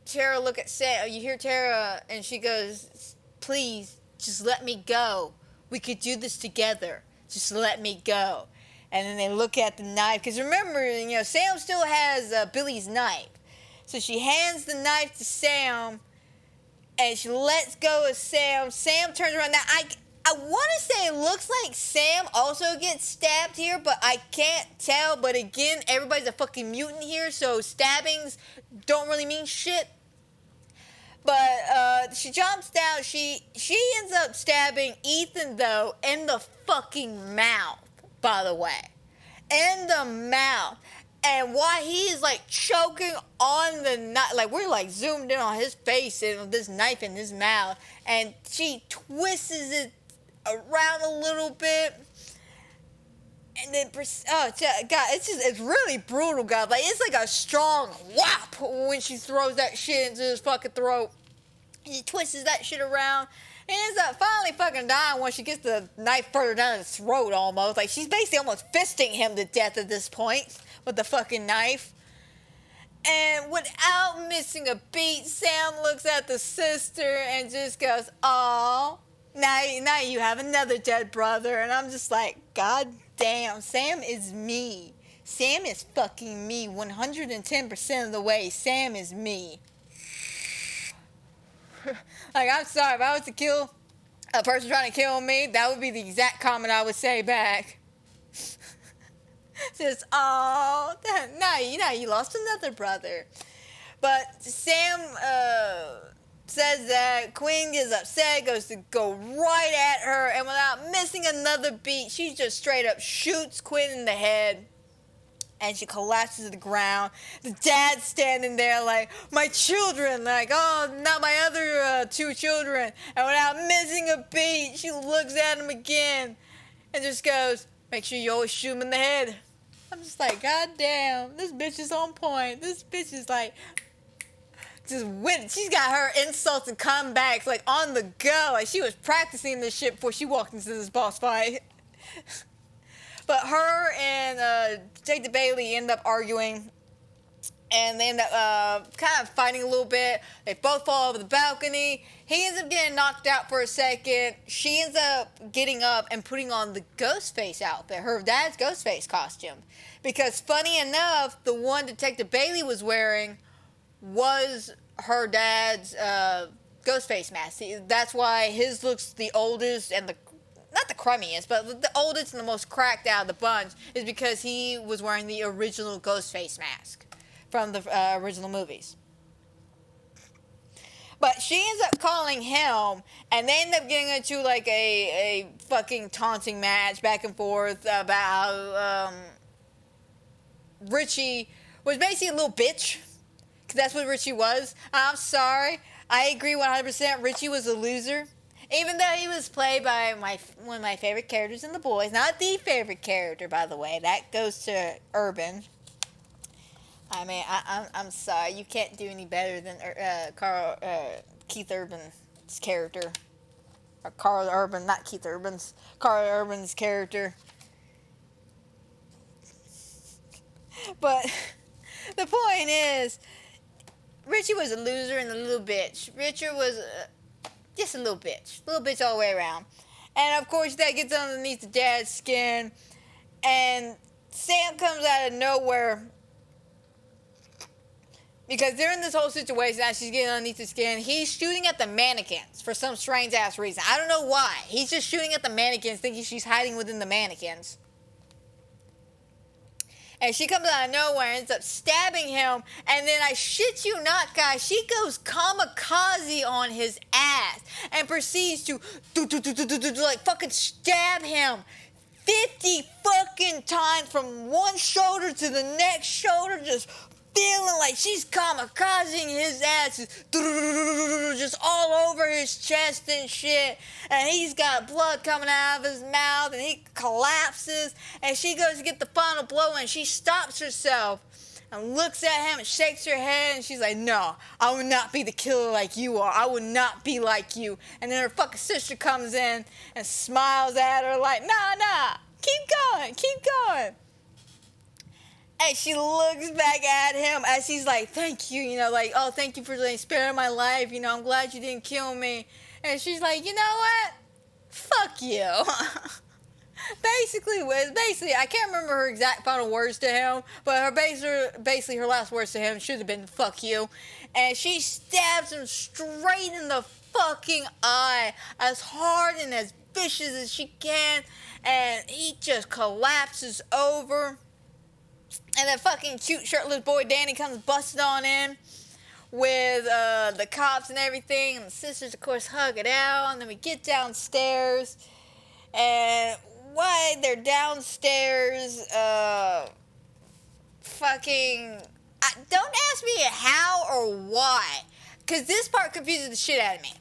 Tara look at Sam. You hear Tara, and she goes, "Please, just let me go. We could do this together. Just let me go." And then they look at the knife. Because remember, Sam still has Billy's knife. So she hands the knife to Sam, and she lets go of Sam. Sam turns around. Now, I want to say it looks like Sam also gets stabbed here, but I can't tell. But again, everybody's a fucking mutant here, so stabbings don't really mean shit. But she jumps down. She ends up stabbing Ethan, though, in the fucking mouth, by the way. In the mouth. And while he's like choking on the knife, like we're like zoomed in on his face and this knife in his mouth, and she twists it around a little bit, and then God, it's really brutal, God. Like, it's like a strong whop when she throws that shit into his fucking throat. She twists that shit around and ends up finally fucking dying when she gets the knife further down his throat almost. Like, she's basically almost fisting him to death at this point with the fucking knife. And without missing a beat, Sam looks at the sister and just goes, "Aw, now you have another dead brother." And I'm just like, God damn, Sam is me. Sam is fucking me 110% of the way. Sam is me. Like, I'm sorry, if I was to kill a person trying to kill me, that would be the exact comment I would say back. Just, "Oh, now you lost another brother." But Sam says that Quinn gets upset, goes to go right at her, and without missing another beat, she just straight up shoots Quinn in the head, and she collapses to the ground. The dad's standing there like, "My children," like, "Oh, not my other two children." And without missing a beat, she looks at him again and just goes, "Make sure you always shoot him in the head." I'm just like, God damn, this bitch is on point. This bitch is like, just with, she's got her insults and comebacks like on the go. Like, she was practicing this shit before she walked into this boss fight. But her and Detective Bailey end up arguing, and they end up kind of fighting a little bit. They both fall over the balcony. He ends up getting knocked out for a second. She ends up getting up and putting on the Ghostface outfit, her dad's Ghostface costume. Because funny enough, the one Detective Bailey was wearing was her dad's Ghostface mask. That's why his looks the oldest and not the crummiest, but the oldest and the most cracked out of the bunch, is because he was wearing the original Ghostface mask from the original movies. But she ends up calling him, and they end up getting into like a fucking taunting match back and forth about how Richie was basically a little bitch, because that's what Richie was. I'm sorry, I agree 100%. Richie was a loser, even though he was played by one of my favorite characters in The Boys. Not the favorite character, by the way. That goes to Urban. I mean, I'm sorry, you can't do any better than Keith Urban's character. Or Carl Urban, not Keith Urban's. Carl Urban's character. But the point is, Richie was a loser and a little bitch. Richard was just a little bitch. Little bitch all the way around. And of course, that gets underneath the dad's skin. And Sam comes out of nowhere, because they're in this whole situation. Now she's getting underneath his skin. He's shooting at the mannequins for some strange ass reason. I don't know why. He's just shooting at the mannequins, thinking she's hiding within the mannequins. And she comes out of nowhere and ends up stabbing him. And then, I shit you not, guys, she goes kamikaze on his ass and proceeds to like fucking stab him 50 fucking times from one shoulder to the next shoulder, just feeling like she's kamikazing his ass, just all over his chest and shit. And he's got blood coming out of his mouth, and he collapses. And she goes to get the final blow, and she stops herself and looks at him and shakes her head, and she's like, no, I will not be the killer like you are. I will not be like you. And then her fucking sister comes in and smiles at her like, nah, keep going. And she looks back at him as he's like, thank you, like, oh, thank you for sparing my life, I'm glad you didn't kill me. And she's like, you know what? Fuck you. Basically, I can't remember her exact final words to him, but basically her last words to him should have been, fuck you. And she stabs him straight in the fucking eye, as hard and as vicious as she can, and he just collapses over. And that fucking cute shirtless boy Danny comes busting on in with the cops and everything, and the sisters, of course, hug it out. And then we get downstairs, and while they're downstairs, don't ask me how or why, because this part confuses the shit out of me.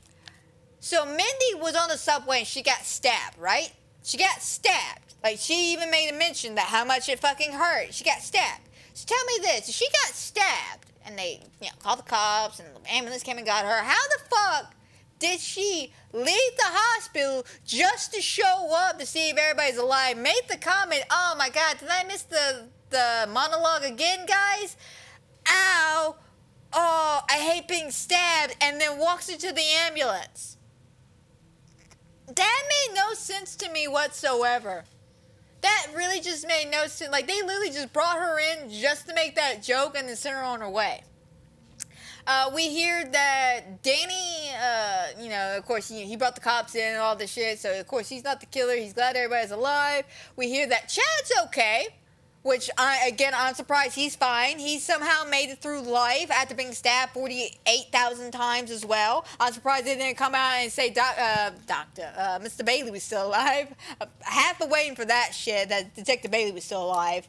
So Mindy was on the subway and she got stabbed, right? She got stabbed. Like, she even made a mention that how much it fucking hurt. She got stabbed. So tell me this. If she got stabbed and they, called the cops and the ambulance came and got her, how the fuck did she leave the hospital just to show up to see if everybody's alive? Made the comment, oh my God, did I miss the monologue again, guys? Ow. Oh, I hate being stabbed. And then walks into the ambulance. That made no sense to me whatsoever. That really just made no sense. Like, they literally just brought her in just to make that joke and then sent her on her way. We hear that Danny, of course, he brought the cops in and all this shit, so of course he's not the killer. He's glad everybody's alive. We hear that Chad's okay, which, I'm surprised he's fine. He somehow made it through life after being stabbed 48,000 times as well. I'm surprised they didn't come out and say, Mr. Bailey was still alive. Half the waiting for that shit, that Detective Bailey was still alive,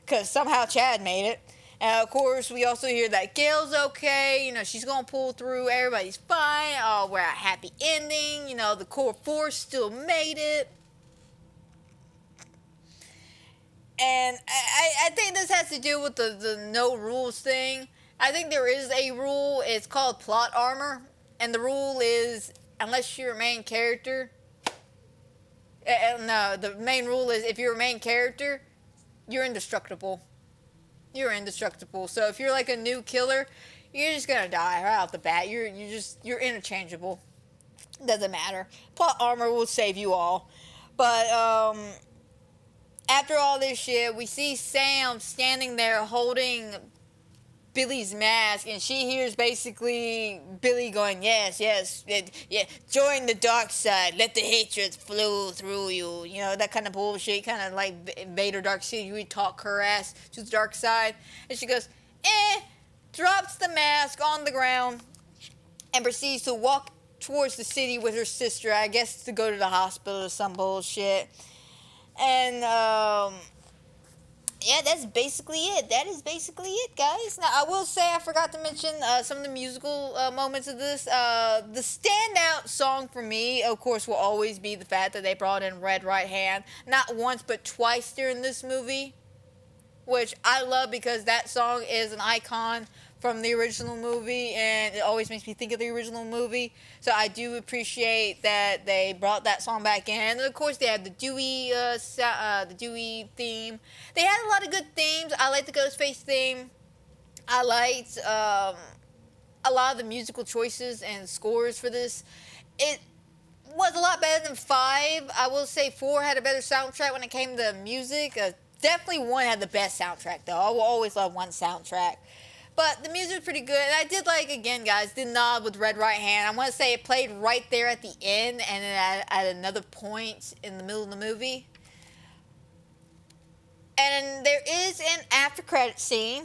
because somehow Chad made it. And of course, we also hear that Gail's okay. She's going to pull through. Everybody's fine. Oh, we're a happy ending. The core force still made it. And I think this has to do with the no rules thing. I think there is a rule. It's called plot armor. And the rule is, unless you're a main character. No, the main rule is if you're a main character, you're indestructible. You're indestructible. So if you're like a new killer, you're just gonna die right off the bat. You're interchangeable. Doesn't matter. Plot armor will save you all. But after all this shit, we see Sam standing there holding Billy's mask, and she hears basically Billy going, yes, join the dark side, let the hatred flow through you, that kind of bullshit, kind of like Vader Dark City, you would talk her ass to the dark side, and she goes, drops the mask on the ground, and proceeds to walk towards the city with her sister, I guess to go to the hospital or some bullshit, and, yeah, that's basically it. That is basically it, guys. Now, I will say I forgot to mention some of the musical moments of this. The standout song for me, of course, will always be the fact that they brought in Red Right Hand. Not once, but twice during this movie. Which I love because that song is an icon from the original movie. And it always makes me think of the original movie. So I do appreciate that they brought that song back in. And of course, they have the Dewey theme. They had a lot of good themes. I like the Ghostface theme. I liked a lot of the musical choices and scores for this. It was a lot better than 5. I will say 4 had a better soundtrack when it came to music. Definitely 1 had the best soundtrack, though. I will always love 1 soundtrack. But the music was pretty good. And I did like, again, guys, the nod with Red Right Hand. I want to say it played right there at the end and then at another point in the middle of the movie. And there is an after credit scene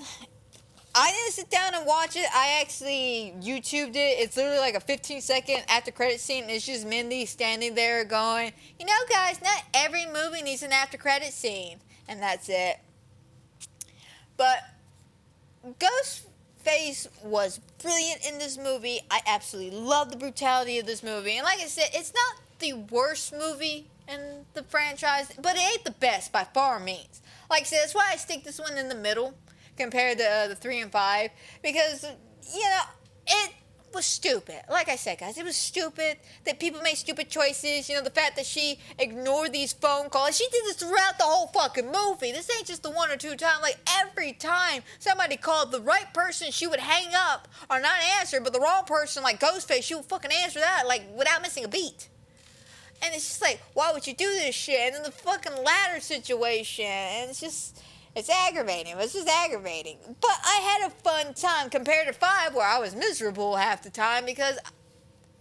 I didn't sit down and watch it. I actually YouTubed it. It's literally like a 15-second after credit scene. And it's just Mindy standing there going, you know, guys, not every movie needs an after credit scene. And that's it. But Ghostface was brilliant in this movie. I absolutely love the brutality of this movie. And like I said, it's not the worst movie in the franchise, but it ain't the best by far means. Like I said, that's why I stick this one in the middle compared to the 3 and 5, because, you know, it was stupid. Like I said, guys, it was stupid that people made stupid choices. You know, the fact that she ignored these phone calls. She did this throughout the whole fucking movie. This ain't just the one or two times. Like, every time somebody called the right person, she would hang up or not answer, but the wrong person, like Ghostface, she would fucking answer that, like, without missing a beat. And it's just like, why would you do this shit? And then the fucking ladder situation, and it's just... It's aggravating. It's just aggravating. But I had a fun time compared to 5, where I was miserable half the time because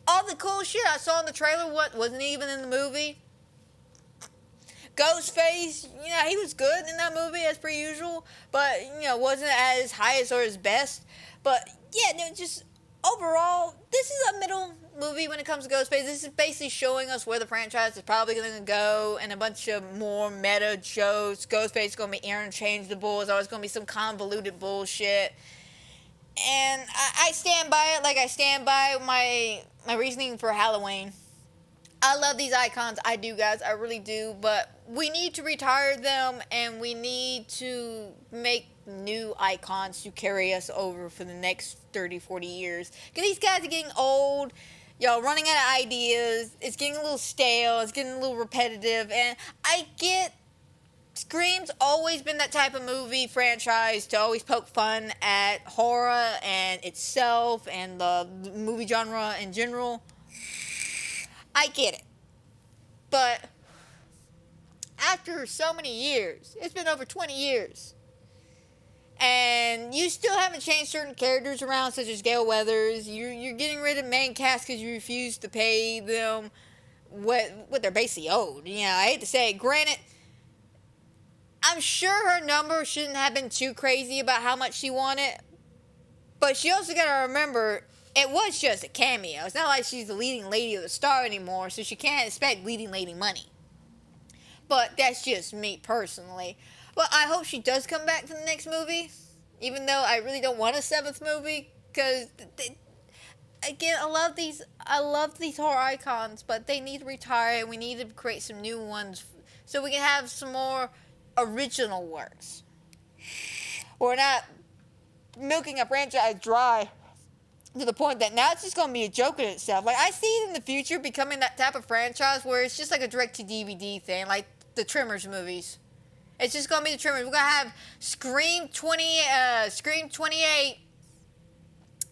all the cool shit I saw in the trailer wasn't even in the movie. Ghostface, you know, he was good in that movie as per usual, but, you know, wasn't at his highest or his best. But, yeah, no, just overall, this is a middle movie when it comes to Ghostface. This is basically showing us where the franchise is probably going to go, and a bunch of more meta shows. Ghostface is going to be interchangeable. It's always going to be some convoluted bullshit. And I stand by it, like I stand by my reasoning for Halloween. I love these icons. I do, guys. I really do. But we need to retire them, and we need to make new icons to carry us over for the next 30, 40 years. Because these guys are getting old. Y'all running out of ideas. It's getting a little stale. It's getting a little repetitive. And I get Scream's always been that type of movie franchise to always poke fun at horror and itself and the movie genre in general. I get it. But after so many years, it's been over 20 years, and you still haven't changed certain characters around, such as Gale Weathers. You're getting rid of main cast because you refuse to pay them what they're basically owed. You know, I hate to say it. Granted, I'm sure her number shouldn't have been too crazy about how much she wanted, but she also got to remember it was just a cameo. It's not like she's the leading lady of the star anymore, so she can't expect leading lady money. But that's just me personally. But I hope she does come back for the next movie, even though I really don't want a 7th movie, because again, I love these horror icons, but they need to retire, and we need to create some new ones so we can have some more original works. We're not milking a franchise dry to the point that now it's just going to be a joke in itself. Like, I see it in the future becoming that type of franchise where it's just like a direct-to-DVD thing, like the Tremors movies. It's just going to be the Tremors. We're going to have Scream 28,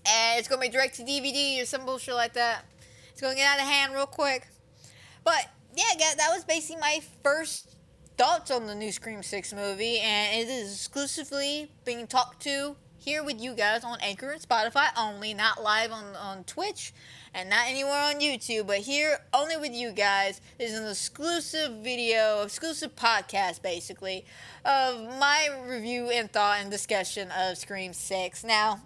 and it's going to be direct-to-DVD or some bullshit like that. It's going to get out of hand real quick. But, yeah, guys, that was basically my first thoughts on the new Scream 6 movie, and it is exclusively being talked to here with you guys on Anchor and Spotify only, not live on Twitch and not anywhere on YouTube, but here only with you guys. This is an exclusive video, exclusive podcast basically, of my review and thought and discussion of Scream 6. Now,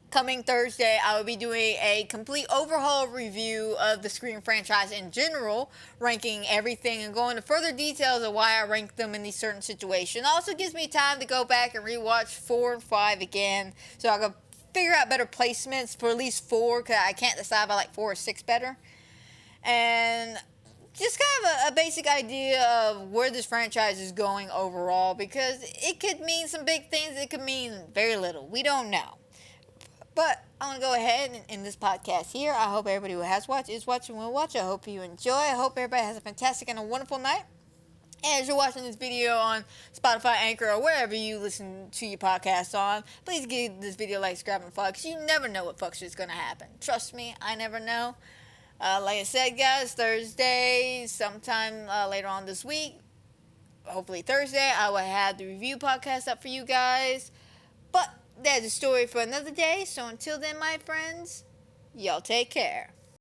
coming Thursday, I will be doing a complete overhaul review of the Scream franchise in general, ranking everything and going into further details of why I rank them in these certain situations. It also gives me time to go back and rewatch 4 and 5 again, so I can figure out better placements for at least 4, because I can't decide if I like 4 or 6 better. And just kind of a basic idea of where this franchise is going overall, because it could mean some big things, it could mean very little. We don't know. But I'm going to go ahead and end this podcast here. I hope everybody who has watched, is watching, will watch. I hope you enjoy. I hope everybody has a fantastic and a wonderful night. And as you're watching this video on Spotify, Anchor, or wherever you listen to your podcast on, please give this video a like, subscribe, and follow, because you never know what fuck shit's going to happen. Trust me, I never know. Like I said, guys, Thursday, sometime later on this week, hopefully Thursday, I will have the review podcast up for you guys. But that's a story for another day. So until then, my friends, y'all take care.